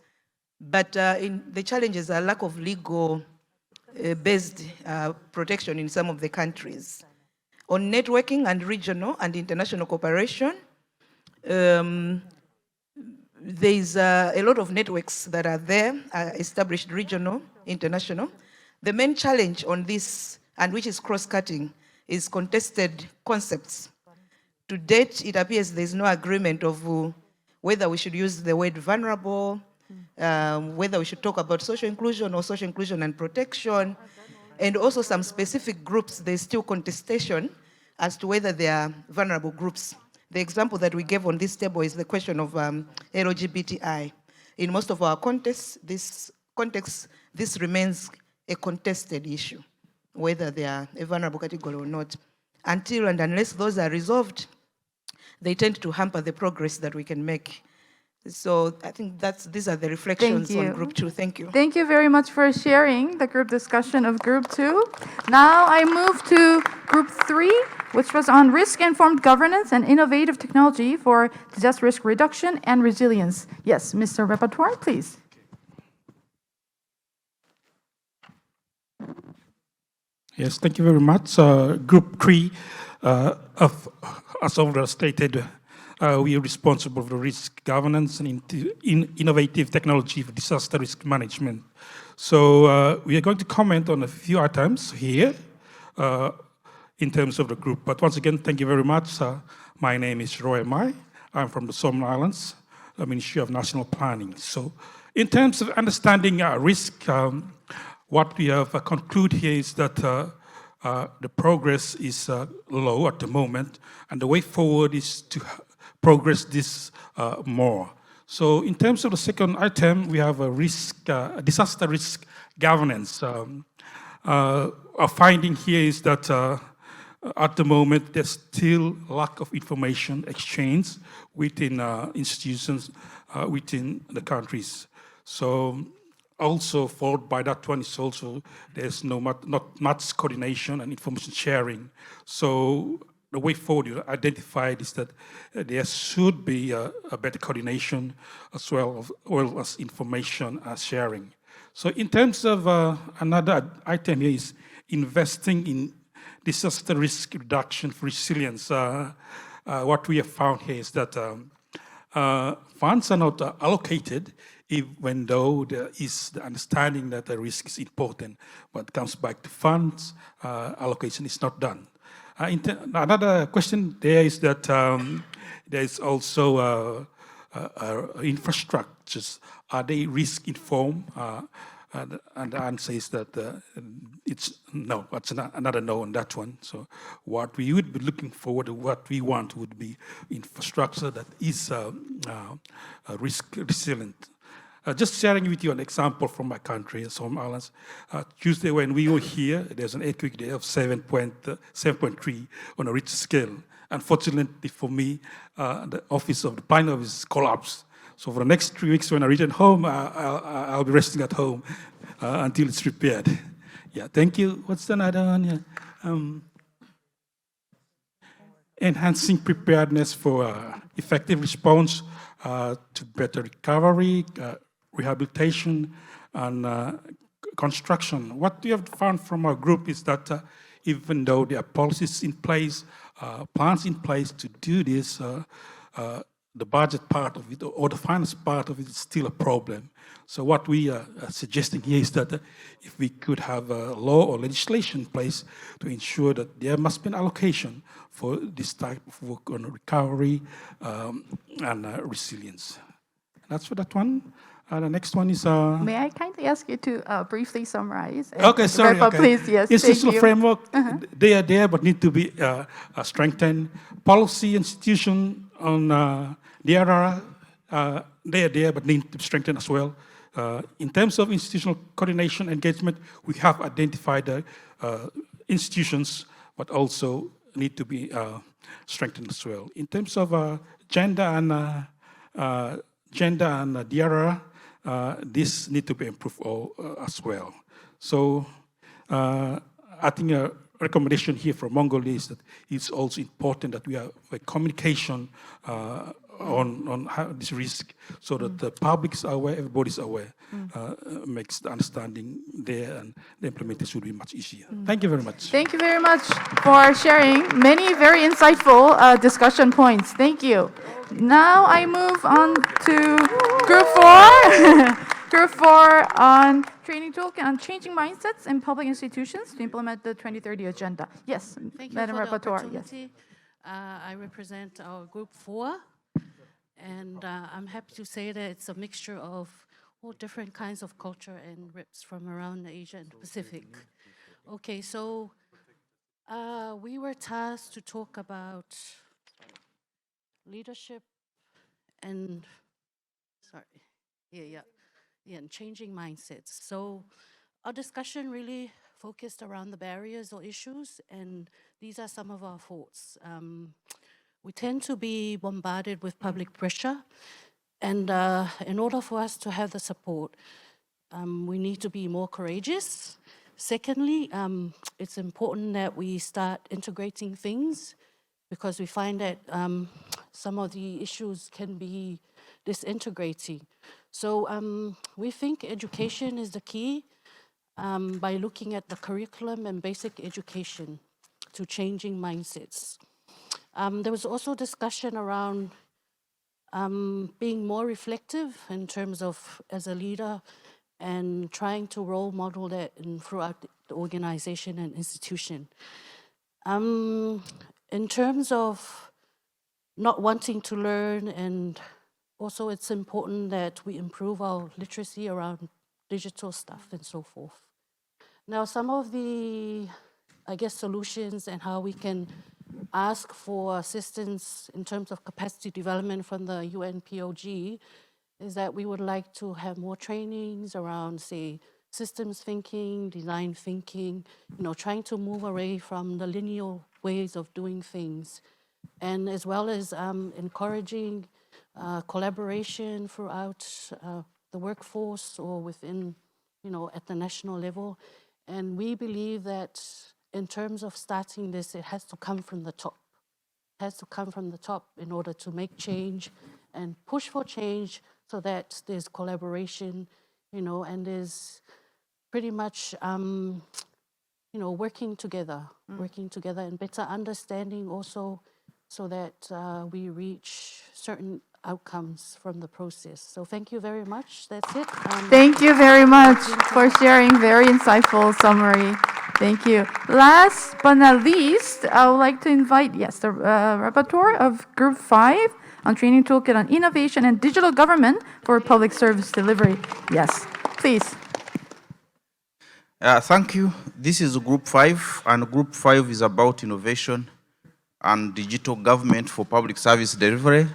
but the challenges are lack of legal based protection in some of the countries. On networking and regional and international cooperation, there's a lot of networks that are there, established regional, international, The main challenge on this, and which is cross-cutting, is contested concepts. To date, it appears there's no agreement of whether we should use the word vulnerable, whether we should talk about social inclusion or social inclusion and protection, and also some specific groups, there's still contestation as to whether they are vulnerable groups. The example that we gave on this table is the question of LGBTI. In most of our contexts, this remains a contested issue, whether they are a vulnerable category or not. Until and unless those are resolved, they tend to hamper the progress that we can make. So I think these are the reflections on Group 2. Thank you. Thank you very much for sharing the group discussion of Group 2. Now I move to Group 3, which was on risk-informed governance and innovative technology for disaster risk reduction and resilience. Yes, Mr. Repertoire, please. Yes, thank you very much. Group 3, as already stated, we are responsible for risk governance and innovative technology for disaster risk management. So we are going to comment on a few items here in terms of the group. But once again, thank you very much. My name is Roy Mai. I'm from the Solomon Islands, Ministry of National Planning. So in terms of understanding risk, what we have concluded here is that the progress is low at the moment, and the way forward is to progress this more. So in terms of the second item, we have a disaster risk governance. Our finding here is that at the moment, there's still lack of information exchange within institutions within the countries. So also followed by that one is also there's not much coordination and information sharing. So the way forward you identified is that there should be a better coordination as well as information sharing. So in terms of another item here is investing in disaster risk reduction for resilience. What we have found here is that funds are not allocated even though there is the understanding that the risk is important. When it comes back to funds, allocation is not done. Another question there is that there is also infrastructures. Are they risk informed? And the answer is that it's no. That's another no on that one. So what we would be looking forward to, what we want would be infrastructure that is risk resilient. Just sharing with you an example from my country, Solomon Islands. Tuesday when we were here, there's an earthquake there of 7.3 on a Richter scale. Unfortunately for me, the office of the planning office collapsed. So for the next 3 weeks when I return home, I'll be resting at home until it's repaired. Yeah, thank you. What's another one? Yeah. Enhancing preparedness for effective response to better recovery, rehabilitation, and construction. What we have found from our group is that even though there are policies in place, plans in place to do this, the budget part of it or the finance part of it is still a problem. So what we are suggesting here is that if we could have a law or legislation in place to ensure that there must be an allocation for this type of work on recovery and resilience. That's for that one. The next one is... May I kindly ask you to briefly summarize? Okay, sorry. Okay. Please, yes, institutional framework, they are there but need to be strengthened. Policy institution on DRR, they are there but need to be strengthened as well. In terms of institutional coordination engagement, we have identified the institutions but also need to be strengthened as well. In terms of gender and DRR, this need to be improved as well. So I think a recommendation here from Mongolia is that it's also important that we have a communication on how this risk so that the public is aware, everybody's aware, makes the understanding there and the implementation will be much easier. Thank you very much. Thank you very much for sharing many very insightful discussion points. Thank you. Now I move on to Group 4. Group 4 on training toolkit on changing mindsets in public institutions to implement the 2030 agenda. Yes, Thank you Madam for the Rapporteur. Yes. opportunity. I represent our group 4, and I'm happy to say that it's a mixture of all different kinds of culture and RIPs from around Asia and Pacific. Okay, so we were tasked to talk about leadership and, and changing mindsets. So our discussion really focused around the barriers or issues, and these are some of our thoughts. We tend to be bombarded with public pressure, and in order for us to have the support, we need to be more courageous. Secondly, it's important that we start integrating things, because we find that some of the issues can be disintegrating. So we think education is the key, by looking at the curriculum and basic education to changing mindsets. There was also discussion around being more reflective in terms of as a leader and trying to role model that throughout the organization and institution. In terms of not wanting to learn, and also it's important that we improve our literacy around digital stuff and so forth. Now, some of the, I guess, solutions and how we can ask for assistance in terms of capacity development from the UNPOG is that we would like to have more trainings around, say, systems thinking, design thinking, trying to move away from the linear ways of doing things, and as well as encouraging collaboration throughout the workforce or within, at the national level. And we believe that in terms of starting this, it has to come from the top. It has to come from the top in order to make change and push for change so that there's collaboration, and there's pretty much, working together and better understanding also, so that we reach certain outcomes from the process. So thank you very much. That's it. Thank you very much for sharing very insightful summary. Thank you. Last but not least, I would like to invite, the rapporteur of Group 5 on Training Toolkit on Innovation and Digital Government for Public Service Delivery. Yes, please. Thank you. This is Group 5, and Group 5 is about innovation and digital government for public service delivery.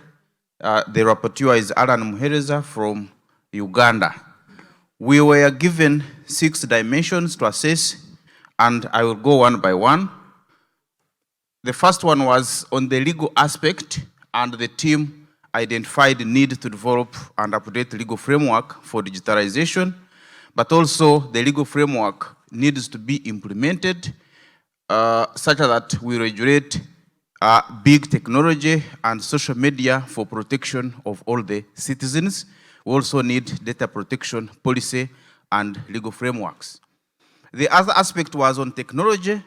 The rapporteur is Alan Muhereza from Uganda. We were given 6 dimensions to assess, and I will go one by one. The first one was on the legal aspect, and the team identified the need to develop and update the legal framework for digitalization, but also the legal framework needs to be implemented such that we regulate big technology and social media for protection of all the citizens. We also need data protection policy and legal frameworks. The other aspect was on technology.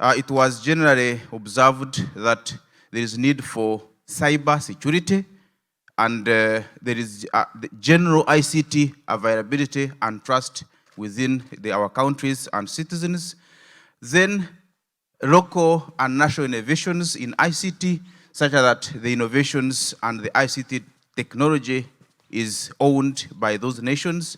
It was generally observed that there is need for cyber security, and there is the general ICT availability and trust within our countries and citizens. Then local and national innovations in ICT, such that the innovations and the ICT technology is owned by those nations.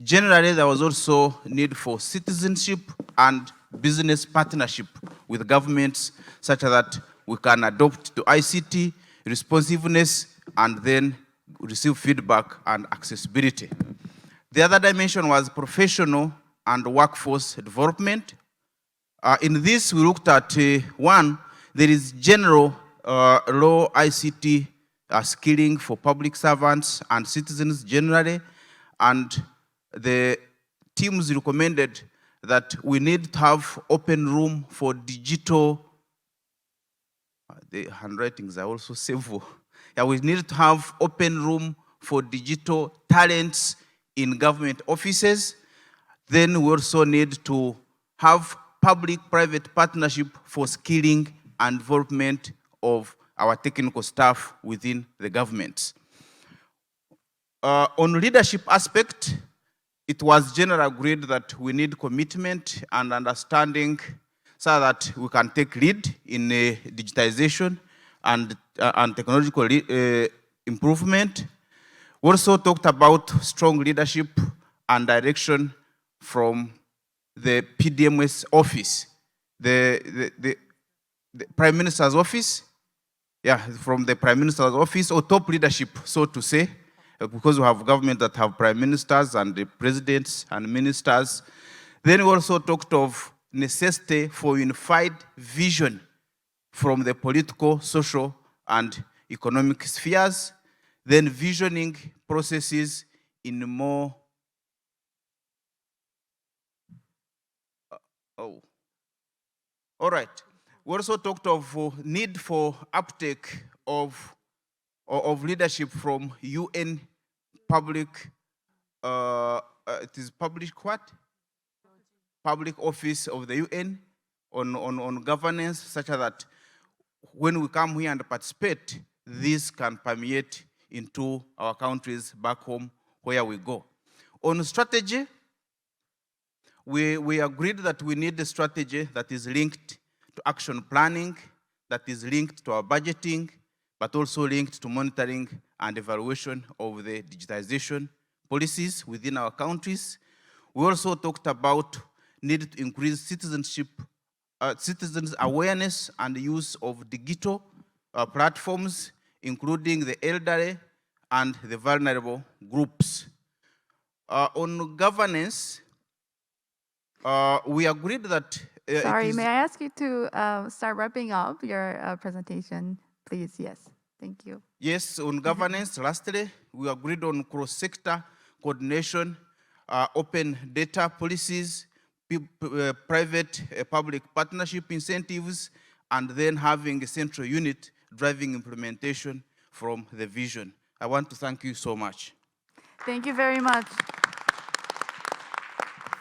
Generally, there was also need for citizenship and business partnership with governments, such that we can adopt to ICT responsiveness and then receive feedback and accessibility. The other dimension was professional and workforce development. In this, we looked at one, there is general low ICT skilling for public servants and citizens generally, and the teams recommended that we need to have open room for digital, the handwritings are also simple. Yeah, we need to have open room for digital talents in government offices. Then we also need to have public-private partnership for skilling and development of our technical staff within the government. On leadership aspect, it was generally agreed that we need commitment and understanding so that we can take lead in digitization and technological improvement. We also talked about strong leadership and direction from the PDMS office, the Prime Minister's office, from the Prime Minister's office, or top leadership, so to say, because we have government that have prime ministers and the presidents and ministers. Then we also talked of necessity for unified vision from the political, social, and economic spheres, then visioning processes in more all right. We also talked of need for uptake of leadership from UN public, it is public what? Public office of the UN on governance, such that when we come here and participate, this can permeate into our countries back home where we go. On strategy, we agreed that we need a strategy that is linked to action planning, that is linked to our budgeting, but also linked to monitoring and evaluation of the digitization policies within our countries. We also talked about need to increase citizens' awareness and use of digital platforms, including the elderly and the vulnerable groups. On governance, we agreed that... Sorry, may I ask you to start wrapping up your presentation, please? Yes, thank you. Yes, on governance, lastly, we agreed on cross-sector coordination, open data policies, private-public partnership incentives, and then having a central unit driving implementation from the vision. I want to thank you so much. Thank you very much.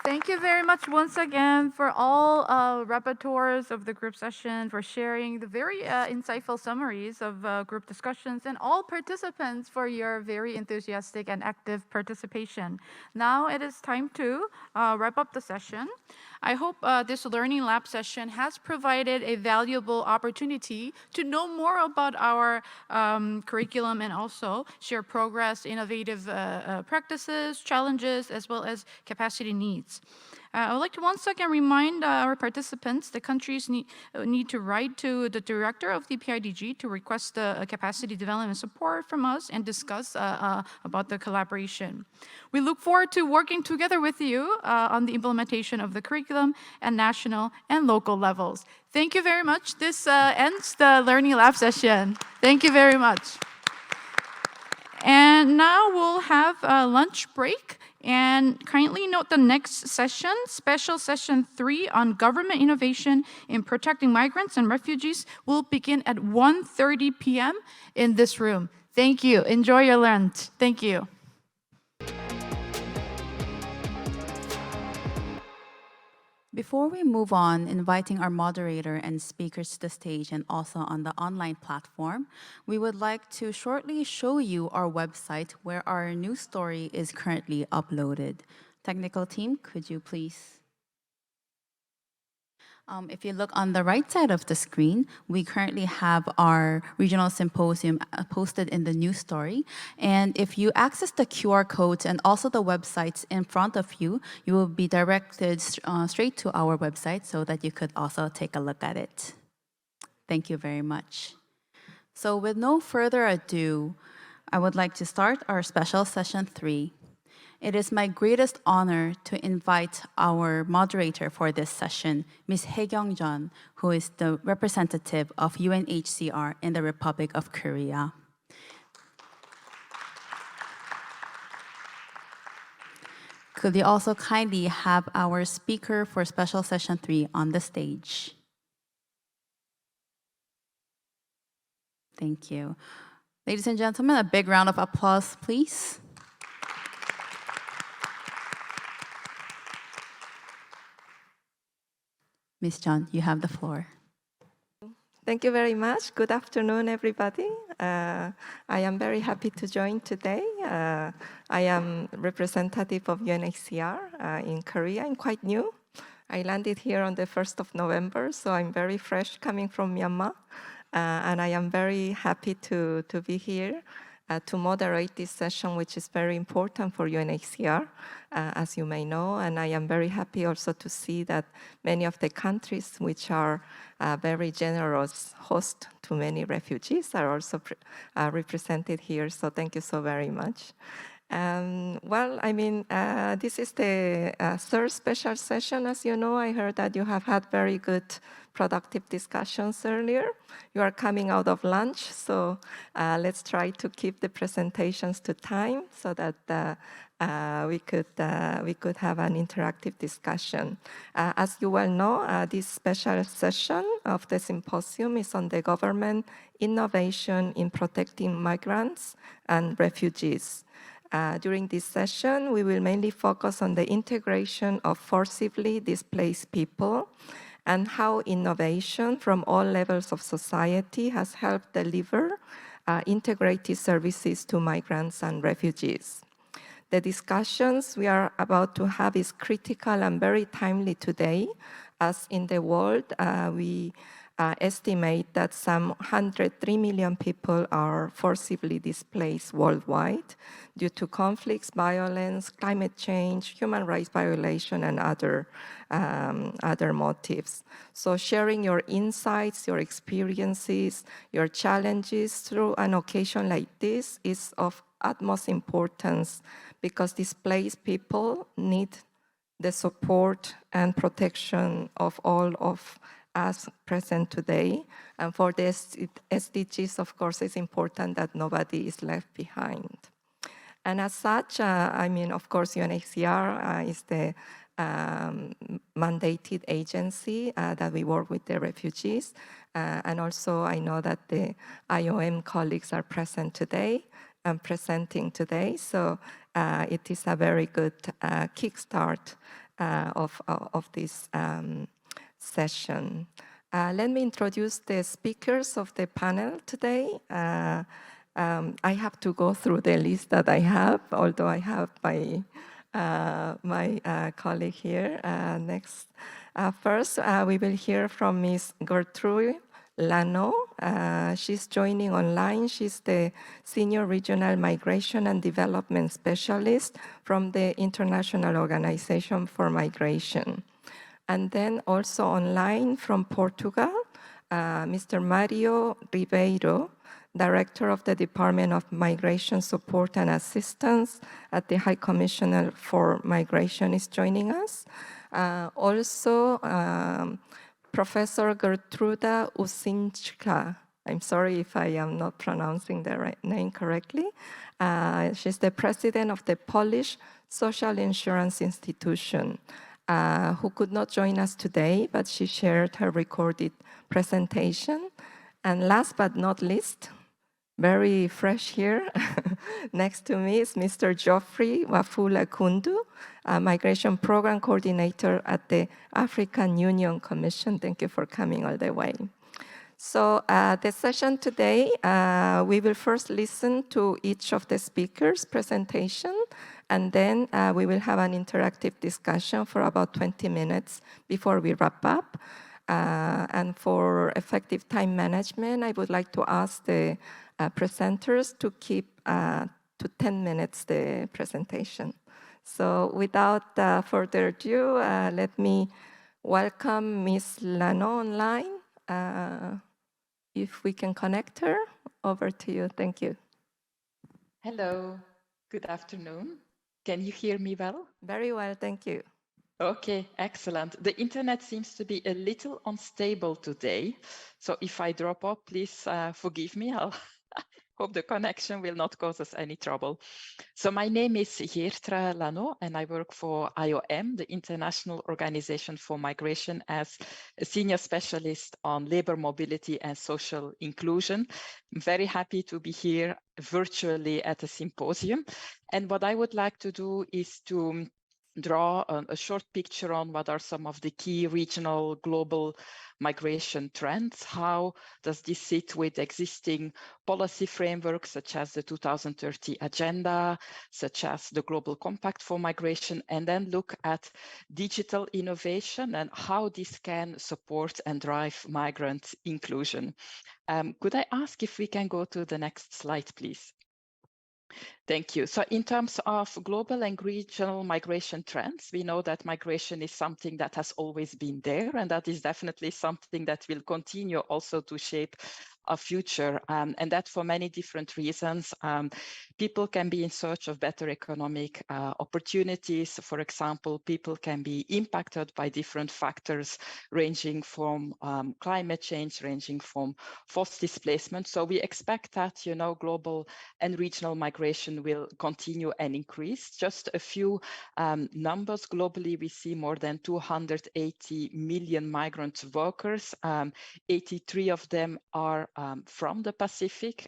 Thank you very much once again for all rapporteurs of the group session for sharing the very insightful summaries of group discussions, and all participants for your very enthusiastic and active participation. Now it is time to wrap up the session. I hope this Learning Lab session has provided a valuable opportunity to know more about our curriculum and also share progress, innovative practices, challenges, as well as capacity needs. I would like to once again remind our participants that countries need to write to the director of the PIDG to request capacity development support from us and discuss about the collaboration. We look forward to working together with you on the implementation of the curriculum at national and local levels. Thank you very much. This ends the Learning Lab session. Thank you very much. And now we'll have a lunch break. And kindly note the next session, special session 3 on government innovation in protecting migrants and refugees, will begin at 1:30 p.m. in this room. Thank you. Enjoy your lunch. Thank you. Before we move on, inviting our moderator and speakers to the stage and also on the online platform, we would like to shortly show you our website where our news story is currently uploaded. Technical team, could you please? If you look on the right side of the screen, we currently have our regional symposium posted in the news story. And if you access the QR codes and also the websites in front of you, you will be directed straight to our website so that you could also take a look at it. Thank you very much. So with no further ado, I would like to start our special session 3. It is my greatest honor to invite our moderator for this session, Ms. Hae Kyung-jeon, who is the representative of UNHCR in the Republic of Korea. Could you also kindly have our speaker for special session 3 on the stage? Thank you. Ladies and gentlemen, a big round of applause, please. Ms. Jeon, you have the floor. Thank you very much. Good afternoon, everybody. I am very happy to join today. I am representative of UNHCR in Korea. I'm quite new. I landed here on the 1st of November, so I'm very fresh coming from Myanmar. And I am very happy to be here to moderate this session, which is very important for UNHCR, as you may know. And I am very happy also to see that many of the countries which are very generous host to many refugees are also represented here. So thank you so very much. Well, I mean, this is the third special session. As you know, I heard that you have had very good productive discussions earlier. You are coming out of lunch, so let's try to keep the presentations to time so that we could have an interactive discussion. As you well know, this special session of the symposium is on the government innovation in protecting migrants and refugees. During this session, we will mainly focus on the integration of forcibly displaced people and how innovation from all levels of society has helped deliver integrated services to migrants and refugees. The discussions we are about to have is critical and very timely today, as in the world, we estimate that some 103 million people are forcibly displaced worldwide due to conflicts, violence, climate change, human rights violation, and other motives. So sharing your insights, your experiences, your challenges through an occasion like this is of utmost importance because displaced people need the support and protection of all of us present today. And for the SDGs, of course, it's important that nobody is left behind. And as such, I mean, of course, UNHCR is the mandated agency that we work with the refugees. And also, I know that the IOM colleagues are present today and presenting today. So it is a very good kickstart of this session. Let me introduce the speakers of the panel today. I have to go through the list that I have, although I have my colleague here next. First, we will hear from Ms. Gertrude Lano. She's joining online. She's the Senior Regional Migration and Development Specialist from the International Organization for Migration. And then also online from Portugal, Mr. Mario Ribeiro, Director of the Department of Migration Support and Assistance at the High Commissioner for Migration is joining us. Also, Professor Gertruda Usinska. I'm sorry if I am not pronouncing the right name correctly. She's the president of the Polish Social Insurance Institution. Who could not join us today, but she shared her recorded presentation. And last but not least, very fresh here, next to me is Mr. Geoffrey Wafula Kundu, Migration Program Coordinator at the African Union Commission. Thank you for coming all the way. So the session today, we will first listen to each of the speakers' presentation, and then we will have an interactive discussion for about 20 minutes before we wrap up. And for effective time management, I would like to ask the presenters to keep to 10 minutes the presentation. So without further ado, let me welcome Ms. Lano online. If we can connect her, over to you. Thank you. Hello, good afternoon. Can you hear me well? Very well, thank you. Okay, excellent. The internet seems to be a little unstable today. So if I drop off, please forgive me. I'll hope the connection will not cause us any trouble. So my name is Geertra Lano, and I work for IOM, the International Organization for Migration, as a senior specialist on labor mobility and social inclusion. I'm very happy to be here virtually at a symposium. And what I would like to do is to draw a short picture on what are some of the key regional global migration trends. How does this sit with existing policy frameworks such as the 2030 Agenda, such as the Global Compact for Migration, and then look at digital innovation and how this can support and drive migrant inclusion. Could I ask if we can go to the next slide, please? Thank you. So in terms of global and regional migration trends, we know that migration is something that has always been there, and that is definitely something that will continue also to shape our future, and that for many different reasons. People can be in search of better economic opportunities. For example, people can be impacted by different factors ranging from climate change, ranging from forced displacement. So we expect that, you know, global and regional migration will continue and increase. Just a few numbers. Globally, we see more than 280 million migrant workers. 83 of them are from the Pacific.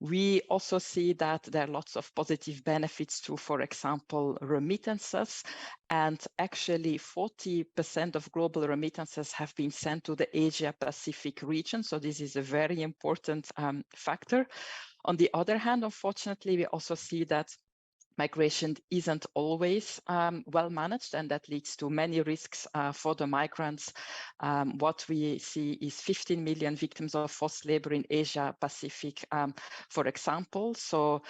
We also see that there are lots of positive benefits to, for example, remittances. And actually 40% of global remittances have been sent to the Asia-Pacific region. So this is a very important factor. On the other hand, unfortunately, we also see that migration isn't always well managed, and that leads to many risks for the migrants. What we see is 15 million victims of forced labor in Asia Pacific, for example. So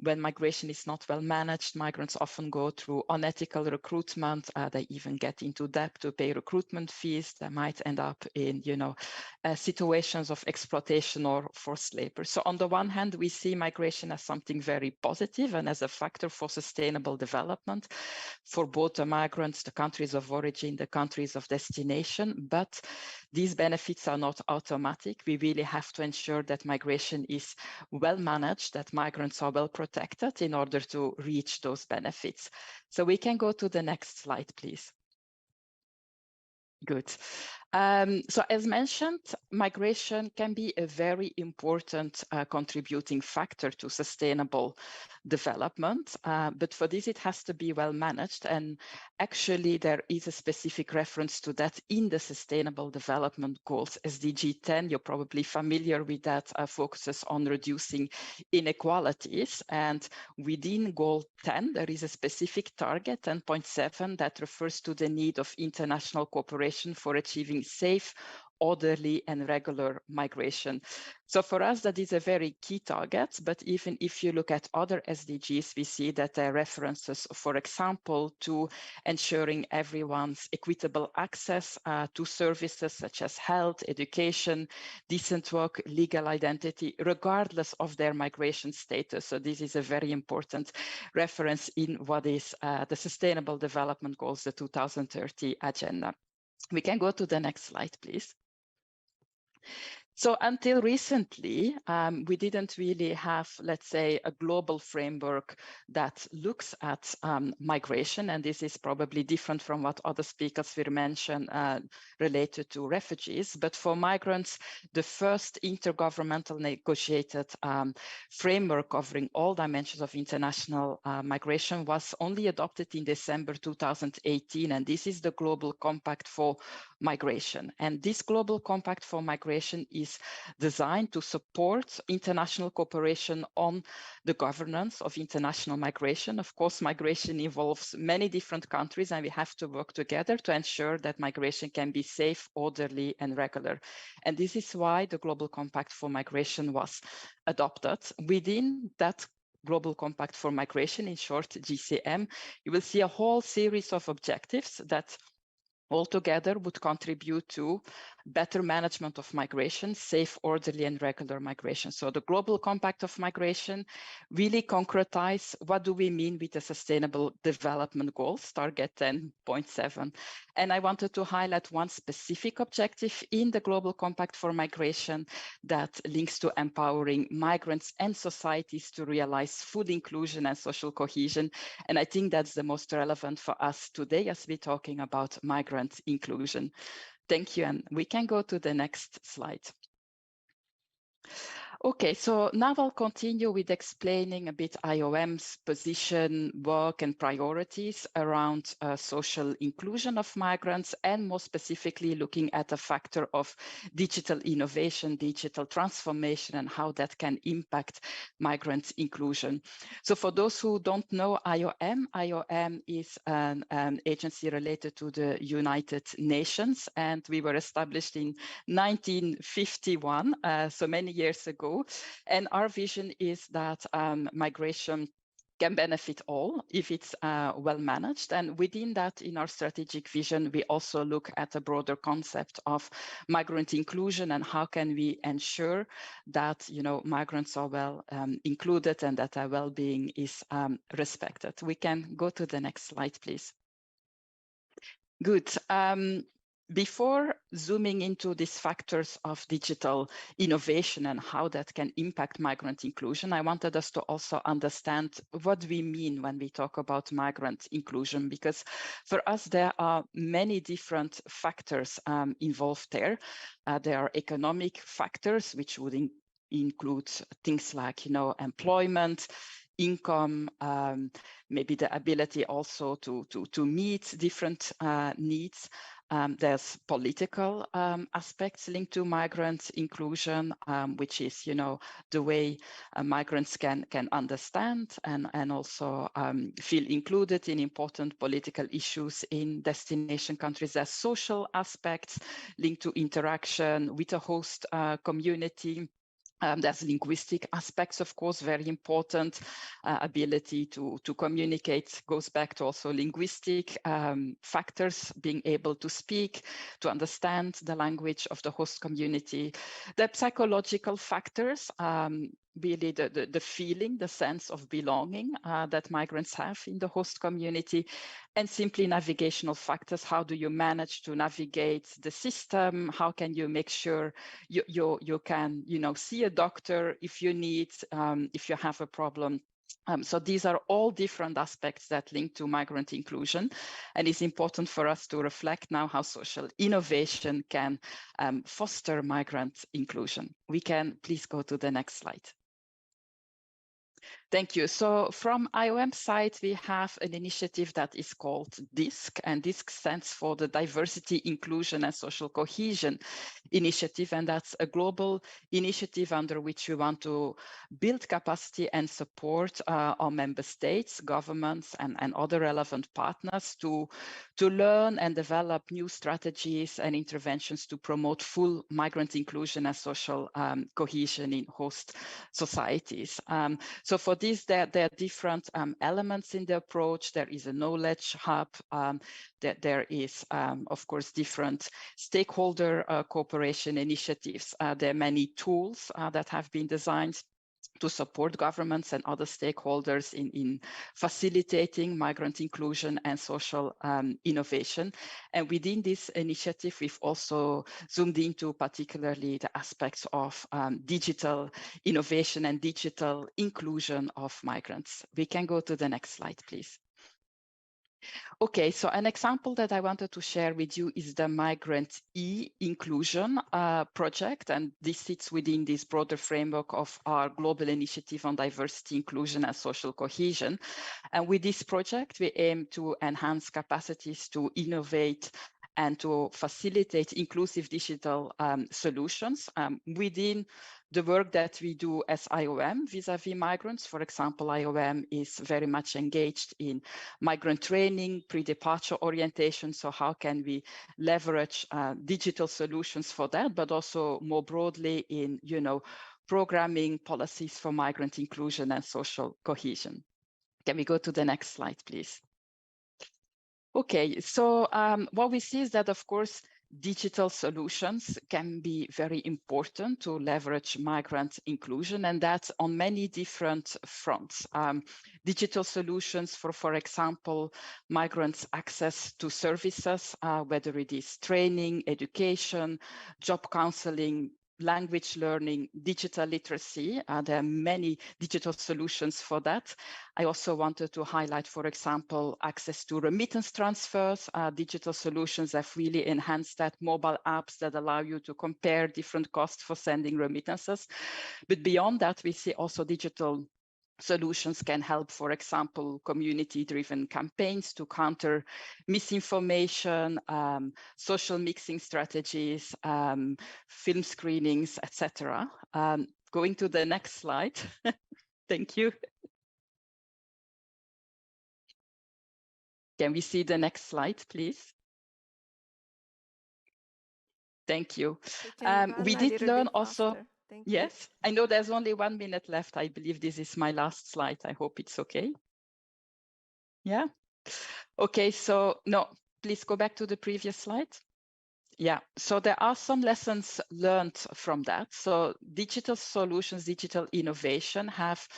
when migration is not well managed, migrants often go through unethical recruitment. They even get into debt to pay recruitment fees. They might end up in, you know, situations of exploitation or forced labor. So on the one hand, we see migration as something very positive and as a factor for sustainable development for both the migrants, the countries of origin, the countries of destination. But these benefits are not automatic. We really have to ensure that migration is well managed, that migrants are well protected in order to reach those benefits. So we can go to the next slide, please. Good. So as mentioned, migration can be a very important contributing factor to sustainable development, but for this it has to be well managed, and actually there is a specific reference to that in the Sustainable Development Goals. SDG 10, you're probably familiar with that, focuses on reducing inequalities, and within Goal 10 there is a specific target, 10.7, that refers to the need of international cooperation for achieving safe, orderly and regular migration. So for us, that is a very key target, but even if you look at other SDGs, we see that there are references, for example, to ensuring everyone's equitable access to services such as health, education, decent work, legal identity, regardless of their migration status. So this is a very important reference in what is the Sustainable Development Goals, the 2030 Agenda. We can go to the next slide, please. So until recently, we didn't really have, let's say, a global framework that looks at migration, and this is probably different from what other speakers will mention related to refugees. But for migrants, the first intergovernmental negotiated framework covering all dimensions of international migration was only adopted in December 2018, and this is the Global Compact for Migration. And this Global Compact for Migration is designed to support international cooperation on the governance of international migration. Of course, migration involves many different countries, and we have to work together to ensure that migration can be safe, orderly, and regular. And this is why the Global Compact for Migration was adopted. Within that Global Compact for Migration, in short, GCM, you will see a whole series of objectives that altogether would contribute to better management of migration, safe, orderly, and regular migration. So the Global Compact of Migration really concretize what do we mean with the Sustainable Development Goals, target 10.7. And I wanted to highlight one specific objective in the Global Compact for Migration that links to empowering migrants and societies to realize full inclusion and social cohesion. And I think that's the most relevant for us today as we're talking about migrant inclusion. Thank you, and we can go to the next slide. Okay, so now I'll continue with explaining a bit IOM's position, work and priorities around social inclusion of migrants, and more specifically looking at the factor of digital innovation, digital transformation, and how that can impact migrant inclusion. So for those who don't know IOM, IOM is an agency related to the United Nations, and we were established in 1951, so many years ago. And our vision is that migration can benefit all if it's well managed. And within that, in our strategic vision, we also look at the broader concept of migrant inclusion and how can we ensure that migrants are well included and that their well-being is respected. We can go to the next slide, please. Good. Before zooming into these factors of digital innovation and how that can impact migrant inclusion, I wanted us to also understand what we mean when we talk about migrant inclusion, because for us, there are many different factors involved there. There are economic factors, which would include things like, employment, income, maybe the ability also to meet different needs. There's political aspects linked to migrant inclusion, which is, the way migrants can understand and also feel included in important political issues in destination countries. There's social aspects linked to interaction with a host community. There's linguistic aspects, of course, very important. Ability to communicate goes back to also linguistic factors, being able to speak, to understand the language of the host community. The psychological factors, really the feeling, the sense of belonging that migrants have in the host community, and simply navigational factors. How do you manage to navigate the system? How can you make sure you can, see a doctor if you need, if you have a problem? So these are all different aspects that link to migrant inclusion. And it's important for us to reflect now how social innovation can foster migrant inclusion. We can please go to the next slide. Thank you. So from IOM side, we have an initiative that is called DISC, and DISC stands for the Diversity, Inclusion and Social Cohesion Initiative, and that's a global initiative under which we want to build capacity and support our member states, governments, and other relevant partners to learn and develop new strategies and interventions to promote full migrant inclusion and social cohesion in host societies. So for this, there are different elements in the approach. There is a knowledge hub. There is, of course, different stakeholder cooperation initiatives. There are many tools that have been designed to support governments and other stakeholders in facilitating migrant inclusion and social innovation. And within this initiative, we've also zoomed into particularly the aspects of digital innovation and digital inclusion of migrants. We can go to the next slide, please. Okay, so an example that I wanted to share with you is the Migrant e-Inclusion project, and this sits within this broader framework of our global initiative on diversity, inclusion and social cohesion. And with this project, we aim to enhance capacities to innovate and to facilitate inclusive digital solutions within the work that we do as IOM vis-à-vis migrants. For example, IOM is very much engaged in migrant training, pre-departure orientation. So how can we leverage digital solutions for that, but also more broadly in, programming policies for migrant inclusion and social cohesion. Can we go to the next slide, please? Okay, so what we see is that, of course, digital solutions can be very important to leverage migrant inclusion, and that's on many different fronts. Digital solutions for example, migrants' access to services, whether it is training, education, job counseling, language learning, digital literacy. There are many digital solutions for that. I also wanted to highlight, for example, access to remittance transfers. Digital solutions have really enhanced that, mobile apps that allow you to compare different costs for sending remittances. But beyond that, we see also digital solutions can help, for example, community-driven campaigns to counter misinformation, social mixing strategies, film screenings, etc. Going to the next slide. Thank you. Can we see the next slide, please? Thank you. We did learn also. Yes, I know there's only 1 minute left. I believe this is my last slide. I hope it's okay. Yeah. Okay, so no, please go back to the previous slide. Yeah, so there are some lessons learned from that. So digital solutions, digital innovation have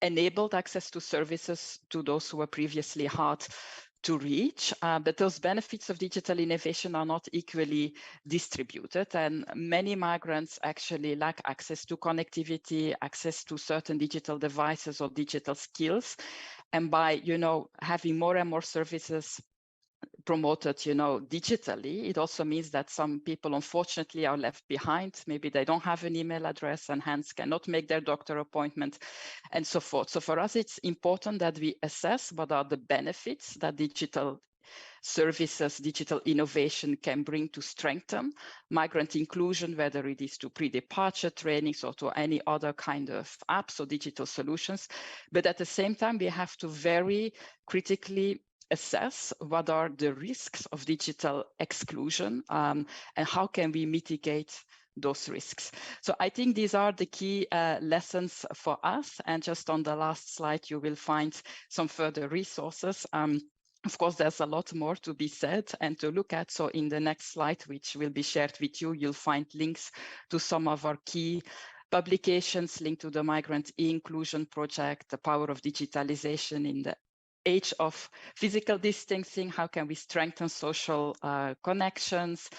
enabled access to services to those who were previously hard to reach, but those benefits of digital innovation are not equally distributed, and many migrants actually lack access to connectivity, access to certain digital devices or digital skills. And by, having more and more services promoted, digitally, it also means that some people, unfortunately, are left behind. Maybe they don't have an email address and hence cannot make their doctor appointment and so forth. So for us, it's important that we assess what are the benefits that digital services, digital innovation can bring to strengthen migrant inclusion, whether it is to pre-departure trainings or to any other kind of apps or digital solutions. But at the same time, we have to very critically assess what are the risks of digital exclusion and how can we mitigate those risks. So I think these are the key lessons for us. And just on the last slide, you will find some further resources. Of course, there's a lot more to be said and to look at. So in the next slide, which will be shared with you, you'll find links to some of our key publications linked to the Migrant Inclusion Project, the power of digitalization in the age of physical distancing, how can we strengthen social connections,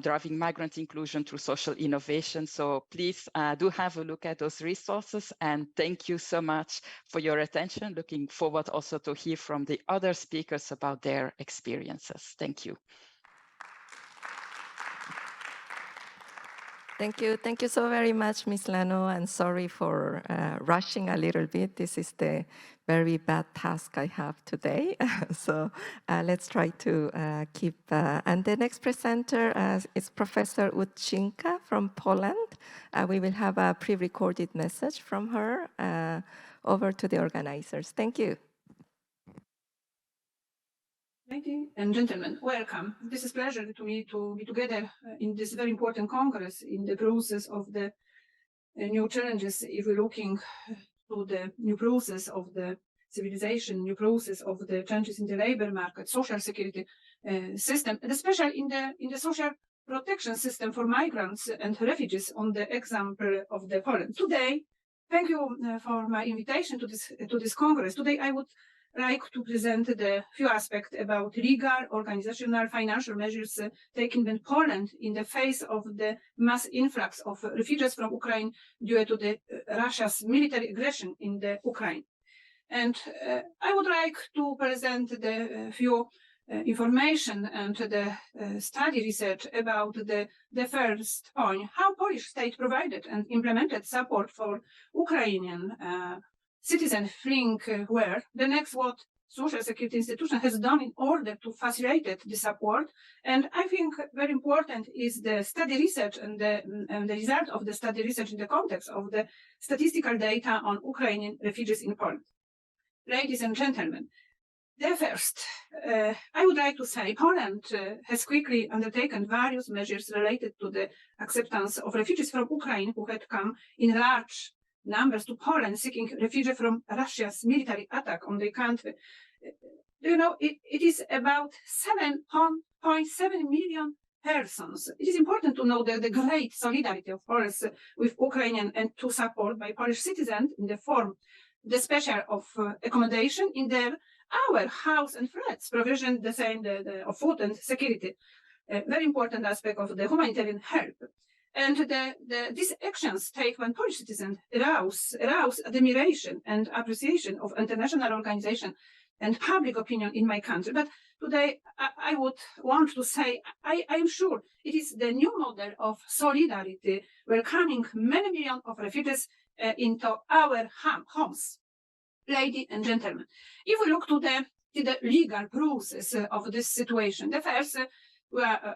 driving migrant inclusion through social innovation. So please do have a look at those resources, and thank you so much for your attention. Looking forward also to hear from the other speakers about their experiences. Thank you. Thank you so very much, Ms. Lano, and sorry for rushing a little bit. This is the very bad task I have today. So let's try to keep, and the next presenter is Professor Udzinka from Poland. We will have a pre-recorded message from her over to the organizers. Thank you. Ladies and gentlemen, welcome. This is a pleasure to me to be together in this very important Congress in the process of the new challenges. If we're looking to the new process of the civilization, new process of the changes in the labor market, social security system, and especially in the social protection system for migrants and refugees on the example of the Poland. Today, thank you for my invitation to this Congress. Today, I would like to present the few aspects about legal, organizational, financial measures taken in Poland in the face of the mass influx of refugees from Ukraine due to the Russia's military aggression in the Ukraine. And I would like to present the few information and the study research about the first point, how Polish state provided and implemented support for Ukrainian citizens fleeing where, the next what social security institution has done in order to facilitate the support. And I think very important is the study research and the result of the study research in the context of the statistical data on Ukrainian refugees in Poland. Ladies and gentlemen, the first, I would like to say Poland has quickly undertaken various measures related to the acceptance of refugees from Ukraine who had come in large numbers to Poland seeking refuge from Russia's military attack on the country. You know, it is about 7.7 million persons. It is important to know the great solidarity of Poles with Ukrainian and to support by Polish citizens in the form, the special of accommodation in our house and flats, provision the same of food and security. A very important aspect of the humanitarian help. And these actions taken by Polish citizens arouse admiration and appreciation of international organization and public opinion in my country. But today, I would want to say, I am sure it is the new model of solidarity welcoming many millions of refugees into our homes. Ladies and gentlemen, if we look to the legal process of this situation, the first,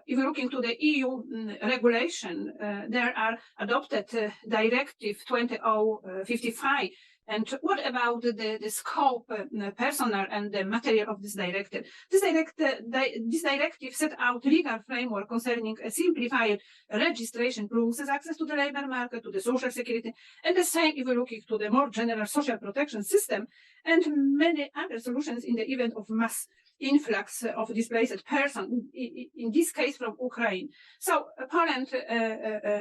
if we look into the EU regulation, there are adopted Directive 2055. And what about the scope, personnel, and the material of this directive? This directive set out legal framework concerning a simplified registration process, access to the labor market, to the social security, and the same if we look into the more general social protection system, and many other solutions in the event of mass influx of displaced persons, in this case from Ukraine. So Poland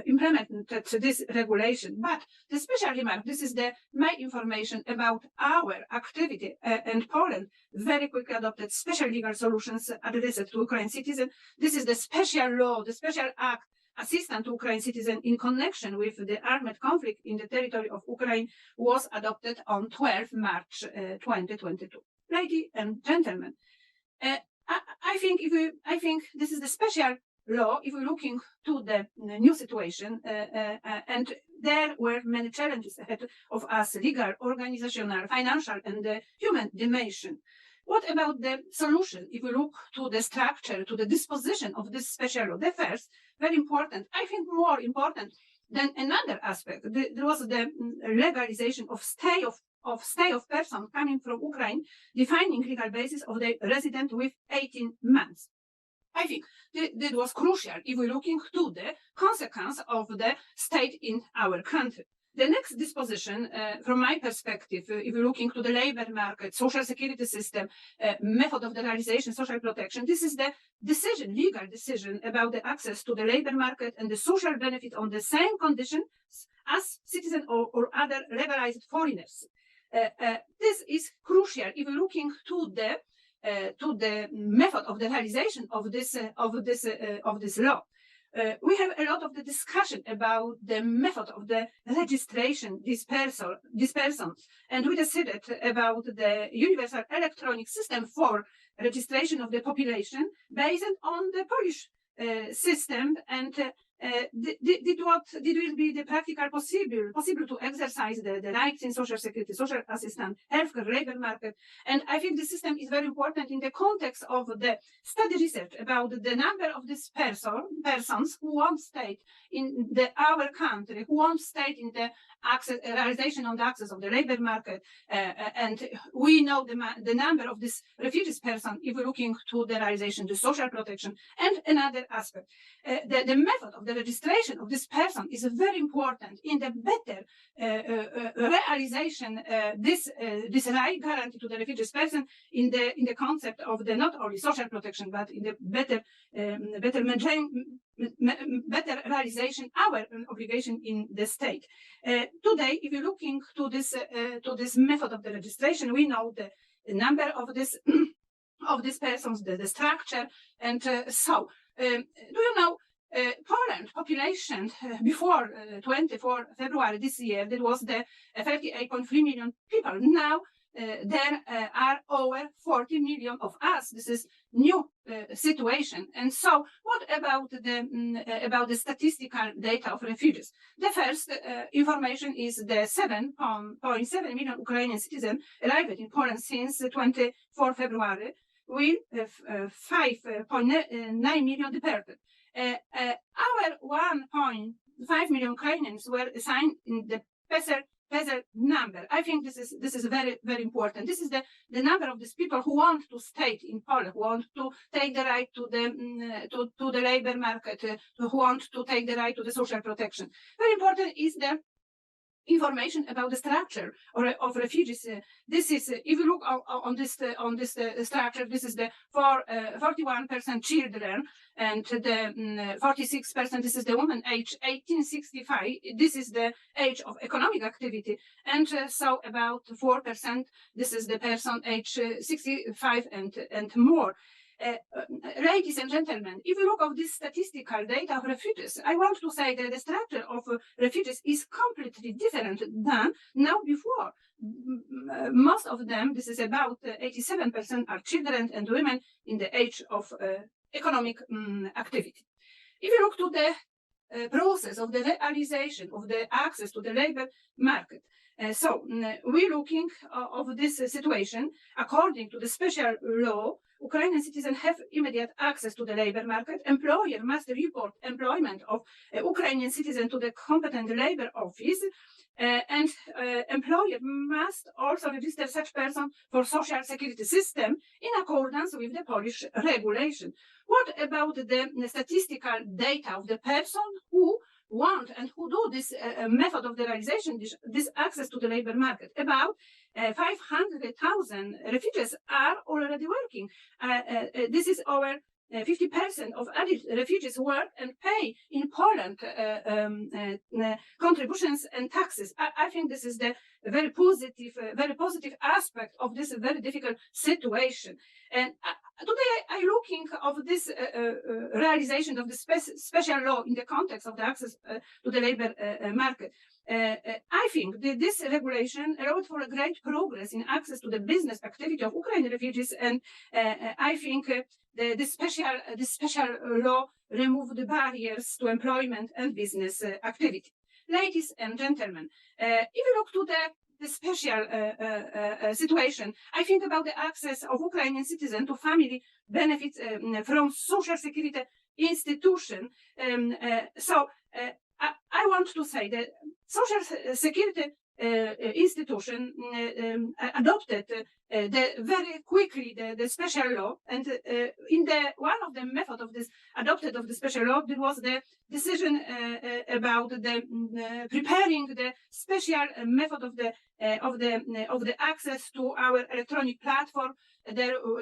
implemented this regulation, but the special remark, this is my information about our activity, and Poland very quickly adopted special legal solutions addressed to Ukrainian citizens. This is the special law, the special act assistance to Ukrainian citizens in connection with the armed conflict in the territory of Ukraine was adopted on 12 March 2022. Ladies and gentlemen, I think this is the special law if we're looking to the new situation, and there were many challenges ahead of us, legal, organizational, financial, and human dimension. What about the solution if we look to the structure, to the disposition of this special law? The first, very important, I think more important than another aspect, there was the legalization of stay of person coming from Ukraine, defining legal basis of the resident with 18 months. I think that was crucial if we're looking to the consequence of the state in our country. The next disposition, from my perspective, if we're looking to the labor market, social security system, method of the realization, social protection, this is the decision, legal decision about the access to the labor market and the social benefit on the same conditions as citizens or other legalized foreigners. This is crucial if we're looking to the method of the realization of this law. We have a lot of the discussion about the method of the registration this person, and we decided about the universal electronic system for registration of the population based on the Polish system, and it will be the practical possible to exercise the rights in social security, social assistance, healthcare, labor market. And I think the system is very important in the context of the study research about the number of these persons who want state in our country, who want state in the realization on the access of the labor market. And we know the number of these refugees persons if we're looking to the realization, the social protection, and another aspect. The method of the registration of this person is very important in the better realization this right guarantee to the refugees person in the concept of the not only social protection but in the better realization our obligation in the state. Today, if you're looking to this method of the registration, we know the number of this of these persons, the structure, and so. Do you know Poland population before 24 February this year, there was the 38.3 million people. Now there are over 40 million of us. This is new situation. And so what about the statistical data of refugees? The first information is the 7.7 million Ukrainian citizens arrived in Poland since 24 February, with 5.9 million deported. Our 1.5 million Ukrainians were assigned in the PESEL number. I think this is very, very important. This is the number of these people who want to stay in Poland, who want to take the right to the labor market, who want to take the right to the social protection. Very important is the information about the structure of refugees. This is, if you look on this structure, this is the 41% children, and the 46%. This is the woman age 1865. This is the age of economic activity, and so about 4%. This is the person age 65 and more. Ladies and gentlemen, if you look at this statistical data of refugees, I want to say that the structure of refugees is completely different than now before. Most of them, this is about 87%, are children and women in the age of economic activity. If you look to the process of the realization of the access to the labor market, we're looking of this situation according to the special law. Ukrainian citizens have immediate access to the labor market. Employer must report employment of Ukrainian citizen to the competent labor office, and employer must also register such person for social security system in accordance with the Polish regulation. What about the statistical data of the person who want and who do this method of the realization, this access to the labor market? About 500,000 refugees are already working. This is over 50% of adult refugees work and pay in Poland contributions and taxes. I think this is the very positive aspect of this very difficult situation. And today I'm looking of this realization of the special law in the context of the access to the labor market. I think that this regulation allowed for a great progress in access to the business activity of Ukrainian refugees, and I think the special law removed the barriers to employment and business activity. Ladies and gentlemen, if you look to the special situation, I think about the access of Ukrainian citizens to family benefits from social security institution. I want to say that social security institution adopted very quickly the special law, and in one of the methods of this adopted of the special law, there was the decision about the preparing the special method of the access to our electronic platform.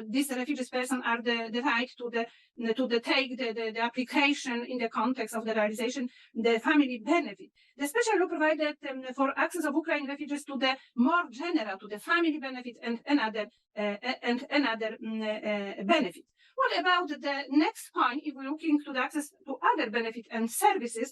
These refugees person are the right to take the application in the context of the realization the family benefit. The special law provided for access of Ukrainian refugees to the more general, to the family benefit and another benefit. What about the next point? If we're looking to the access to other benefits and services,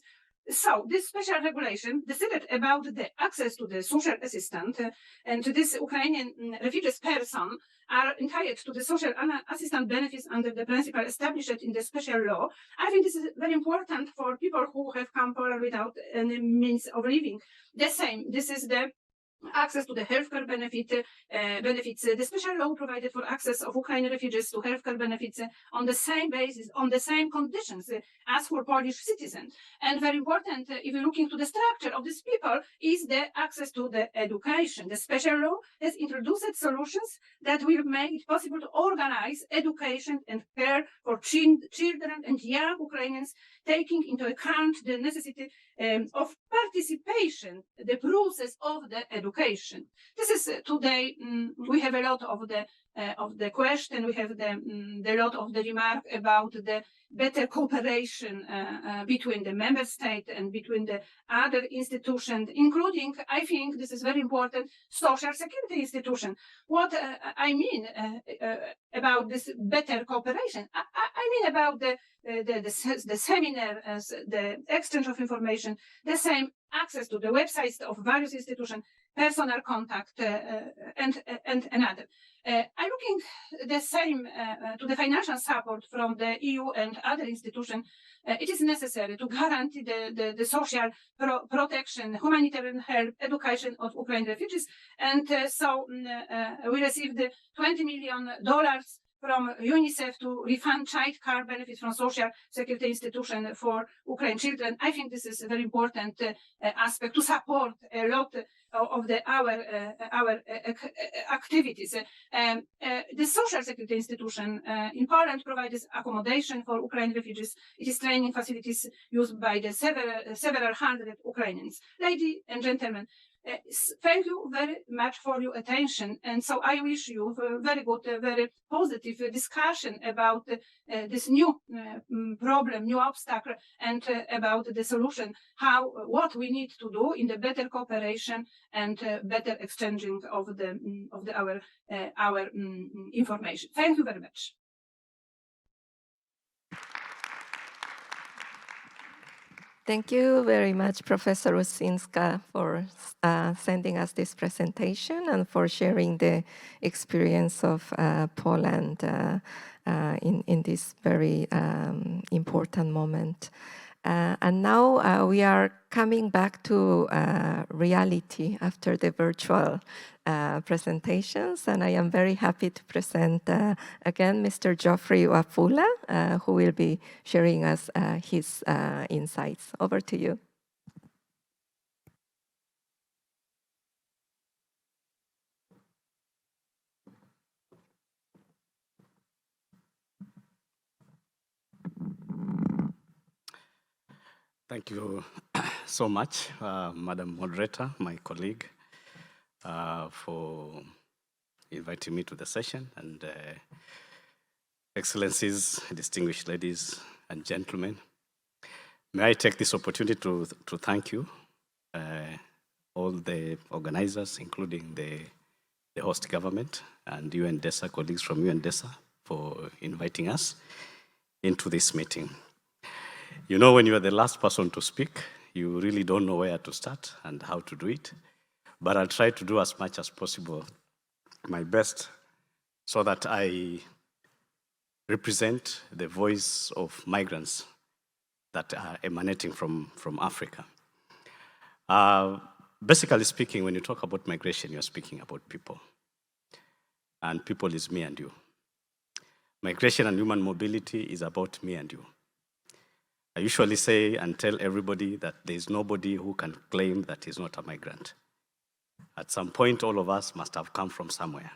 so this special regulation decided about the access to the social assistant, and this Ukrainian refugees person are entitled to the social assistant benefits under the principle established in the special law. I think this is very important for people who have come Poland without any means of living. The same, this is the access to the healthcare benefits. The special law provided for access of Ukrainian refugees to healthcare benefits on the same basis, on the same conditions as for Polish citizens. And very important, if you're looking to the structure of these people, is the access to the education. The special law has introduced solutions that will make it possible to organize education and care for children and young Ukrainians, taking into account the necessity of participation, the process of the education. This is today, we have a lot of the question, we have the lot of the remark about the better cooperation between the member state and between the other institutions, including, I think this is very important, social security institution. What I mean about this better cooperation, I mean about the seminar, the exchange of information, the same access to the websites of various institutions, personal contact, and another. I'm looking the same to the financial support from the EU and other institutions. It is necessary to guarantee the social protection, humanitarian help, education of Ukrainian refugees. And so we received $20 million from UNICEF to refund child care benefits from social security institution for Ukrainian children. I think this is a very important aspect to support a lot of our activities. The social security institution in Poland provides accommodation for Ukrainian refugees. It is training facilities used by the several hundred Ukrainians. Ladies and gentlemen, thank you very much for your attention, and so I wish you a very good, very positive discussion about this new problem, new obstacle, and about the solution, what we need to do in the better cooperation and better exchanging of our information. Thank you very much. Thank you very much, Professor Usinska, for sending us this presentation and for sharing the experience of Poland in this very important moment. And now we are coming back to reality after the virtual presentations, and I am very happy to present again Mr. Geoffrey Wafula, who will be sharing us his insights. Over to you. Thank you so much, Madam Moderator, my colleague, for inviting me to the session, and Excellencies, distinguished ladies and gentlemen. May I take this opportunity to thank you, all the organizers, including the host government and UNDESA colleagues from UNDESA, for inviting us into this meeting. You know, when you are the last person to speak, you really don't know where to start and how to do it. But I'll try to do as much as possible, my best, so that I represent the voice of migrants that are emanating from Africa. Basically speaking, when you talk about migration, you're speaking about people. And people is me and you. Migration and human mobility is about me and you. I usually say and tell everybody that there's nobody who can claim that he's not a migrant. At some point, all of us must have come from somewhere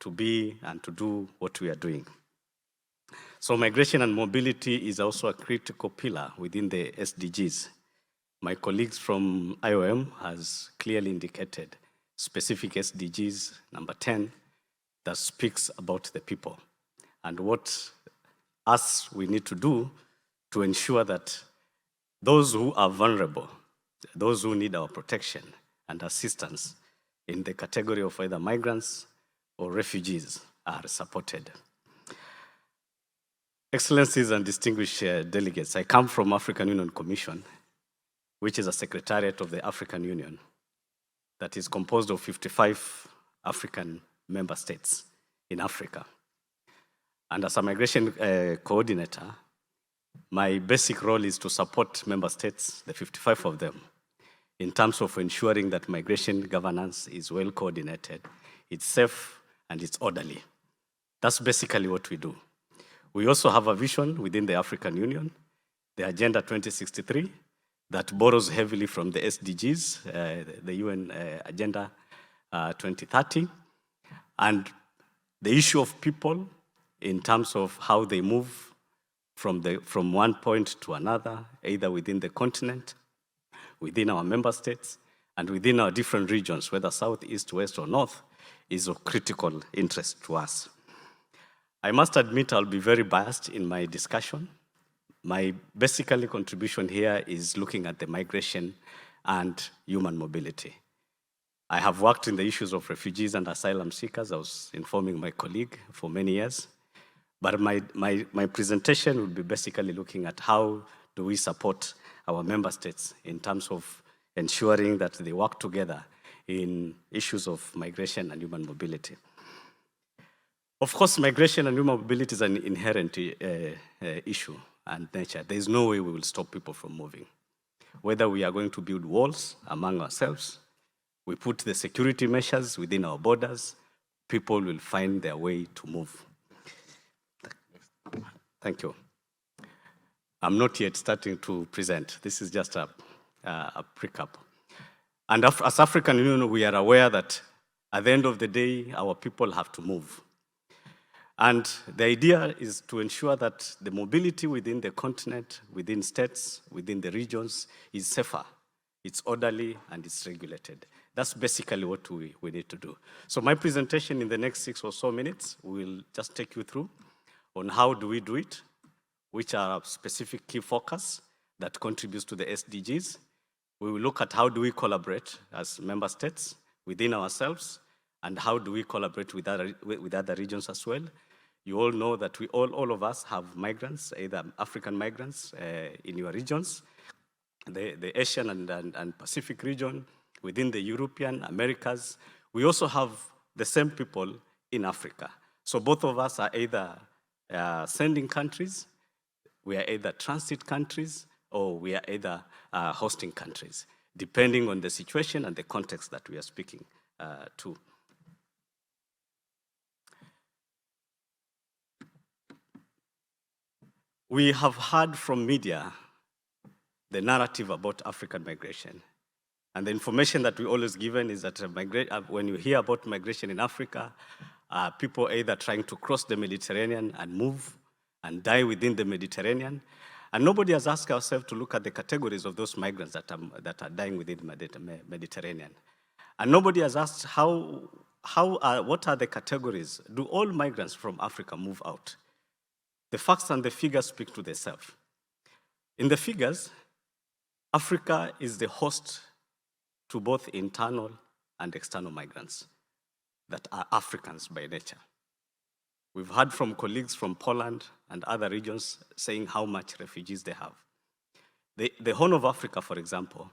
to be and to do what we are doing. So migration and mobility is also a critical pillar within the SDGs. My colleagues from IOM has clearly indicated specific SDGs, number 10, that speaks about the people and what we need to do to ensure that those who are vulnerable, those who need our protection and assistance in the category of either migrants or refugees are supported. Excellencies and distinguished delegates, I come from African Union Commission, which is a secretariat of the African Union that is composed of 55 African member states in Africa. And as a migration coordinator, my basic role is to support member states, the 55 of them, in terms of ensuring that migration governance is well coordinated, it's safe, and it's orderly. That's basically what we do. We also have a vision within the African Union, the Agenda 2063, that borrows heavily from the SDGs, the UN Agenda 2030, and the issue of people in terms of how they move from one point to another, either within the continent, within our member states, and within our different regions, whether south, east, west, or north, is of critical interest to us. I must admit I'll be very biased in my discussion. My basically contribution here is looking at the migration and human mobility. I have worked in the issues of refugees and asylum seekers. I was informing my colleague for many years. But my presentation will be basically looking at how do we support our member states in terms of ensuring that they work together in issues of migration and human mobility. Of course, migration and human mobility is an inherent issue and nature. There's no way we will stop people from moving. Whether we are going to build walls among ourselves, we put the security measures within our borders, people will find their way to move. Thank you. I'm not yet starting to present. This is just a recap. And as African Union, we are aware that at the end of the day, our people have to move. And the idea is to ensure that the mobility within the continent, within states, within the regions is safer, it's orderly, and it's regulated. That's basically what we need to do. So my presentation in the next 6 or so minutes will just take you through on how do we do it, which are specific key focus that contributes to the SDGs. We will look at how do we collaborate as member states within ourselves, and how do we collaborate with other regions as well You all know that all of us have migrants, either African migrants in your regions, the Asian and Pacific region, within the European, Americas. We also have the same people in Africa. So both of us are either sending countries, we are either transit countries, or we are either hosting countries, depending on the situation and the context that we are speaking to. We have heard from media the narrative about African migration. And the information that we always given is that when you hear about migration in Africa, people either trying to cross the Mediterranean and move and die within the Mediterranean. And nobody has asked ourselves to look at the categories of those migrants that are dying within the Mediterranean. And nobody has asked what are the categories? Do all migrants from Africa move out? The facts and the figures speak to themselves. In the figures, Africa is the host to both internal and external migrants that are Africans by nature. We've heard from colleagues from Poland and other regions saying how much refugees they have. The Horn of Africa, for example,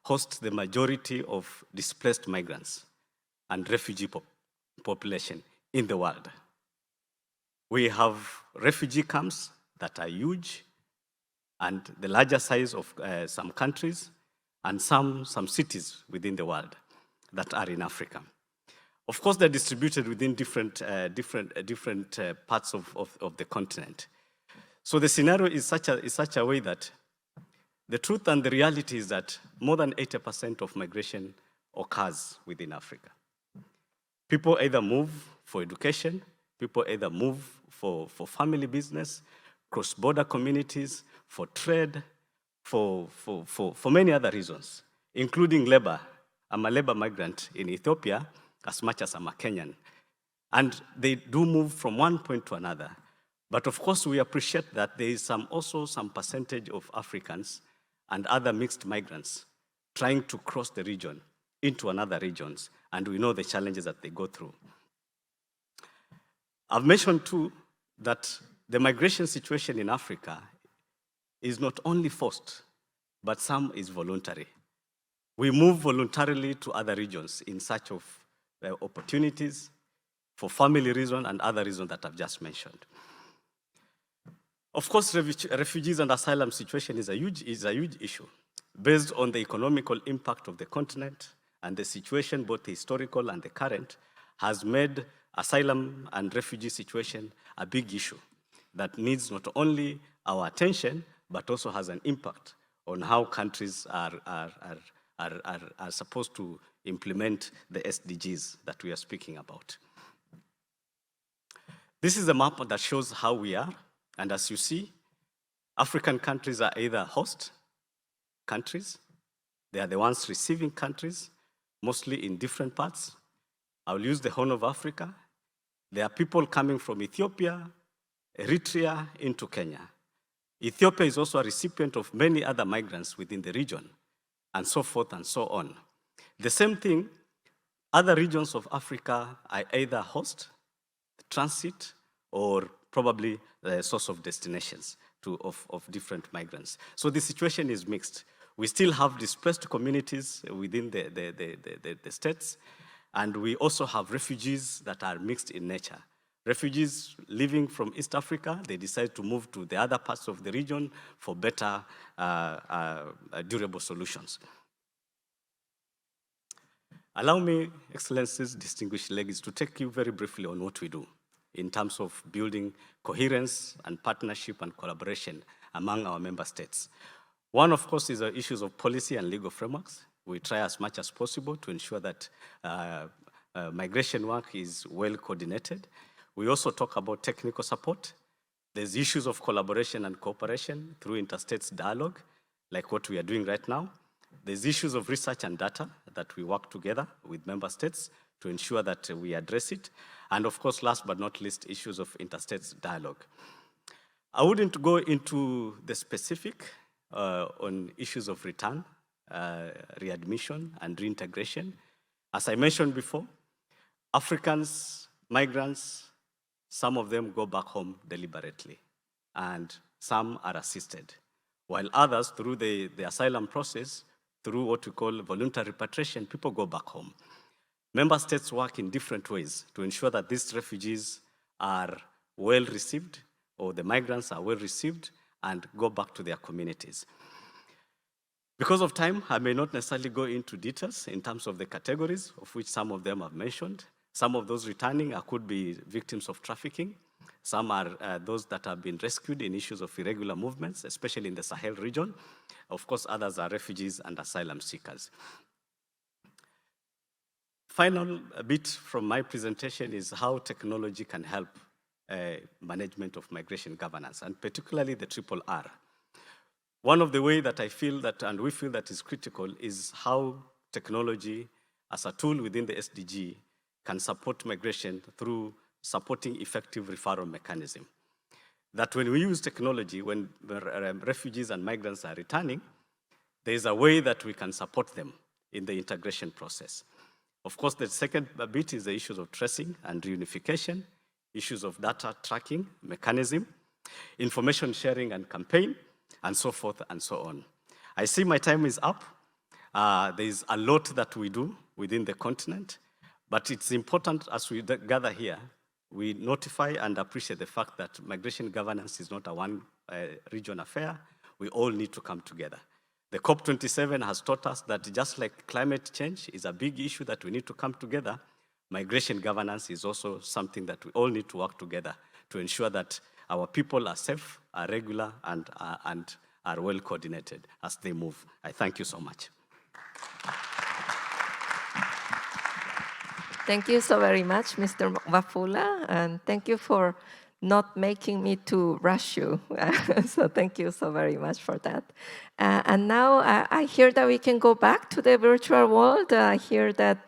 hosts the majority of displaced migrants and refugee population in the world. We have refugee camps that are huge and the larger size of some countries and some cities within the world that are in Africa. Of course, they're distributed within different parts of the continent. So the scenario is such a way that the truth and the reality is that more than 80% of migration occurs within Africa. People either move for education, people either move for family business, cross-border communities, for trade, for many other reasons, including labor. I'm a labor migrant in Ethiopia as much as I'm a Kenyan. And they do move from one point to another. But of course, we appreciate that there is also some percentage of Africans and other mixed migrants trying to cross the region into another regions, and we know the challenges that they go through. I've mentioned too that the migration situation in Africa is not only forced, but some is voluntary. We move voluntarily to other regions in search of opportunities for family reasons and other reasons that I've just mentioned. Of course, refugees and asylum situation is a huge issue based on the economical impact of the continent, and the situation, both the historical and the current, has made asylum and refugee situation a big issue that needs not only our attention, but also has an impact on how countries are supposed to implement the SDGs that we are speaking about. This is a map that shows how we are, and as you see, African countries are either host countries, they are the ones receiving countries, mostly in different parts. I'll use the Horn of Africa. There are people coming from Ethiopia, Eritrea into Kenya. Ethiopia is also a recipient of many other migrants within the region, and so forth and so on. The same thing, other regions of Africa are either host, transit, or probably the source of destinations of different migrants. So the situation is mixed. We still have displaced communities within the states, and we also have refugees that are mixed in nature. Refugees living from East Africa, they decide to move to the other parts of the region for better durable solutions. Allow me, Excellencies, distinguished delegates, to take you very briefly on what we do in terms of building coherence and partnership and collaboration among our member states. One, of course, is the issues of policy and legal frameworks. We try as much as possible to ensure that migration work is well coordinated. We also talk about technical support. There's issues of collaboration and cooperation through interstate dialogue, like what we are doing right now. There's issues of research and data that we work together with member states to ensure that we address it. And of course, last but not least, issues of interstate dialogue. I wouldn't go into the specific on issues of return, readmission, and reintegration. As I mentioned before, Africans, migrants, some of them go back home deliberately, and some are assisted, while others, through the asylum process, through what we call voluntary repatriation, people go back home. Member states work in different ways to ensure that these refugees are well received, or the migrants are well received and go back to their communities. Because of time, I may not necessarily go into details in terms of the categories, of which some of them I've mentioned. Some of those returning could be victims of trafficking. Some are those that have been rescued in issues of irregular movements, especially in the Sahel region. Of course, others are refugees and asylum seekers. Final bit from my presentation is how technology can help management of migration governance, and particularly the triple R. One of the ways that I feel that, and we feel that is critical, is how technology as a tool within the SDG can support migration through supporting effective referral mechanism. That when we use technology, when refugees and migrants are returning, there is a way that we can support them in the integration process. Of course, the second bit is the issues of tracing and reunification, issues of data tracking mechanism, information sharing and campaign, and so forth and so on. I see my time is up. There's a lot that we do within the continent, but it's important as we gather here, we notify and appreciate the fact that migration governance is not a one region affair. We all need to come together. The COP27 has taught us that just like climate change is a big issue that we need to come together, migration governance is also something that we all need to work together to ensure that our people are safe, are regular, and are well coordinated as they move. I thank you so much. Thank you so very much, Mr. Wafula, and thank you for not making me to rush you. So thank you so very much for that. And now I hear that we can go back to the virtual world. I hear that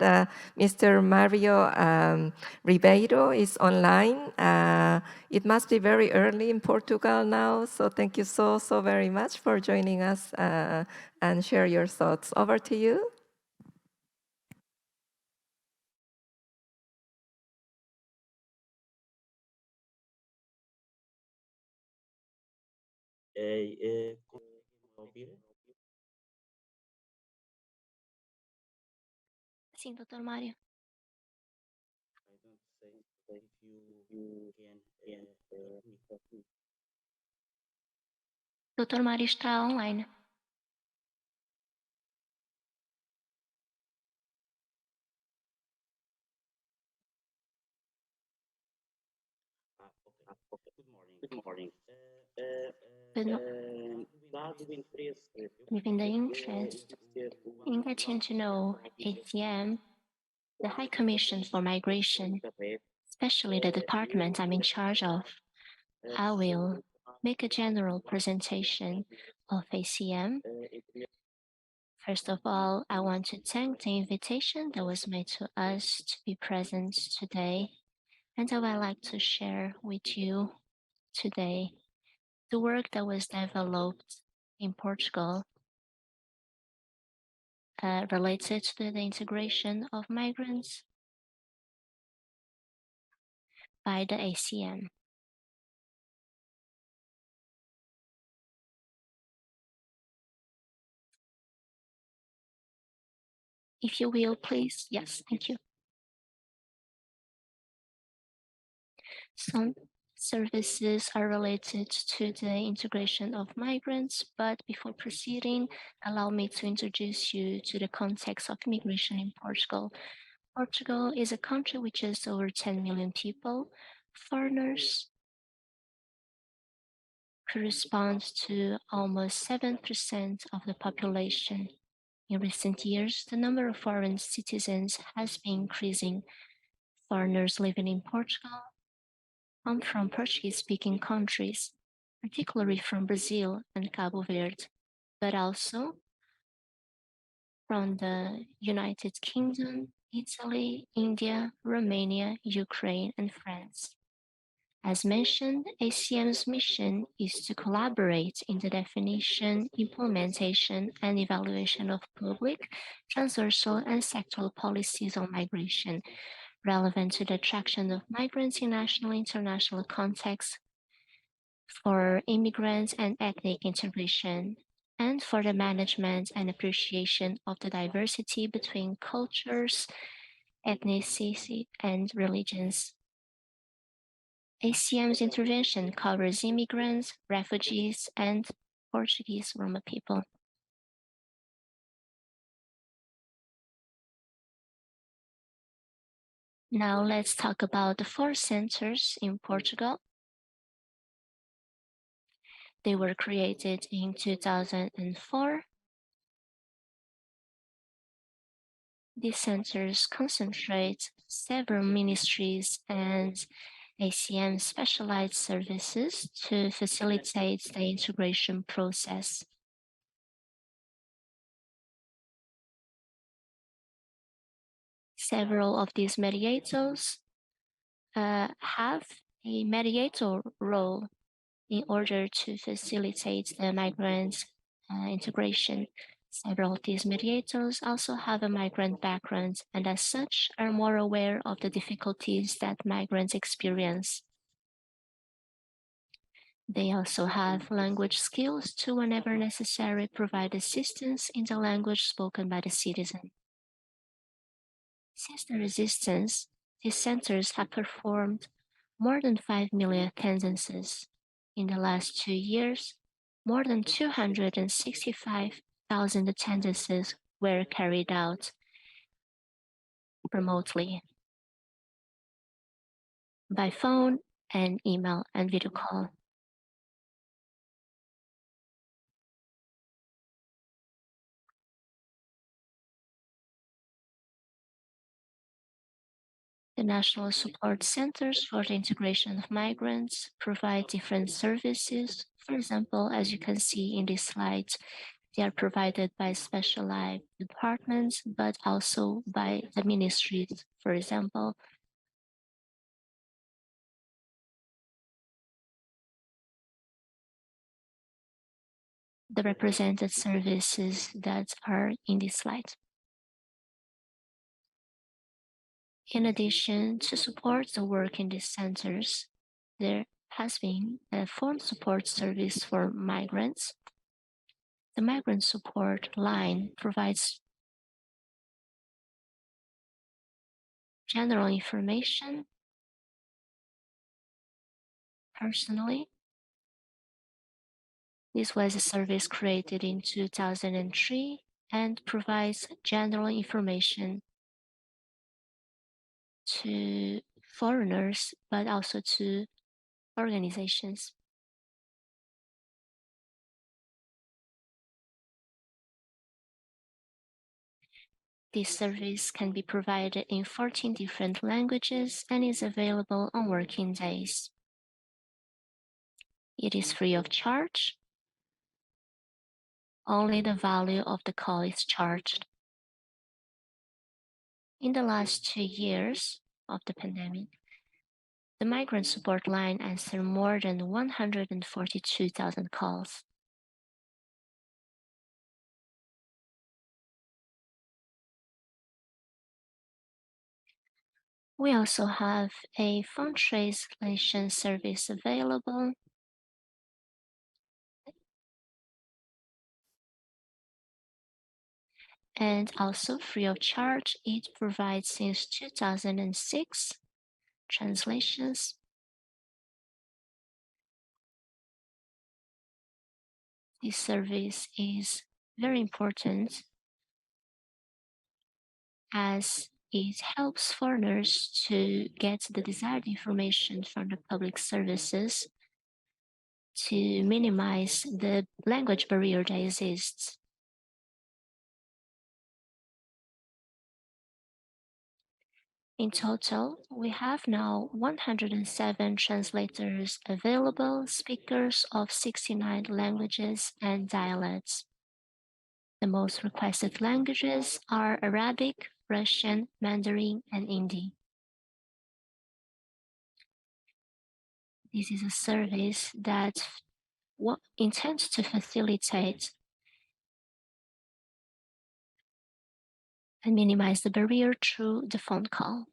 Mr. Mario Ribeiro is online. It must be very early in Portugal now, so thank you so very much for joining us and share your thoughts. Over to you. Sim, Dr. Mário. Dr. Mário está online. Good morning. Within the interest in getting to know ACM, the High Commission for Migration, especially the department I'm in charge of, I will make a general presentation of ACM. First of all, I want to thank the invitation that was made to us to be present today, and I would like to share with you today the work that was developed in Portugal related to the integration of migrants by the ACM. If you will, please. Yes, thank you. Some services are related to the integration of migrants, but before proceeding, allow me to introduce you to the context of immigration in Portugal. Portugal is a country with just over 10 million people. Foreigners correspond to almost 7% of the population. In recent years, the number of foreign citizens has been increasing. Foreigners living in Portugal come from Portuguese-speaking countries, particularly from Brazil and Cabo Verde, but also from the United Kingdom, Italy, India, Romania, Ukraine, and France. As mentioned, ACM's mission is to collaborate in the definition, implementation, and evaluation of public, transversal, and sectoral policies on migration, relevant to the attraction of migrants in national and international contexts, for immigrants and ethnic integration, and for the management and appreciation of the diversity between cultures, ethnicity, and religions. ACM's intervention covers immigrants, refugees, and Portuguese Roma people. Now let's talk about the 4 centers in Portugal. They were created in 2004. These centers concentrate several ministries and ACM specialized services to facilitate the integration process. Several of these mediators have a mediator role in order to facilitate the migrant integration. Several of these mediators also have a migrant background and as such are more aware of the difficulties that migrants experience. They also have language skills to, whenever necessary, provide assistance in the language spoken by the citizen. Since the resistance, these centers have performed more than 5 million attendances. In the last 2 years, more than 265,000 attendances were carried out remotely by phone and email and video call. The National Support Centers for the Integration of Migrants provide different services. For example, as you can see in this slide, they are provided by specialized departments, but also by the ministries. For example, the represented services that are in this slide. In addition to support the work in these centers, there has been a phone support service for migrants. The migrant support line provides general information personally. This was a service created in 2003 and provides general information to foreigners, but also to organizations. This service can be provided in 14 different languages and is available on working days. It is free of charge. Only the value of the call is charged. In the last 2 years of the pandemic, the migrant support line answered more than 142,000 calls. We also have a phone translation service available. And also free of charge, it provides since 2006 translations. This service is very important as it helps foreigners to get the desired information from the public services to minimize the language barrier that exists. In total, we have now 107 translators available, speakers of 69 languages and dialects. The most requested languages are Arabic, Russian, Mandarin, and Hindi. This is a service that intends to facilitate and minimize the barrier through the phone call.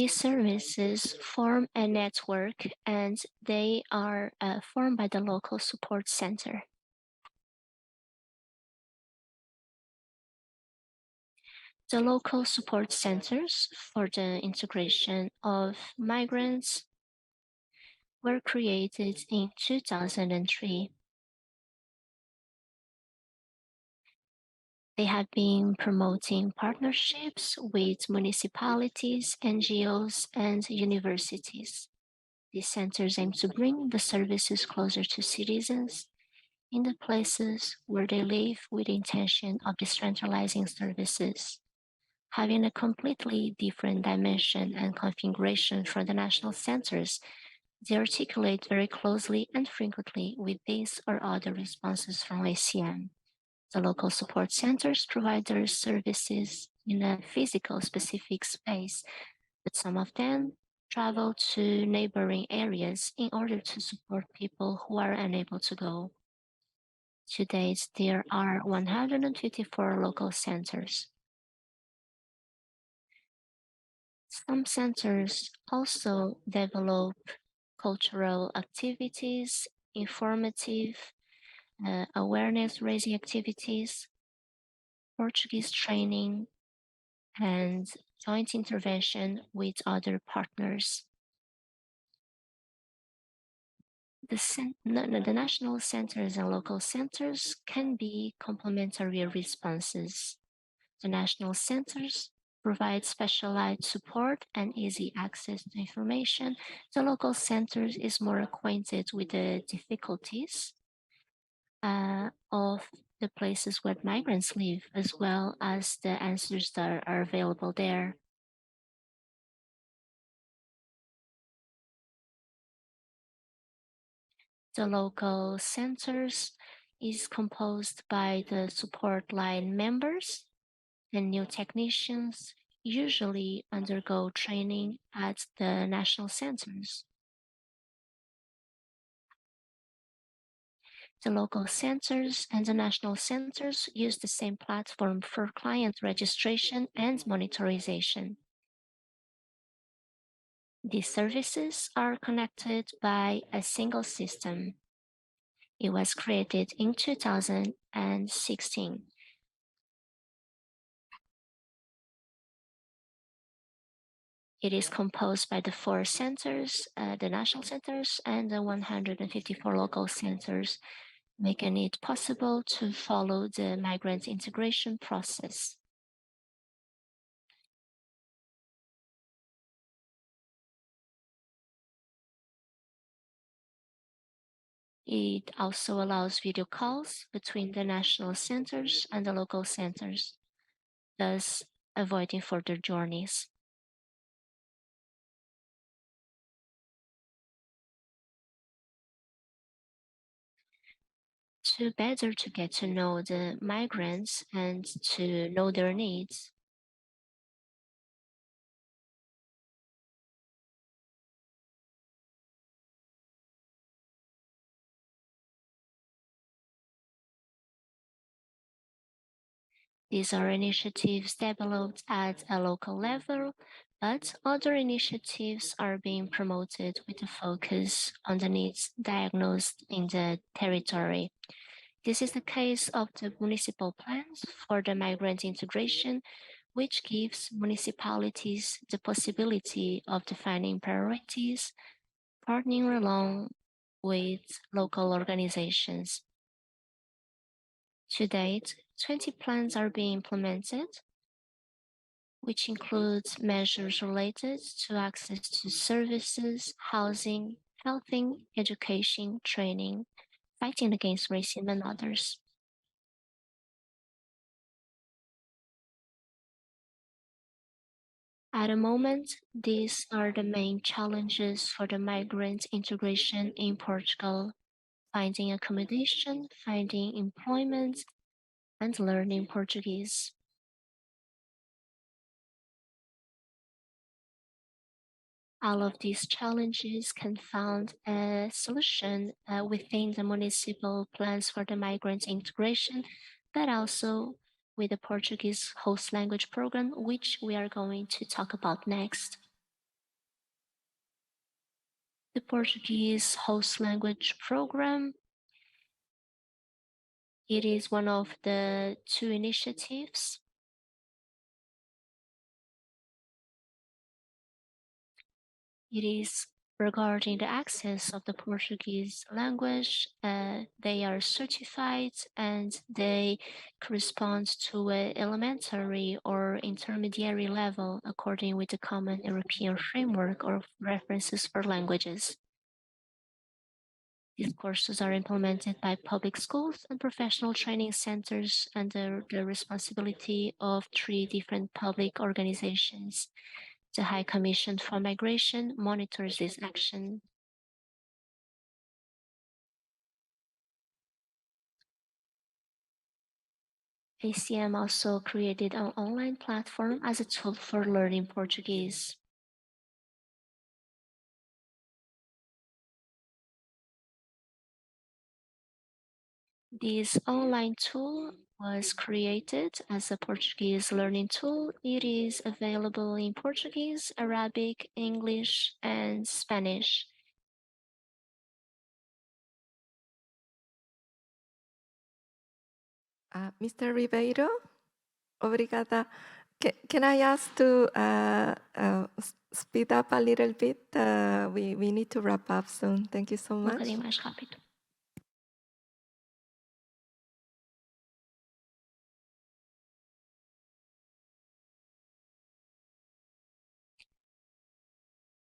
These services form a network and they are formed by the local support center. The local support centers for the integration of migrants were created in 2003. They have been promoting partnerships with municipalities, NGOs, and universities. These centers aim to bring the services closer to citizens in the places where they live with the intention of decentralizing services. Having a completely different dimension and configuration for the national centers, they articulate very closely and frequently with these or other responses from ACM. The local support centers provide their services in a physical specific space, but some of them travel to neighboring areas in order to support people who are unable to go. To date, there are 154 local centers. Some centers also develop cultural activities, informative, awareness-raising activities, Portuguese training, and joint intervention with other partners. The national centers and local centers can be complementary responses. The national centers provide specialized support and easy access to information. The local centers is more acquainted with the difficulties of the places where migrants live, as well as the answers that are available there. The local centers is composed by the support line members, and new technicians usually undergo training at the national centers. The local centers and the national centers use the same platform for client registration and monitorization. These services are connected by a single system. It was created in 2016. It is composed by the 4 centers, the national centers, and the 154 local centers, making it possible to follow the migrant integration process. It also allows video calls between the national centers and the local centers, thus avoiding further journeys. To better to get to know the migrants and to know their needs, these are initiatives developed at a local level, but other initiatives are being promoted with a focus on the needs diagnosed in the territory. This is the case of the municipal plans for the migrant integration, which gives municipalities the possibility of defining priorities, partnering along with local organizations. To date, 20 plans are being implemented, which includes measures related to access to services, housing, healthing, education, training, fighting against racism, and others. At the moment, these are the main challenges for the migrant integration in Portugal: finding accommodation, finding employment, and learning Portuguese. All of these challenges can find a solution within the municipal plans for the migrant integration, but also with the Portuguese host language program, which we are going to talk about next. The Portuguese host language program. It is one of the 2 initiatives. It is regarding the access of the Portuguese language. They are certified and they correspond to an elementary or intermediary level according with the Common European Framework of References for Languages. These courses are implemented by public schools and professional training centers under the responsibility of 3 different public organizations. The High Commission for Migration monitors this action. ACM also created an online platform as a tool for learning Portuguese. This online tool was created as a Portuguese learning tool. It is available in Portuguese, Arabic, English, and Spanish. Mr. Ribeiro, obrigada. Can I ask to speed up a little bit? We need to wrap up soon. Thank you so much. bocadinho mais rápido.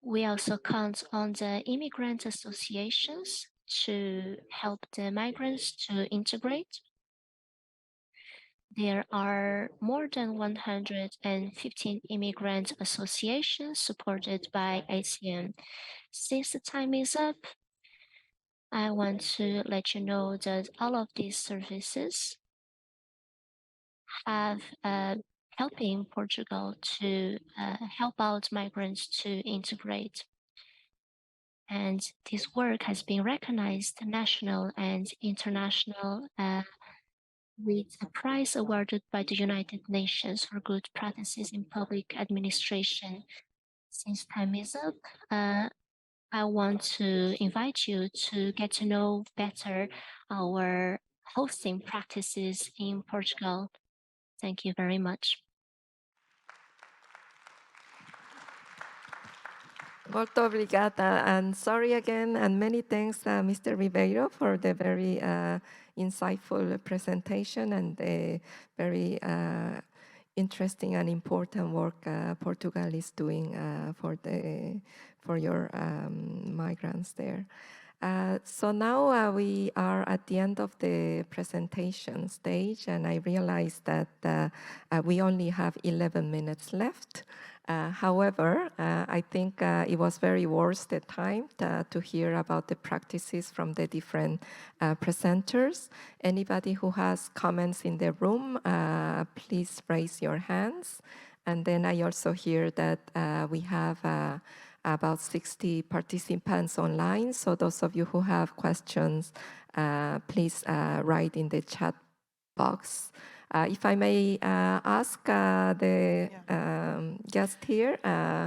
We also count on the immigrant associations to help the migrants to integrate. There are more than 115 immigrant associations supported by ACM. Since the time is up, I want to let you know that all of these services have helping Portugal to help out migrants to integrate. And this work has been recognized national and international with a prize awarded by the United Nations for good practices in public administration. Since time is up, I want to invite you to get to know better our hosting practices in Portugal. Thank you very much. Molto obrigada, and sorry again, and many thanks, Mr. Ribeiro, for the very insightful presentation and the very interesting and important work Portugal is doing for your migrants there. So now we are at the end of the presentation stage, and I realize that we only have 11 minutes left. However, I think it was very worth the time to hear about the practices from the different presenters. Anybody who has comments in the room, please raise your hands. And then I also hear that we have about 60 participants online. So those of you who have questions, please write in the chat box. If I may ask the guest here,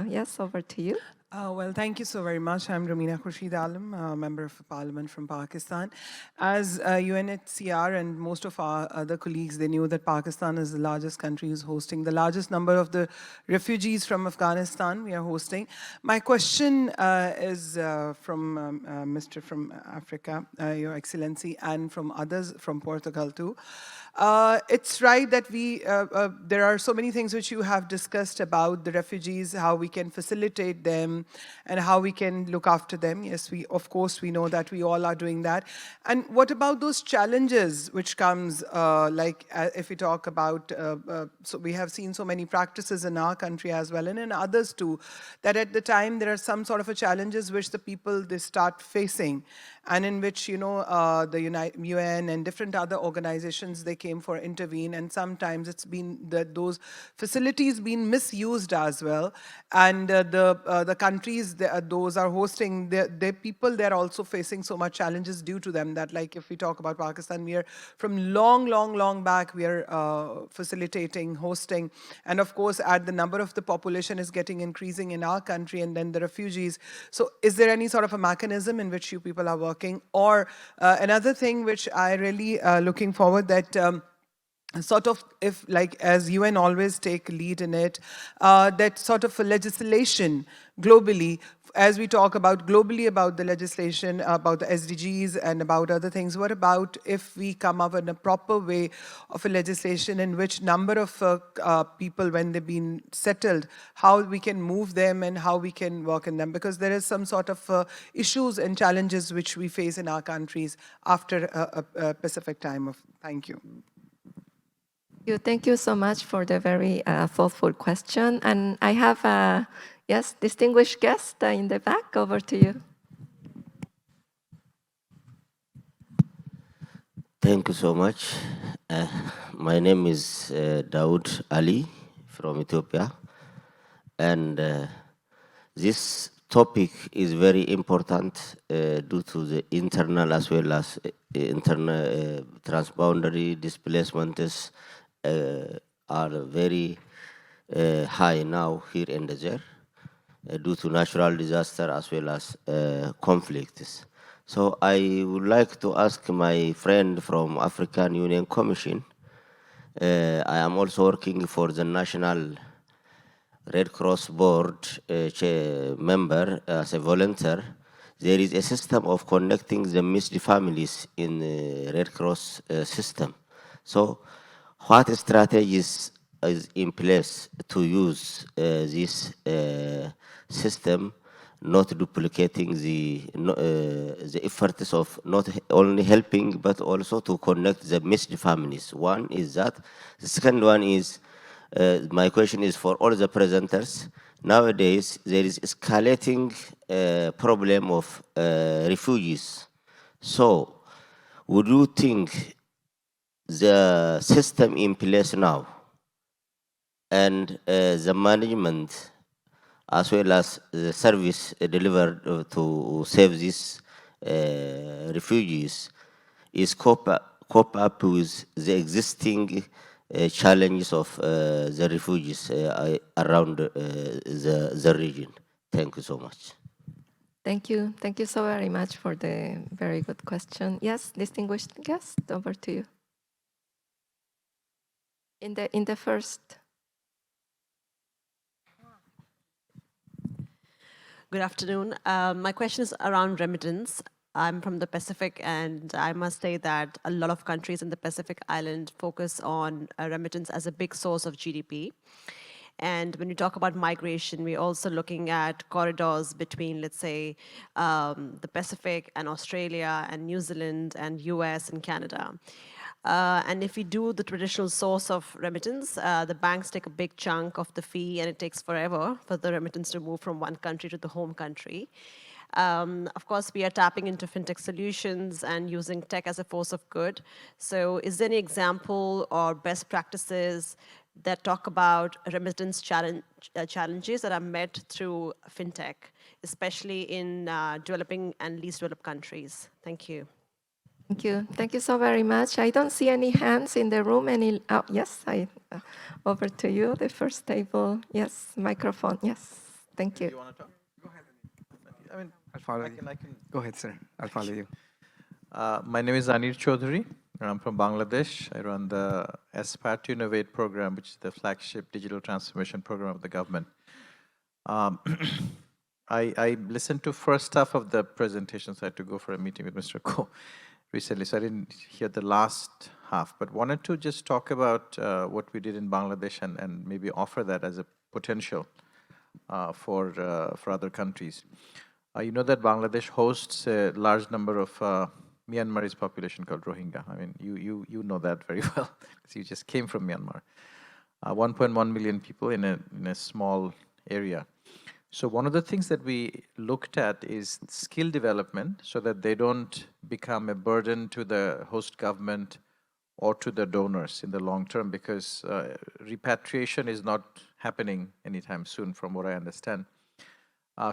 yes, over to you. Well, thank you so very much. I'm Ramina Khurshid Alam, Member of Parliament from Pakistan. As UNHCR and most of our other colleagues, they knew that Pakistan is the largest country who's hosting the largest number of the refugees from Afghanistan we are hosting. My question is from Mr. from Africa, Your Excellency, and from others from Portugal too. It's right that there are so many things which you have discussed about the refugees, how we can facilitate them and how we can look after them. Yes, of course, we know that we all are doing that. And what about those challenges which comes, if we talk about, so we have seen so many practices in our country as well, and in others too, that at the time there are some sort of challenges which the people, they start facing, and in which, the UN and different other organizations, they came for intervene, and sometimes it's been that those facilities been misused as well, and the countries those are hosting, the people, they're also facing so much challenges due to them that, like, if we talk about Pakistan, we are from long back, we are facilitating, hosting. And of course, as the number of the population is getting increasing in our country, and then the refugees. So is there any sort of a mechanism in which you people are working? Or another thing which I really looking forward that sort of, if like as UN always take lead in it, that sort of a legislation globally, as we talk about globally about the legislation, about the SDGs and about other things, what about if we come up in a proper way of a legislation in which number of people, when they've been settled, how we can move them and how we can work in them? Because there is some sort of issues and challenges which we face in our countries after a specific time of, thank you. Thank you so much for the very thoughtful question. And I have a, yes, distinguished guest in the back. Over to you. Thank you so much. My name is Daoud Ali from Ethiopia. And this topic is very important due to the internal as well as internal transboundary displacements are very high now here in the Niger due to natural disaster as well as conflicts. So I would like to ask my friend from African Union Commission. I am also working for the National Red Cross Board member as a volunteer. There is a system of connecting the missed families in the Red Cross system. So what strategies is in place to use this system, not duplicating the efforts of not only helping, but also to connect the missed families? One is that. The second one is, my question is for all the presenters. Nowadays, there is escalating problem of refugees. So, would you think the system in place now and the management as well as the service delivered to save these refugees is cope up with the existing challenges of the refugees around the region? Thank you so much. Thank you. Thank you so very much for the very good question. Yes, distinguished guest, over to you. In the first. Good afternoon. My question is around remittance. I'm from the Pacific, and I must say that a lot of countries in the Pacific Island focus on remittance as a big source of GDP. And when we talk about migration, we're also looking at corridors between, let's say, the Pacific and Australia and New Zealand and US and Canada. And if we do the traditional source of remittance, the banks take a big chunk of the fee, and it takes forever for the remittance to move from one country to the home country. Of course, we are tapping into fintech solutions and using tech as a force of good. So is there any example or best practices that talk about remittance challenges that are met through fintech, especially in developing and least developed countries? Thank you. Thank you. Thank you so very much. I don't see any hands in the room. Yes, over to you, the first table. Yes, microphone. Yes, thank you. Do you want to talk? Go ahead. I mean, I'll follow you. Go ahead, sir. I'll follow you. My name is Anir Chaudhary. I'm from Bangladesh. I run the Aspire to Innovate program, which is the flagship digital transformation program of the government. I listened to first half of the presentation, so I had to go for a meeting with Mr. Ko recently, so I didn't hear the last half, but wanted to just talk about what we did in Bangladesh and maybe offer that as a potential for other countries. You know that Bangladesh hosts a large number of Myanmar's population called Rohingya. I mean, you know that very well because you just came from Myanmar. 1.1 million people in a small area. So one of the things that we looked at is skill development so that they don't become a burden to the host government or to the donors in the long term, because repatriation is not happening anytime soon from what I understand.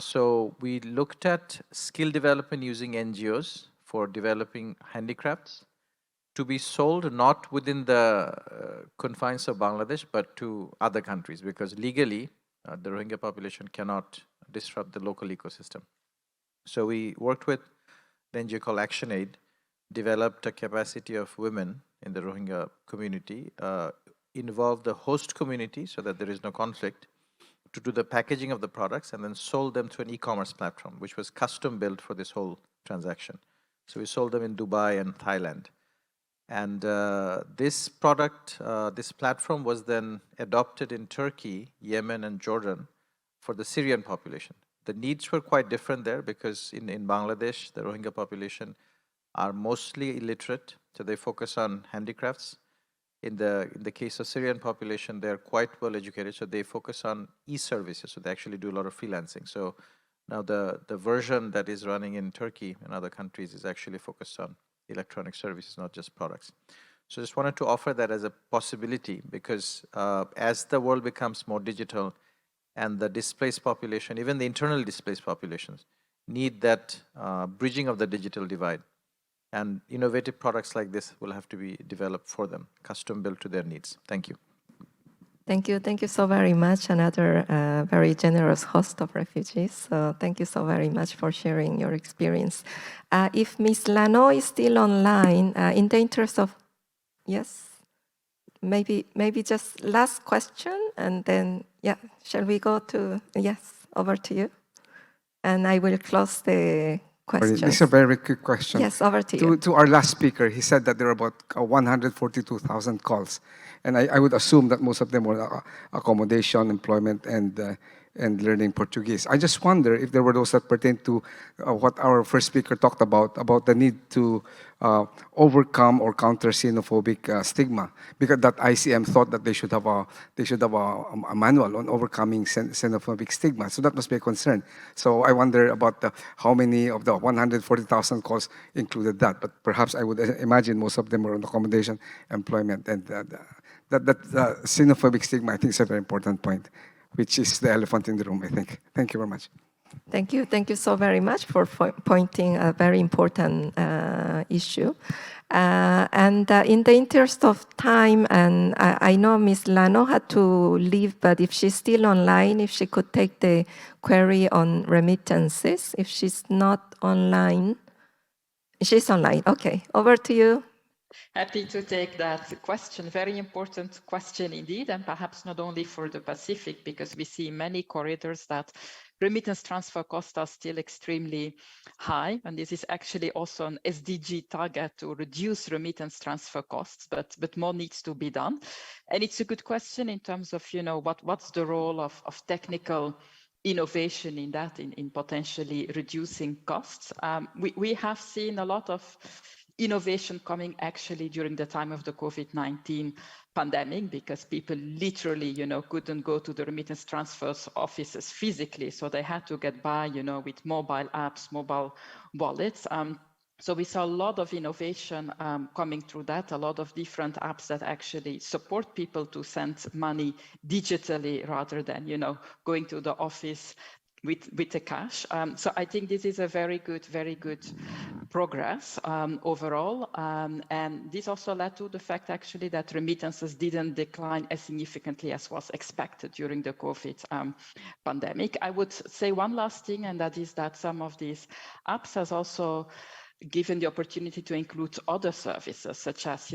So we looked at skill development using NGOs for developing handicrafts to be sold not within the confines of Bangladesh, but to other countries, because legally the Rohingya population cannot disrupt the local ecosystem. So we worked with the NGO called ActionAid, developed a capacity of women in the Rohingya community, involved the host community so that there is no conflict, to do the packaging of the products, and then sold them to an e-commerce platform, which was custom built for this whole transaction. So we sold them in Dubai and Thailand. And this product, this platform was then adopted in Turkey, Yemen, and Jordan for the Syrian population. The needs were quite different there because in Bangladesh, the Rohingya population are mostly illiterate, so they focus on handicrafts. In the case of Syrian population, they're quite well educated, so they focus on e-services, so they actually do a lot of freelancing. So now the version that is running in Turkey and other countries is actually focused on electronic services, not just products. So just wanted to offer that as a possibility because as the world becomes more digital and the displaced population, even the internal displaced populations, need that bridging of the digital divide. And innovative products like this will have to be developed for them, custom built to their needs. Thank you. Thank you. Thank you so very much. Another very generous host of refugees. So thank you so very much for sharing your experience. If Ms. Lano is still online, in the interest of, yes, maybe just last question, and then, yeah, shall we go to, yes, over to you. And I will close the questions. This is a very quick question. Yes, over to you. To our last speaker, he said that there are about 142,000 calls. And I would assume that most of them were accommodation, employment, and learning Portuguese. I just wonder if there were those that pertain to what our first speaker talked about the need to overcome or counter xenophobic stigma, because that ICM thought that they should have a manual on overcoming xenophobic stigma. So that must be a concern. So I wonder about how many of the 140,000 calls included that. But perhaps I would imagine most of them were on accommodation, employment, and that xenophobic stigma, I think, is a very important point, which is the elephant in the room, I think. Thank you very much. Thank you. Thank you so very much for pointing a very important issue. And in the interest of time, and I know Ms. Lano had to leave, but if she's still online, if she could take the query on remittances. If she's not online, she's online. Okay, over to you. Happy to take that question. Very important question indeed, and perhaps not only for the Pacific, because we see many corridors that remittance transfer costs are still extremely high. And this is actually also an SDG target to reduce remittance transfer costs, but more needs to be done. And it's a good question in terms of, what's the role of technical innovation in that, in potentially reducing costs. We have seen a lot of innovation coming actually during the time of the COVID-19 pandemic, because people literally, couldn't go to the remittance transfers offices physically. So they had to get by, with mobile apps, mobile wallets. So we saw a lot of innovation coming through that, a lot of different apps that actually support people to send money digitally rather than, going to the office with the cash. So I think this is a very good progress overall. And this also led to the fact actually that remittances didn't decline as significantly as was expected during the COVID pandemic. I would say one last thing, and that is that some of these apps has also given the opportunity to include other services, such as,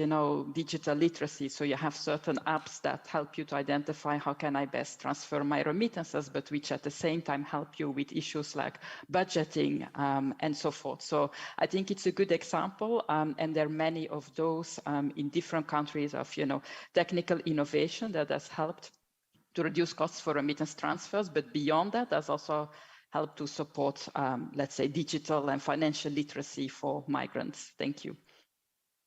digital literacy. So you have certain apps that help you to identify how can I best transfer my remittances, but which at the same time help you with issues like budgeting and so forth. So I think it's a good example, and there are many of those in different countries of, technical innovation that has helped to reduce costs for remittance transfers. But beyond that, there's also help to support, let's say, digital and financial literacy for migrants. Thank you.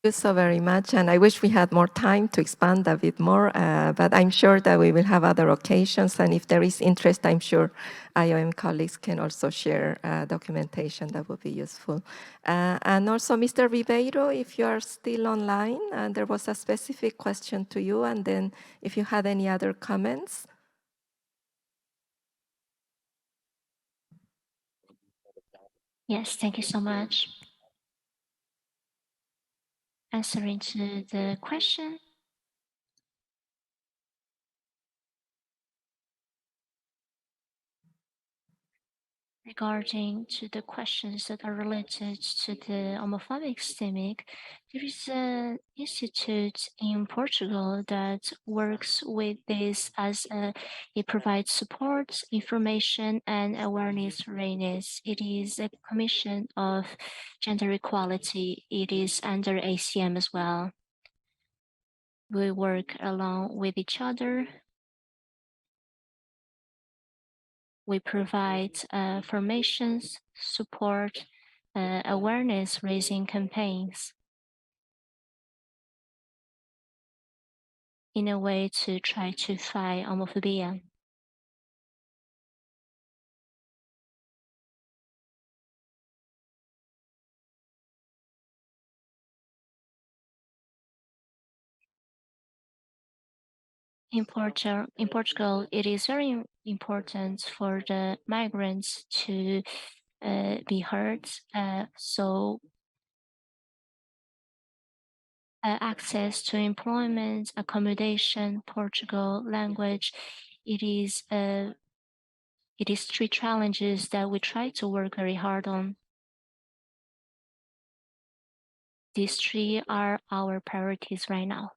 Thank you so very much. And I wish we had more time to expand a bit more, but I'm sure that we will have other occasions. And if there is interest, I'm sure IOM colleagues can also share documentation that would be useful. And also, Mr. Ribeiro, if you are still online, and there was a specific question to you, and then if you had any other comments. Yes, thank you so much. Answering to the question, regarding to the questions that are related to the homophobic systemic, there is an institute in Portugal that works with this as it provides support, information, and awareness readiness. It is a commission of gender equality. It is under ACM as well. We work along with each other. We provide formations, support, awareness raising campaigns in a way to try to fight homophobia. In Portugal, it is very important for the migrants to be heard. So access to employment, accommodation, Portugal language, it is 3 challenges that we try to work very hard on. These 3 are our priorities right now.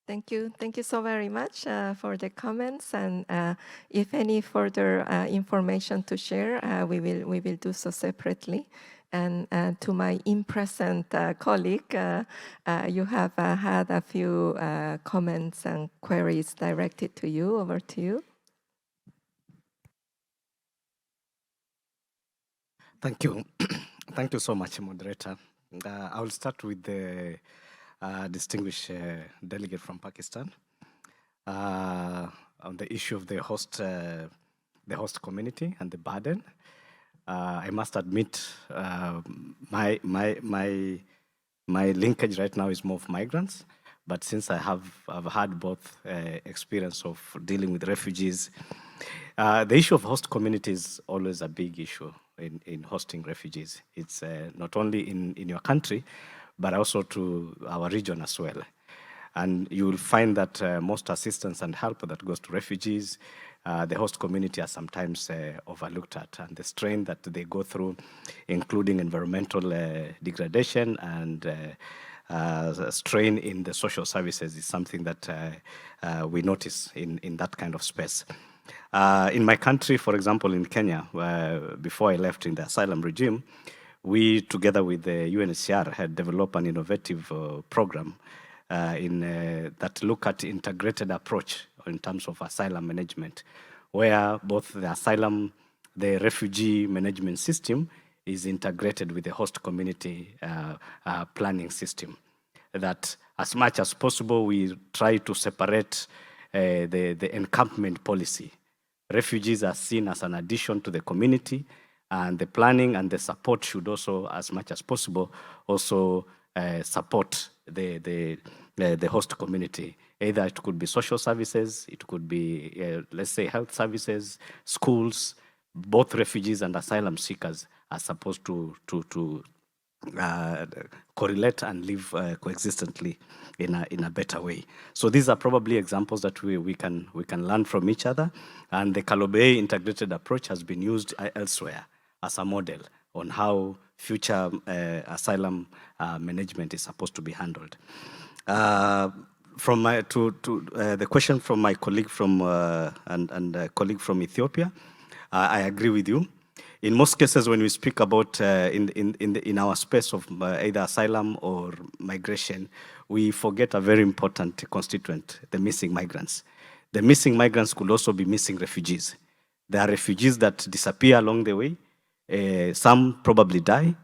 Thank you. Thank you so very much for the comments. And if any further information to share, we will do so separately. And to my in-present colleague, you have had a few comments and queries directed to you. Over to you. Thank you. Thank you so much, moderator. I will start with the distinguished delegate from Pakistan on the issue of the host community and the burden. I must admit, my linkage right now is more of migrants, but since I've had both experience of dealing with refugees, the issue of host community is always a big issue in hosting refugees. It's not only in your country, but also to our region as well. And you will find that most assistance and help that goes to refugees, the host community are sometimes overlooked at, and the strain that they go through, including environmental degradation and strain in the social services, is something that we notice in that kind of space. In my country, for example, in Kenya, before I left in the asylum regime, we, together with the UNHCR, had developed an innovative program that look at integrated approach in terms of asylum management, where both the refugee management system is integrated with the host community planning system. That as much as possible, we try to separate the encampment policy. Refugees are seen as an addition to the community, and the planning and the support should also, as much as possible, also support the host community. Either it could be social services, it could be, let's say, health services, schools. Both refugees and asylum seekers are supposed to correlate and live coexistently in a better way. So these are probably examples that we can learn from each other, and the Kalobei integrated approach has been used elsewhere as a model on how future asylum management is supposed to be handled. From the question from my colleague from and colleague from Ethiopia, I agree with you. In most cases, when we speak about in our space of either asylum or migration, we forget a very important constituent: the missing migrants. The missing migrants could also be missing refugees. There are refugees that disappear along the way. Some probably die,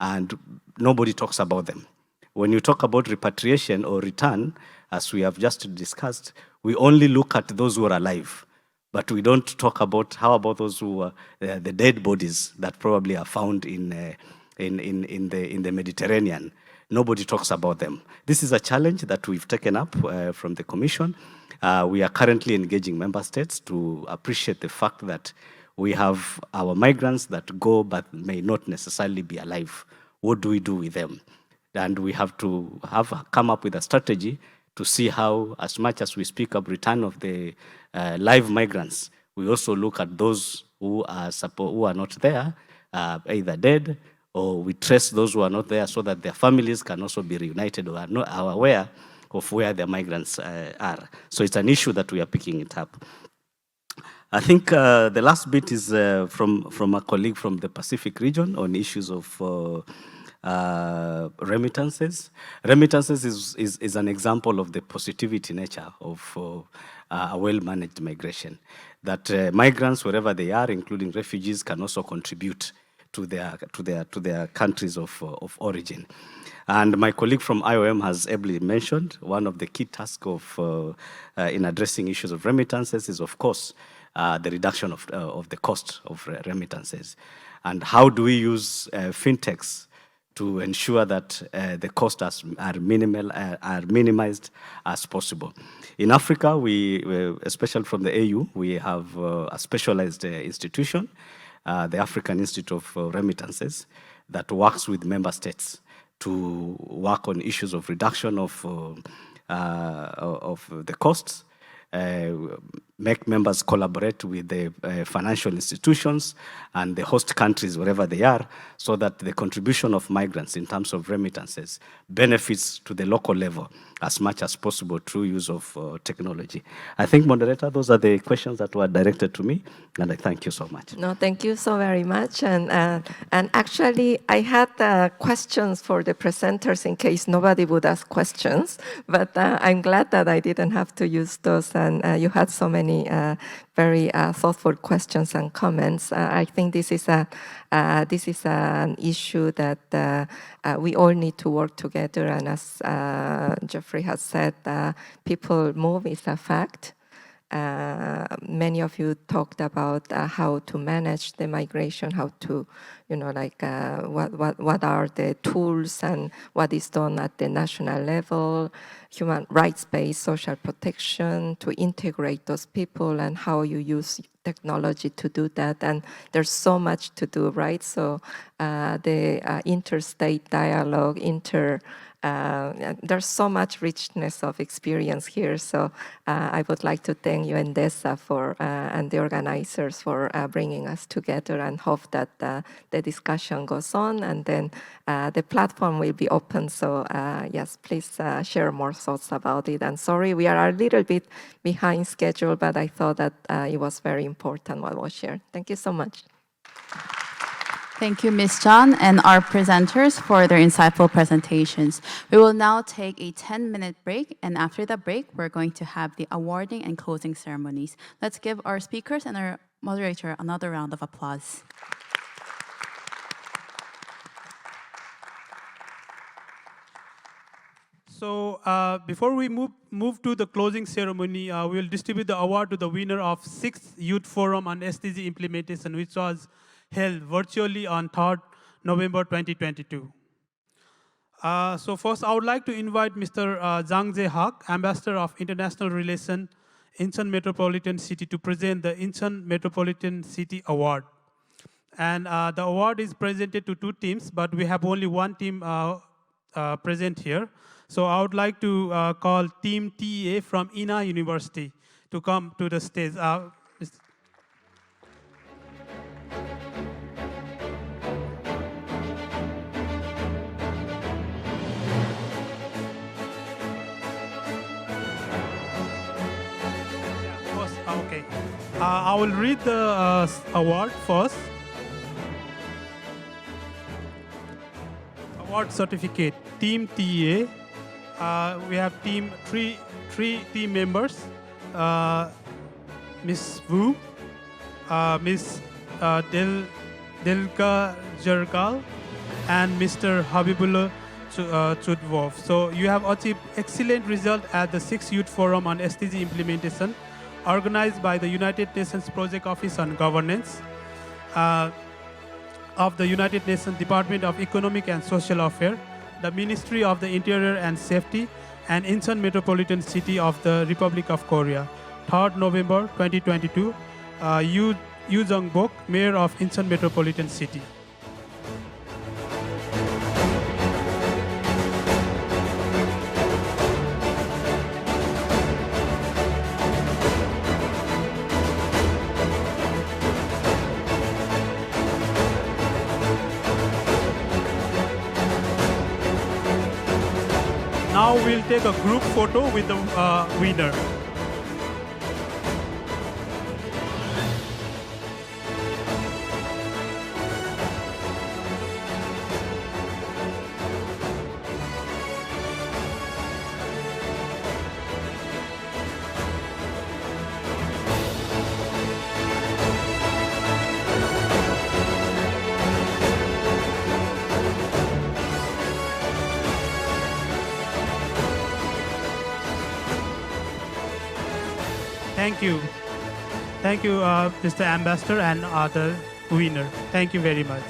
and nobody talks about them. When you talk about repatriation or return, as we have just discussed, we only look at those who are alive, but we don't talk about how about those who are the dead bodies that probably are found in the Mediterranean. nobody talks about them. This is a challenge that we've taken up from the Commission. We are currently engaging member states to appreciate the fact that we have our migrants that go but may not necessarily be alive. What do we do with them? And we have to come up with a strategy to see how, as much as we speak of return of the live migrants, we also look at those who are not there, either dead, or we trace those who are not there so that their families can also be reunited or are aware of where the migrants are. So it's an issue that we are picking it up. I think the last bit is from a colleague from the Pacific region on issues of remittances. Remittances is an example of the positivity nature of a well-managed migration. That migrants, wherever they are, including refugees, can also contribute to their countries of origin. And my colleague from IOM has ably mentioned one of the key tasks of in addressing issues of remittances is, of course, the reduction of the cost of remittances. And how do we use fintechs to ensure that the costs are minimized as possible. In Africa, especially from the AU, we have a specialized institution, the African Institute of Remittances, that works with member states to work on issues of reduction of the costs, make members collaborate with the financial institutions and the host countries wherever they are, so that the contribution of migrants in terms of remittances benefits to the local level as much as possible through use of technology. I think, moderator, those are the questions that were directed to me, and I thank you so much. No, thank you so very much. And actually, I had questions for the presenters in case nobody would ask questions, but I'm glad that I didn't have to use those, and you had so many very thoughtful questions and comments. I think this is an issue that we all need to work together, and as Jeffrey has said, people move is a fact. Many of you talked about how to manage the migration, how to, what are the tools and what is done at the national level, human rights-based social protection, to integrate those people, and how you use technology to do that. And there's so much to do, right? So the interstate dialogue, there's so much richness of experience here. So I would like to thank you, Endesa, and the organizers for bringing us together, and hope that the discussion goes on, and then the platform will be open. So yes, please share more thoughts about it. And sorry, we are a little bit behind schedule, but I thought that it was very important what was shared. Thank you so much. Thank you, Ms. John, and our presenters for their insightful presentations. We will now take a 10-minute break, and after the break, we're going to have the awarding and closing ceremonies. Let's give our speakers and our moderator another round of applause. So before we move to the closing ceremony, we will distribute the award to the winner of 6th Youth Forum on SDG implementation, which was held virtually on 3rd November 2022. So first, I would like to invite Mr. Zhang Zehak, Ambassador of International Relations, Incheon Metropolitan City, to present the Incheon Metropolitan City Award. And the award is presented to 2 teams, but we have only 1 team present here. So I would like to call Team TEA from INA University to come to the stage. Okay. I will read the award first. Award certificate, Team TEA. We have three team members, Ms. Wu, Ms. Delka Jergal, and Mr. Habibullah Chudwov. So you have achieved excellent result at the 6th Youth Forum on SDG implementation, organized by the United Nations Project Office on Governance of the United Nations Department of Economic and Social Affairs, the Ministry of the Interior and Safety, and Incheon Metropolitan City of the Republic of Korea. 3rd November 2022, Yoo Jung-bok, Mayor of Incheon Metropolitan City. Now we'll take a group photo with the winner. Thank you. Thank you, Mr. Ambassador and the winner. Thank you very much.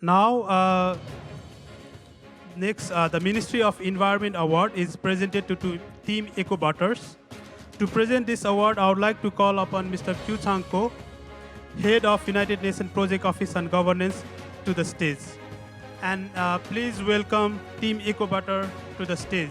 Now, next, the Ministry of Environment Award is presented to Team EcoButters. To present this award, I would like to call upon Mr. Kyu Chang-ko, Head of United Nations Project Office and Governance, to the stage. And please welcome Team EcoButter to the stage.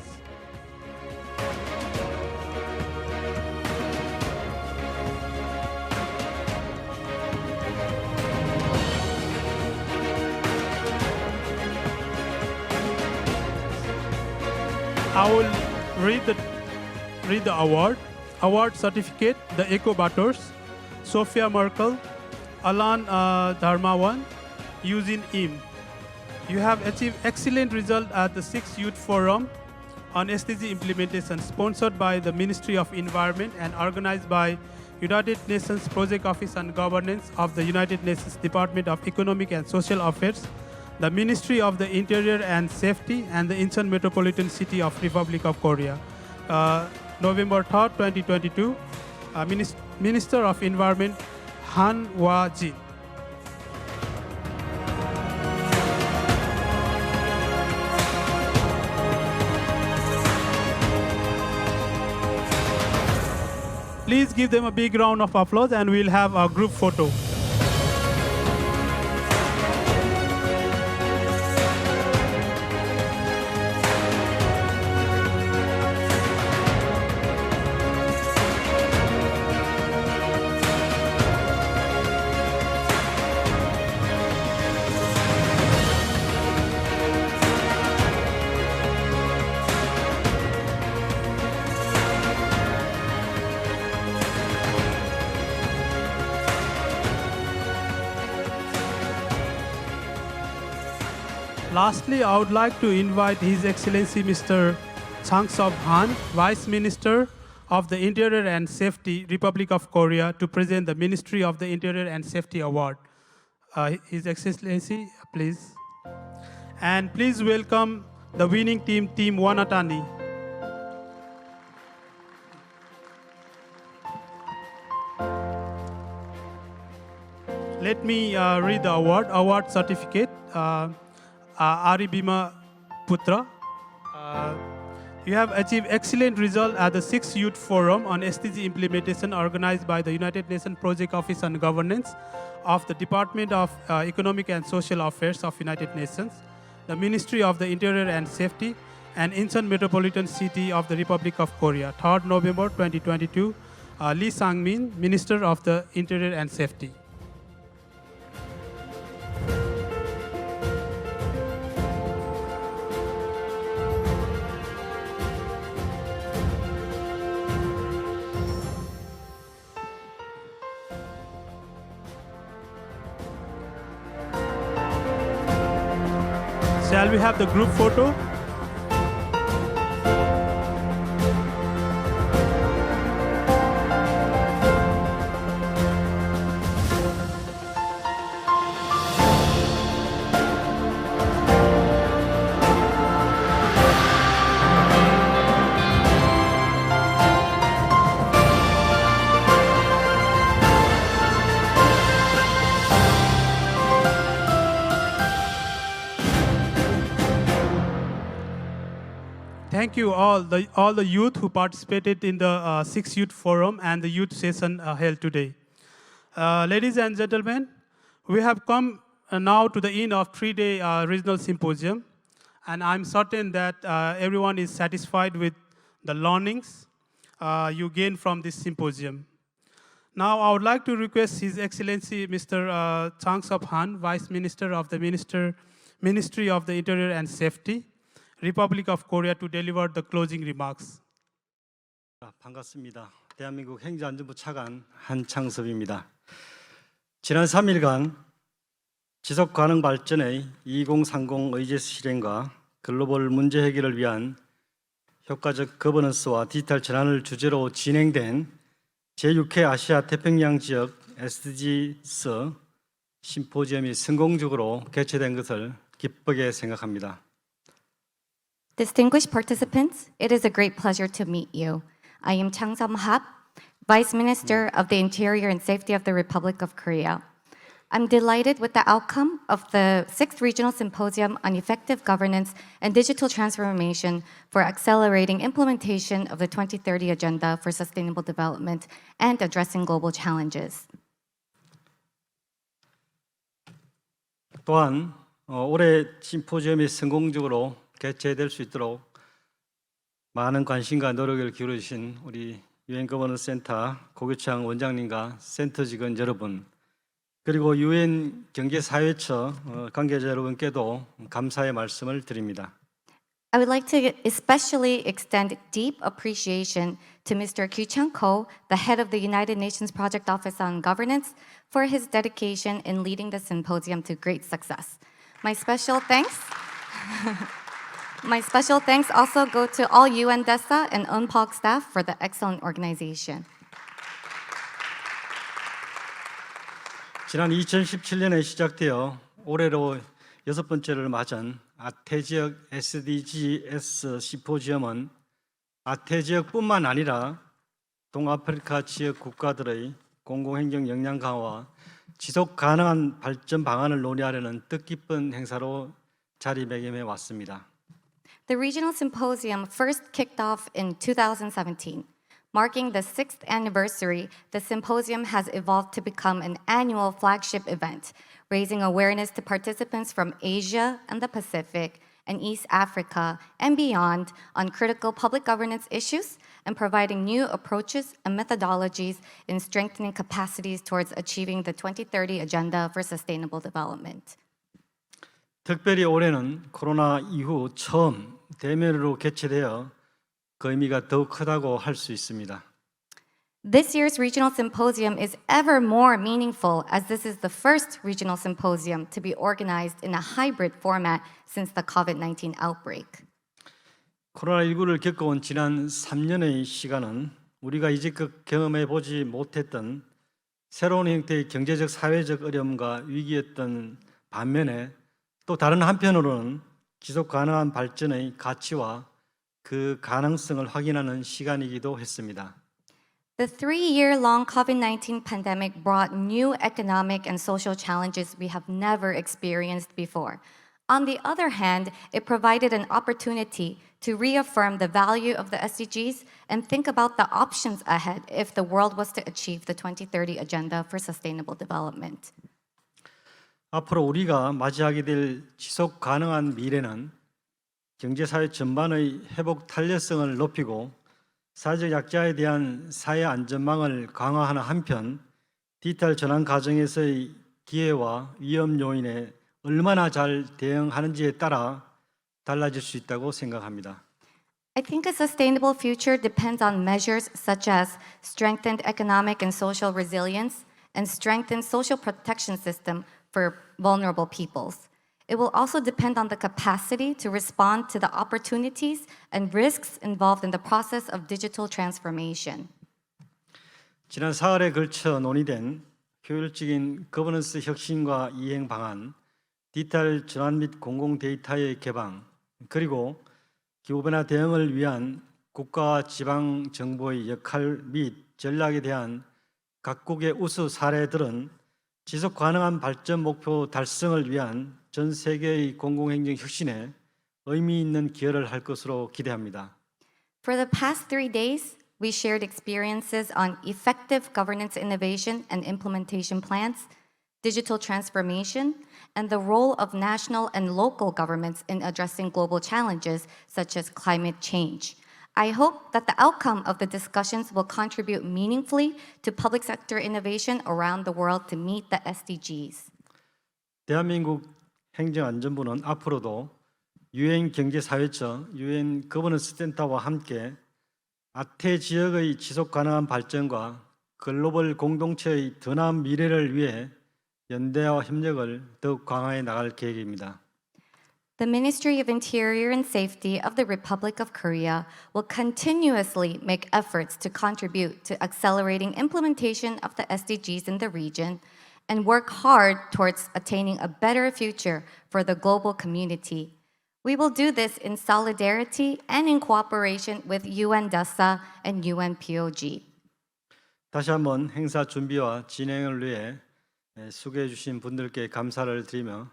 I will read the award. Award certificate, the EcoButters, Sophia Merkel, Alan Dharmawan, Eugene Im. You have achieved excellent result at the 6th Youth Forum on SDG implementation, sponsored by the Ministry of Environment and organized by United Nations Project Office and Governance of the United Nations Department of Economic and Social Affairs, the Ministry of the Interior and Safety, and the Incheon Metropolitan City of Republic of Korea. November 3rd, 2022, Minister of Environment Han Wa-jin. Please give them a big round of applause and we'll have a group photo. Lastly, I would like to invite His Excellency Mr. Chang-sop Han, Vice Minister of the Interior and Safety, Republic of Korea, to present the Ministry of the Interior and Safety Award. His Excellency, please. And please welcome the winning team, Team Wanatani. Let me read the award. Award certificate. Ari Bima Putra. You have achieved excellent result at the 6th Youth Forum on SDG implementation organized by the United Nations Project Office and Governance of the Department of Economic and Social Affairs of United Nations, the Ministry of the Interior and Safety, and Incheon Metropolitan City of the Republic of Korea. 3rd November 2022, Lee Sang-min, Minister of the Interior and Safety. Shall we have the group photo? thank you all the youth who participated in the Sixth Youth Forum and the youth session held today. Ladies and gentlemen, we have come now to the end of 3-day regional symposium, and I'm certain that everyone is satisfied with the learnings you gained from this symposium. Now, I would like to request His Excellency Mr. Changsop Han, Vice Minister of the Ministry of the Interior and Safety, Republic of Korea, to deliver the closing remarks. 반갑습니다. 대한민국 행정안전부 차관 한창섭입니다. 지난 3일간 지속가능 발전의 2030 의제 실행과 글로벌 문제 해결을 위한 효과적 거버넌스와 디지털 전환을 주제로 진행된 제6회 아시아 태평양 지역 SDGs 심포지엄이 성공적으로 개최된 것을 기쁘게 생각합니다. Distinguished participants, it is a great pleasure to meet you. I am Chang Sam-hap, Vice Minister of the Interior and Safety of the Republic of Korea. I'm delighted with the outcome of the 6th Regional Symposium on Effective Governance and Digital Transformation for accelerating implementation of the 2030 Agenda for Sustainable Development and addressing global challenges. 또한 올해 심포지엄이 성공적으로 개최될 수 있도록 많은 관심과 노력을 기울이신 우리 유엔 거버넌스 센터 고교창 원장님과 센터 직원 여러분, 그리고 유엔 경제사회처 관계자 여러분께도 감사의 말씀을 드립니다. I would like to especially extend deep appreciation to Mr. Kyu-chang Ko, the head of the United Nations Project Office on Governance, for his dedication in leading the symposium to great success. My special thanks also go to all UN DESA and UNPOG staff for the excellent organization. 지난 2017년에 시작되어 올해로 6번째를 맞은 아태 지역 SDGs 심포지엄은 아태 지역뿐만 아니라 동아프리카 지역 국가들의 공공행정 역량 강화와 지속 가능한 발전 방안을 논의하려는 뜻깊은 행사로 자리매김해 왔습니다. The Regional Symposium first kicked off in 2017. Marking the 6th anniversary, the symposium has evolved to become an annual flagship event, raising awareness to participants from Asia and the Pacific and East Africa and beyond on critical public governance issues and providing new approaches and methodologies in strengthening capacities towards achieving the 2030 Agenda for Sustainable Development. 특별히 올해는 코로나 이후 처음 대면으로 개최되어 그 의미가 더욱 크다고 할 수 있습니다. This year's Regional Symposium is ever more meaningful as this is the first Regional Symposium to be organized in a hybrid format since the COVID-19 outbreak. 코로나19를 겪어온 지난 3년의 시간은 우리가 이제껏 경험해 보지 못했던 새로운 형태의 경제적, 사회적 어려움과 위기였던 반면에 또 다른 한편으로는 지속 가능한 발전의 가치와 그 가능성을 확인하는 시간이기도 했습니다. The 3-year-long COVID-19 pandemic brought new economic and social challenges we have never experienced before. On the other hand, it provided an opportunity to reaffirm the value of the SDGs and think about the options ahead if the world was to achieve the 2030 Agenda for Sustainable Development. 앞으로 우리가 맞이하게 될 지속 가능한 미래는 경제사회 전반의 회복 탄력성을 높이고 사회적 약자에 대한 사회 안전망을 강화하는 한편 디지털 전환 과정에서의 기회와 위험 요인에 얼마나 잘 대응하는지에 따라 달라질 수 있다고 생각합니다. I think a sustainable future depends on measures such as strengthened economic and social resilience and strengthened social protection system for vulnerable peoples. It will also depend on the capacity to respond to the opportunities and risks involved in the process of digital transformation. 지난 사흘에 걸쳐 논의된 효율적인 거버넌스 혁신과 이행 방안, 디지털 전환 및 공공 데이터의 개방, 그리고 기후변화 대응을 위한 국가와 지방 정부의 역할 및 전략에 대한 각국의 우수 사례들은 지속 가능한 발전 목표 달성을 위한 전 세계의 공공행정 혁신에 의미 있는 기여를 할 것으로 기대합니다. For the past 3 days, we shared experiences on effective governance innovation and implementation plans, digital transformation, and the role of national and local governments in addressing global challenges such as climate change. I hope that the outcome of the discussions will contribute meaningfully to public sector innovation around the world to meet the SDGs. 대한민국 행정안전부는 앞으로도 유엔 경제사회처, 유엔 거버넌스 센터와 함께 아태 지역의 지속 가능한 발전과 글로벌 공동체의 더 나은 미래를 위해 연대와 협력을 더욱 강화해 나갈 계획입니다. The Ministry of Interior and Safety of the Republic of Korea will continuously make efforts to contribute to accelerating implementation of the SDGs in the region and work hard towards attaining a better future for the global community. We will do this in solidarity and in cooperation with UN-DASA and UNPOG. 다시 한번 행사 준비와 진행을 위해 수고해 주신 분들께 감사를 드리며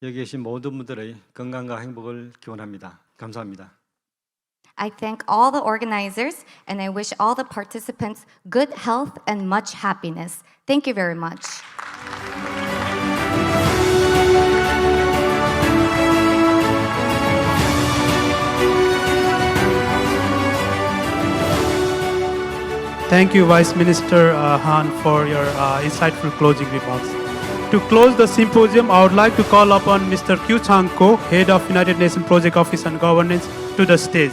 여기 계신 모든 분들의 건강과 행복을 기원합니다. 감사합니다. I thank all the organizers and I wish all the participants good health and much happiness. Thank you very much. Thank you, Vice Minister Han, for your insightful closing remarks. To close the symposium, I would like to call upon Mr. Kyu Chang-ko, Head of United Nations Project Office and Governance, to the stage.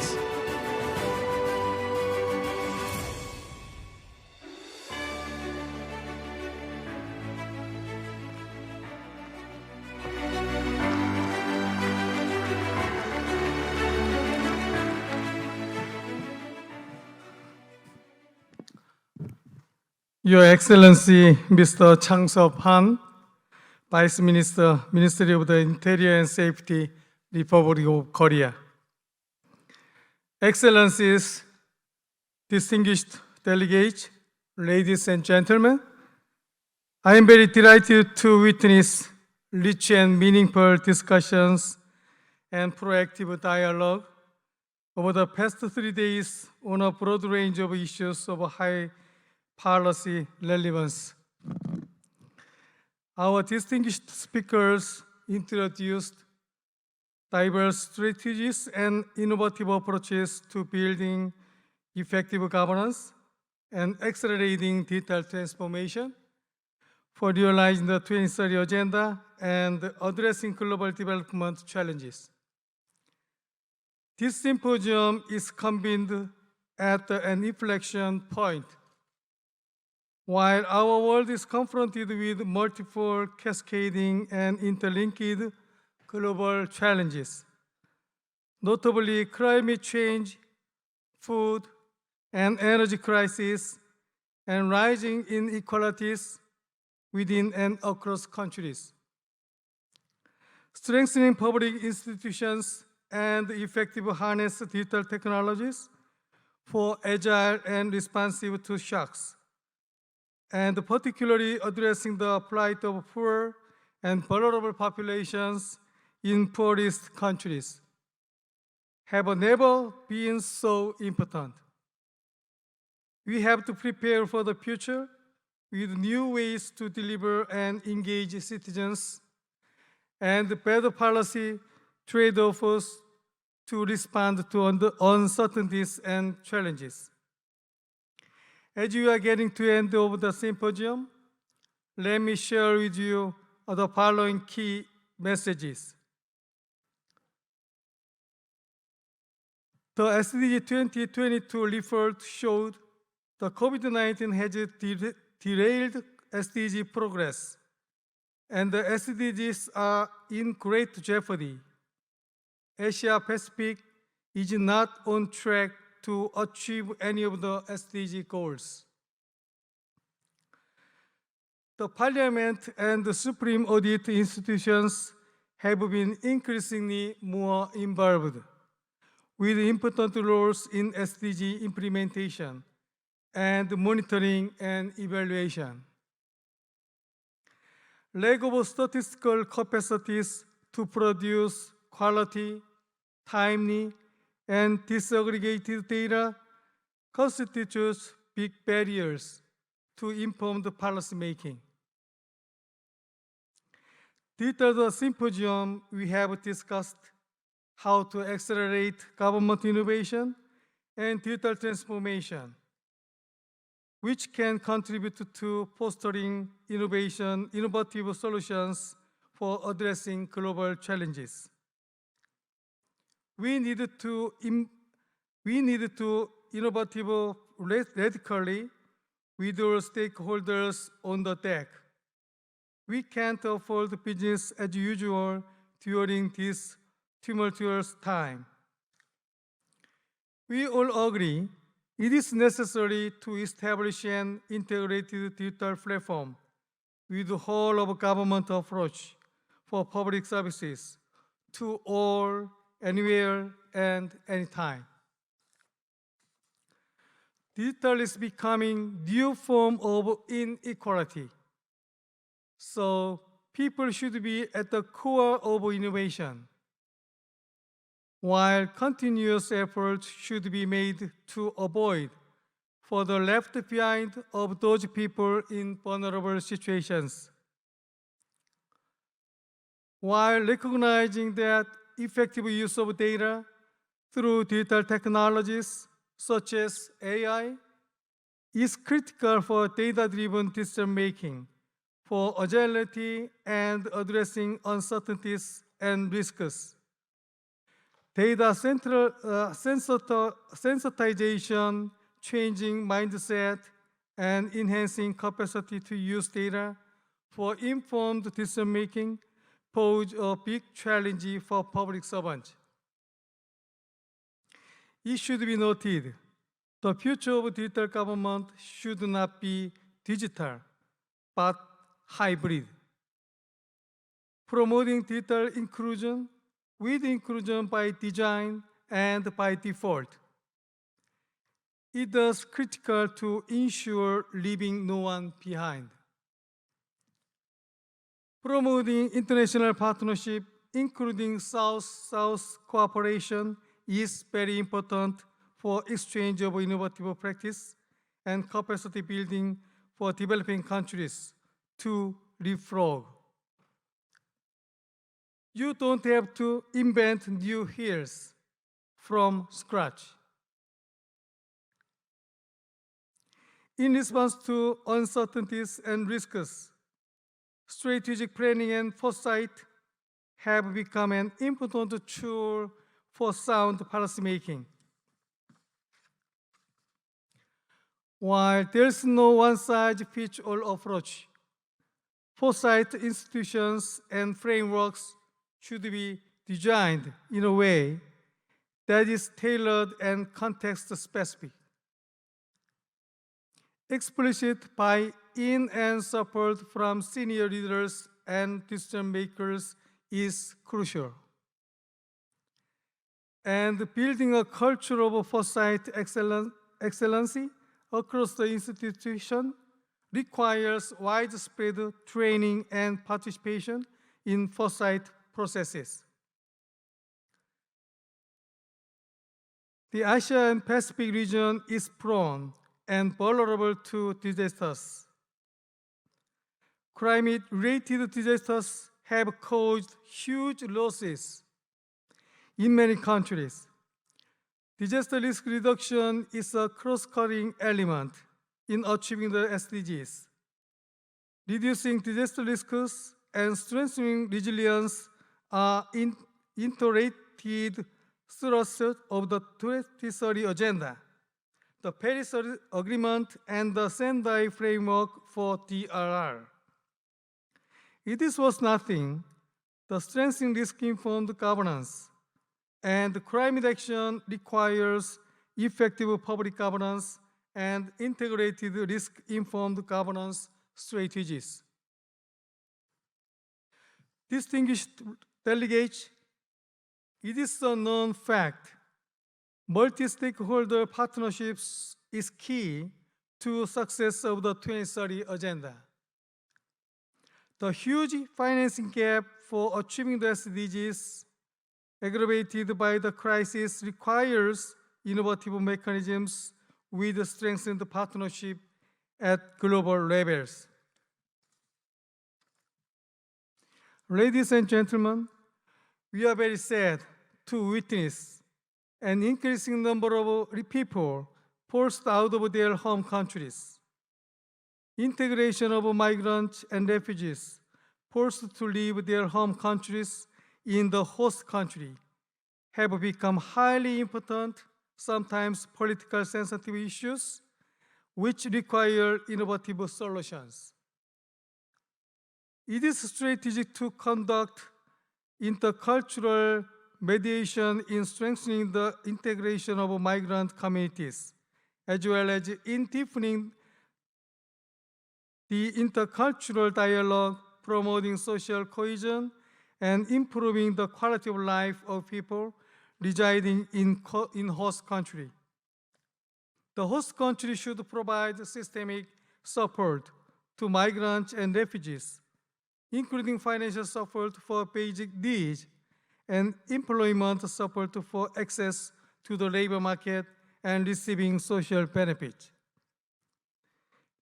Your Excellency, Mr. Chang-sop Han, Vice Minister, Ministry of the Interior and Safety, Republic of Korea. Excellencies, distinguished delegates, ladies and gentlemen, I am very delighted to witness rich and meaningful discussions and proactive dialogue over the past 3 days on a broad range of issues of high policy relevance. Our distinguished speakers introduced diverse strategies and innovative approaches to building effective governance and accelerating digital transformation for realizing the 2030 agenda and addressing global development challenges. This symposium is convened at an inflection point. While our world is confronted with multiple cascading and interlinked global challenges, notably climate change, food and energy crisis, and rising inequalities within and across countries. Strengthening public institutions and effective harness digital technologies for agile and responsive to shocks, and particularly addressing the plight of poor and vulnerable populations in poorest countries, have never been so important. We have to prepare for the future with new ways to deliver and engage citizens and better policy trade-offs to respond to uncertainties and challenges. As we are getting to the end of the symposium, let me share with you the following key messages. The SDG 2022 report showed the COVID-19 has derailed SDG progress, and the SDGs are in great jeopardy. Asia Pacific is not on track to achieve any of the SDG goals. The Parliament and the Supreme Audit institutions have been increasingly more involved with important roles in SDG implementation and monitoring and evaluation. Lack of statistical capacities to produce quality, timely, and disaggregated data constitutes big barriers to informed policymaking. Digital the symposium, we have discussed how to accelerate government innovation and digital transformation, which can contribute to fostering innovative solutions for addressing global challenges. We need to innovative radically with our stakeholders on the deck. We can't afford business as usual during this tumultuous time. We all agree it is necessary to establish an integrated digital platform with the whole of government approach for public services to all, anywhere, and anytime. Digital is becoming new form of inequality. So people should be at the core of innovation, while continuous efforts should be made to avoid further left behind of those people in vulnerable situations. While recognizing that effective use of data through digital technologies such as AI is critical for data-driven decision-making, for agility and addressing uncertainties and risks. Data sensitization, changing mindset, and enhancing capacity to use data for informed decision-making pose a big challenge for public servants. It should be noted, the future of digital government should not be digital, but hybrid. Promoting digital inclusion with inclusion by design and by default. It is critical to ensure leaving no one behind. Promoting international partnership, including South-South cooperation, is very important for exchange of innovative practice and capacity building for developing countries to leapfrog. You don't have to invent new hills from scratch. In response to uncertainties and risks, strategic planning and foresight have become an important tool for sound policymaking. While there's no one-size-fits-all approach, foresight institutions and frameworks should be designed in a way that is tailored and context-specific. Explicit buy-in and support from senior leaders and decision makers is crucial. And building a culture of foresight excellency across the institution requires widespread training and participation in foresight processes. The Asia and Pacific region is prone and vulnerable to disasters. Climate-related disasters have caused huge losses in many countries. Disaster risk reduction is a cross-cutting element in achieving the SDGs. Reducing disaster risks and strengthening resilience are interrelated thrusts of the 2030 Agenda, the Paris Agreement, and the Sendai Framework for DRR. It is worth nothing, the strengthening risk-informed governance and climate action requires effective public governance and integrated risk-informed governance strategies. Distinguished delegates, it is a known fact, multi-stakeholder partnerships is key to success of the 2030 Agenda. The huge financing gap for achieving the SDGs aggravated by the crisis, requires innovative mechanisms with strengthened partnership at global levels. Ladies and gentlemen, we are very sad to witness an increasing number of people forced out of their home countries. Integration of migrants and refugees forced to leave their home countries in the host country have become highly important, sometimes politically sensitive issues, which require innovative solutions. It is strategic to conduct intercultural mediation in strengthening the integration of migrant communities, as well as in deepening the intercultural dialogue, promoting social cohesion, and improving the quality of life of people residing in host country. The host country should provide systemic support to migrants and refugees, including financial support for basic needs and employment support for access to the labor market and receiving social benefits.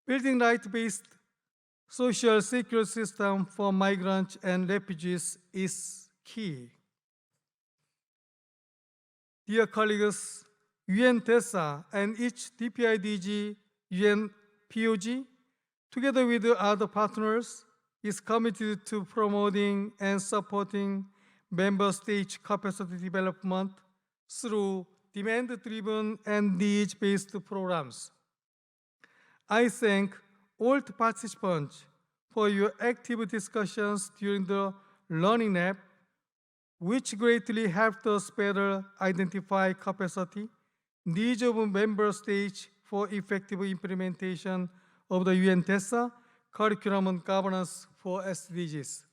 Building right-based social security system for migrants and refugees is key. Dear colleagues, UN-TESA and each DPIDG UN-POG, together with other partners, is committed to promoting and supporting member state capacity development through demand-driven and needs-based programs. I thank all the participants for your active discussions during the Learning Lab, which greatly helped us better identify capacity, needs of member states for effective implementation of the UN-TESA curriculum and governance for SDGs.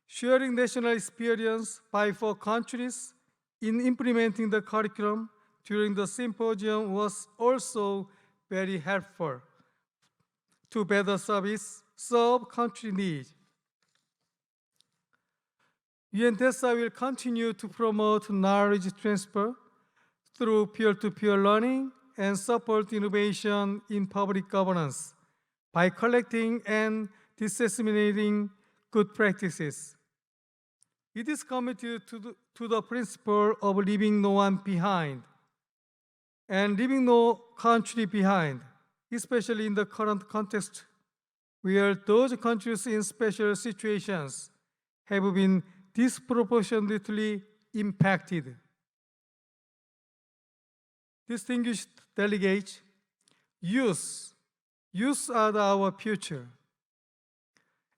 Sharing national experience by 4 countries in implementing the curriculum during the symposium was also very helpful to better serve country needs. UN-TESA will continue to promote knowledge transfer through peer-to-peer learning and support innovation in public governance by collecting and disseminating good practices. It is committed to the principle of leaving no one behind and leaving no country behind, especially in the current context where those countries in special situations have been disproportionately impacted. Distinguished delegates, youth are our future.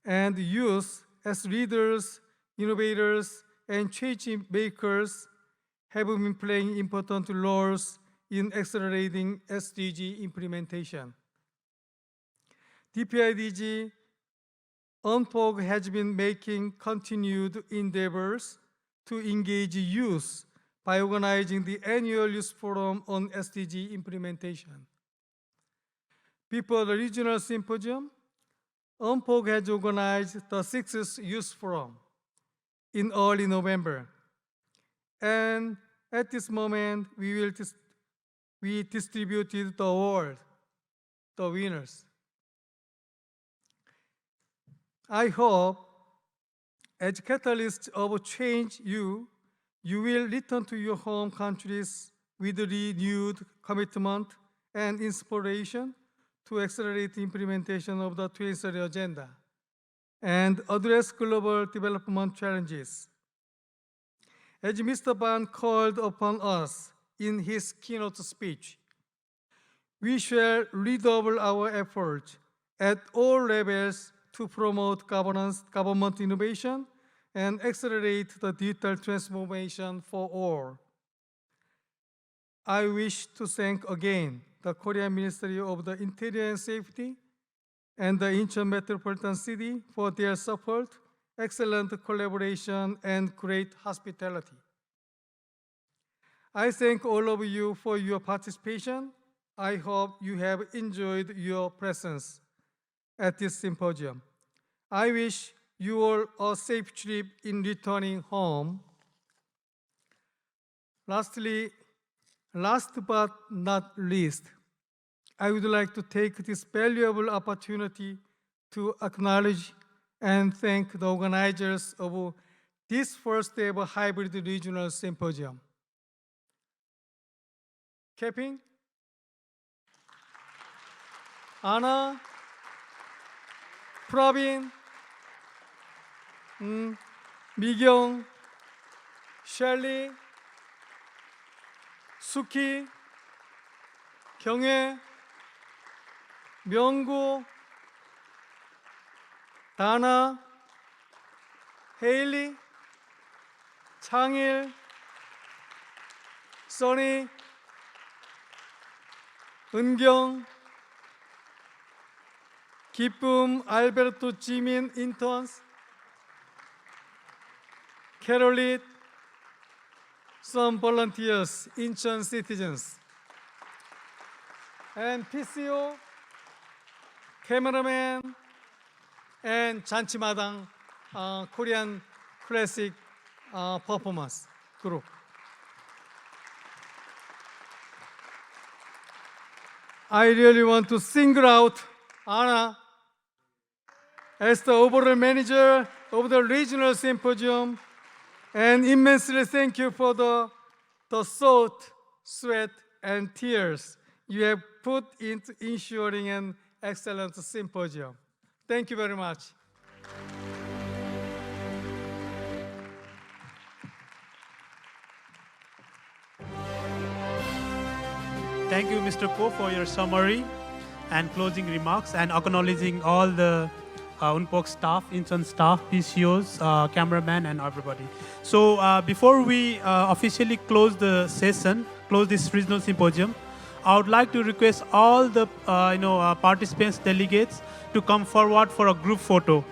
And youth, as leaders, innovators, and change makers, have been playing important roles in accelerating SDG implementation. DPIDG UNPOG has been making continued endeavors to engage youth by organizing the annual Youth Forum on SDG implementation. Before the Regional Symposium, UNPOG has organized the 6th Youth Forum in early November. And at this moment, we distributed the award, the winners. I hope, as catalysts of change, you will return to your home countries with renewed commitment and inspiration to accelerate the implementation of the 2030 Agenda and address global development challenges. As Mr. Ban called upon us in his keynote speech, we shall redouble our efforts at all levels to promote government innovation and accelerate the digital transformation for all. I wish to thank again the Korean Ministry of the Interior and Safety and the Incheon Metropolitan City for their support, excellent collaboration, and great hospitality. I thank all of you for your participation. I hope you have enjoyed your presence at this symposium. I wish you all a safe trip in returning home. Lastly, last but not least, I would like to take this valuable opportunity to acknowledge and thank the organizers of this first ever hybrid regional symposium. Capping, Anna, Pravin, Migyong, Shirley, Suki, 경혜, 명구, 다나, 헤일리, 창일, 써니, 은경, 기쁨, 알베르토, 지민, 인턴스, 캐롤릿, some volunteers, Incheon citizens, and PCO, cameraman, and 잔치마당 Korean classic performance group. I really want to single out Anna as the overall manager of the regional symposium, and immensely thank you for the thought, sweat, and tears you have put into ensuring an excellent symposium. Thank you very much. Thank you, Mr. Ko, for your summary and closing remarks and acknowledging all the UNPOC staff, Incheon staff, PCOs, cameraman, and everybody. So before we officially close the session, close this regional symposium, I would like to request all the participants, delegates, to come forward for a group photo.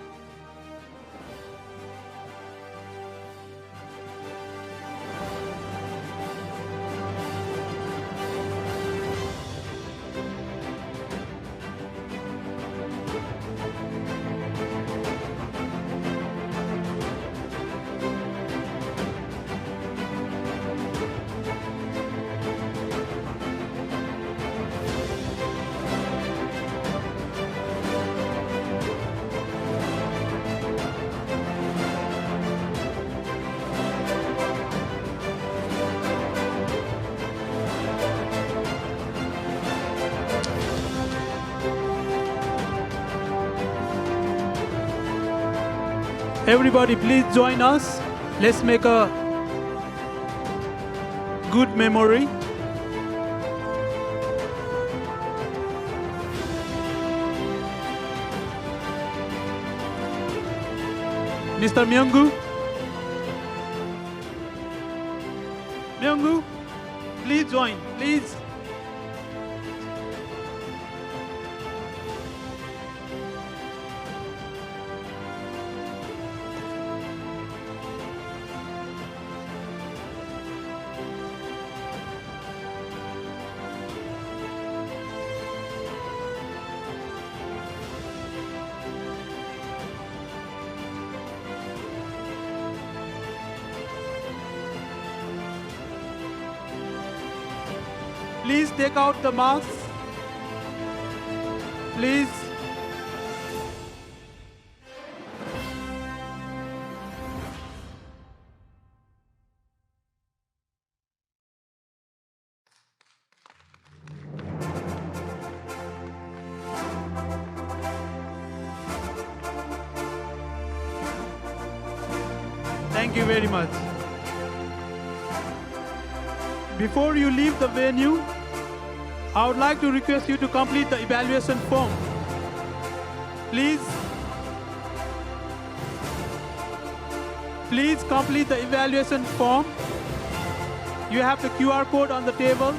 Everybody, please join us. Let's make a good memory. Mr. Myunggu? Myunggu, please join, please. Please take out the masks. Please. Thank you very much. Before you leave the venue, I would like to request you to complete the evaluation form. Please complete the evaluation form. You have the QR code on the table.